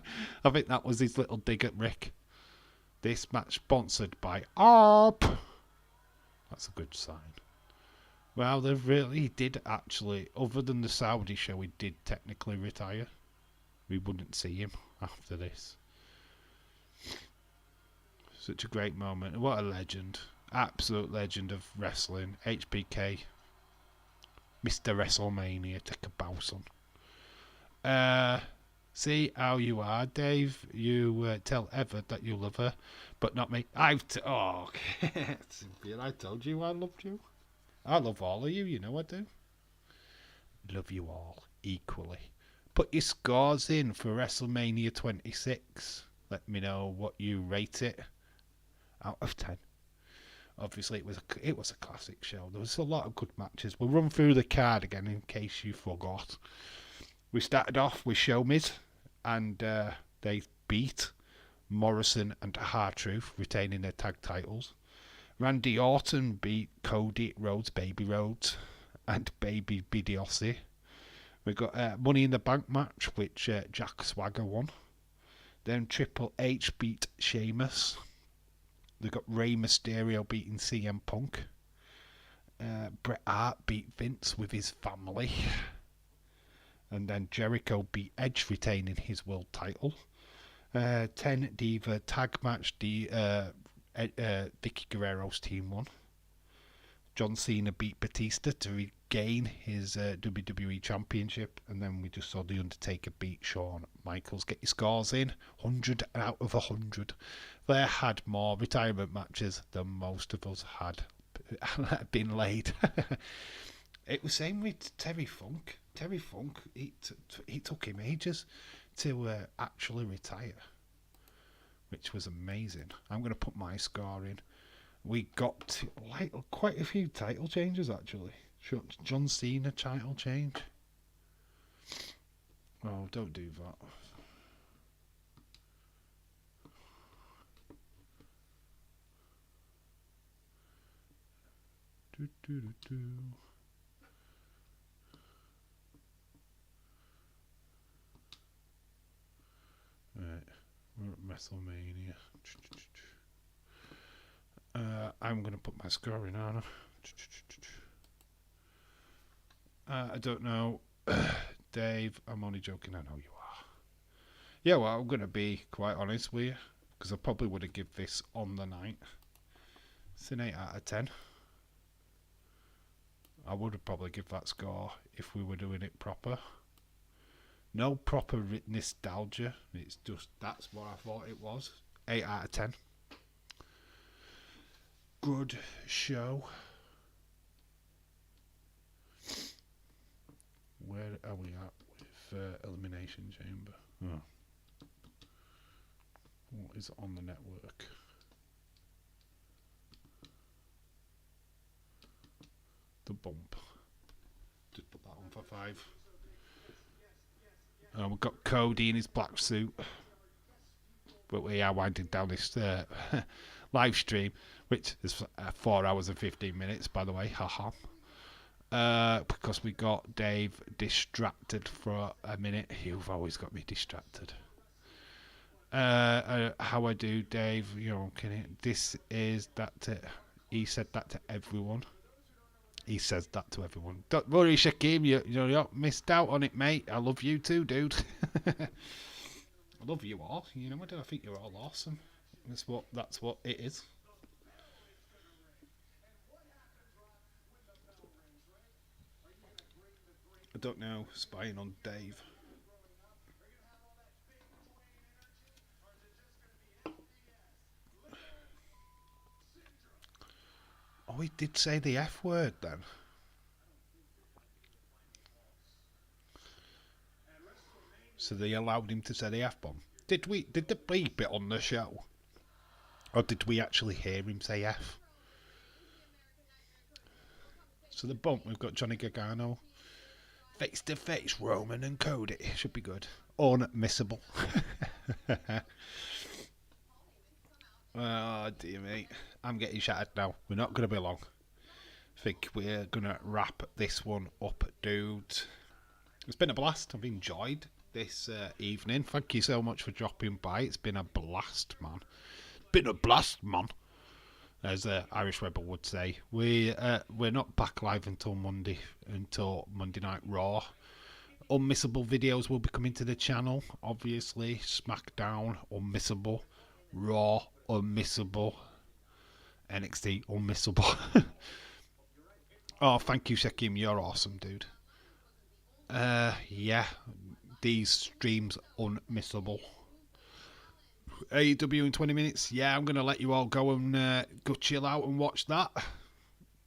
think that was his little dig at Rick. This match sponsored by ARP. That's a good sign. Well, they really did actually, other than the Saudi show, he did technically retire. We wouldn't see him after this. Such a great moment. What a legend. Absolute legend of wrestling. HBK. Mr. WrestleMania, take a bow, son. See how you are, Dave. You tell Ever that you love her, but not me. I told you I loved you. I love all of you, you know I do. Love you all equally. Put your scores in for WrestleMania 26. Let me know what you rate it out of 10. Obviously, it was a classic show. There was a lot of good matches. We'll run through the card again in case you forgot. We started off with Show Miz, and they beat Morrison and R-Truth, retaining their tag titles. Randy Orton beat Cody Rhodes, Baby Rhodes, and Baby Bidiosi. We got a Money in the Bank match, which Jack Swagger won. Then Triple H beat Sheamus. They got Rey Mysterio beating CM Punk. Bret Hart beat Vince with his family. And then Jericho beat Edge, retaining his world title. 10 Diva tag match. Vicky Guerrero's team won. John Cena beat Batista to regain his WWE Championship, and then we just saw The Undertaker beat Shawn Michaels. Get your scores in, 100 out of 100. They had more retirement matches than most of us had been laid. It was same with Terry Funk. Terry Funk, it took him ages to actually retire, which was amazing. I'm going to put my score in. We got quite a few title changes, actually. John Cena title change. Oh, don't do that. Right, we're at WrestleMania. I'm going to put my score in, aren't I? I don't know. Dave, I'm only joking, I know you are. Yeah, well, I'm going to be quite honest with you, because I probably would have given this on the night. It's an 8 out of 10. I would have probably give that score if we were doing it proper. No proper nostalgia. It's just, that's what I thought it was. 8 out of 10. Good show. Where are we at with Elimination Chamber? Oh. What is on the network? The Bump. Just put that on for 5. We've got Cody in his black suit. But we are winding down this live stream, which is 4 hours and 15 minutes, by the way. Haha. Because we got Dave distracted for a minute. You've always got me distracted. How I do, Dave? You know, this is that. He said that to everyone. He says that to everyone. Don't worry, Shaquem. You're not missed out on it, mate. I love you too, dude. I love you all. You know, I think you're all awesome. That's what it is. I don't know. Spying on Dave. Oh, he did say the F word then. So they allowed him to say the F-bomb. Did they bleep it on the show? Or did we actually hear him say F? So the bump, we've got Johnny Gargano. Face to face, Roman and Cody. Should be good. Unmissable. Oh, dear mate. I'm getting shattered now. We're not going to be long. I think we're going to wrap this one up, dude. It's been a blast. I've enjoyed this evening. Thank you so much for dropping by. It's been a blast, man. Been a blast, man. As Irish Rebel would say. We're not back live until Monday Night Raw. Unmissable videos will be coming to the channel. Obviously, SmackDown, unmissable. Raw, unmissable. NXT, unmissable. Oh, thank you, Shaquem. You're awesome, dude. Yeah. These streams, unmissable. AEW in 20 minutes. Yeah, I'm going to let you all go and go chill out and watch that.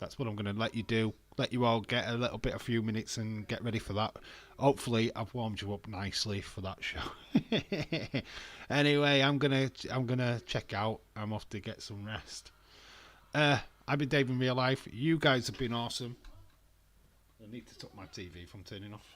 That's what I'm going to let you do. Let you all get a few minutes and get ready for that. Hopefully, I've warmed you up nicely for that show. Anyway, I'm gonna check out. I'm off to get some rest. I've been Dave in real life. You guys have been awesome. I need to stop my TV from turning off.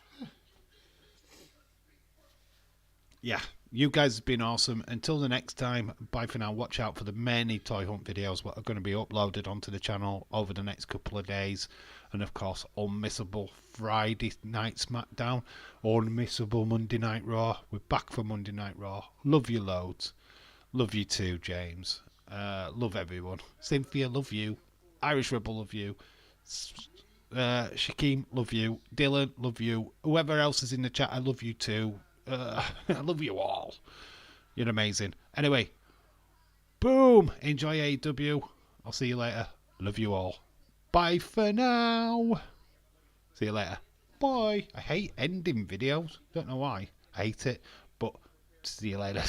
Yeah, you guys have been awesome. Until the next time, bye for now. Watch out for the many Toy Hunt videos that are going to be uploaded onto the channel over the next couple of days. And of course, unmissable Friday night SmackDown, unmissable Monday Night Raw. We're back for Monday Night Raw. Love you loads. Love you too, James. Love everyone. Cynthia, love you. Irish Rebel, love you. Shaquem, love you. Dylan, love you. Whoever else is in the chat, I love you too. I love you all. You're amazing. Anyway, boom. Enjoy AEW. I'll see you later. Love you all. Bye for now. See you later. Bye. I hate ending videos. Don't know why. I hate it. But see you later.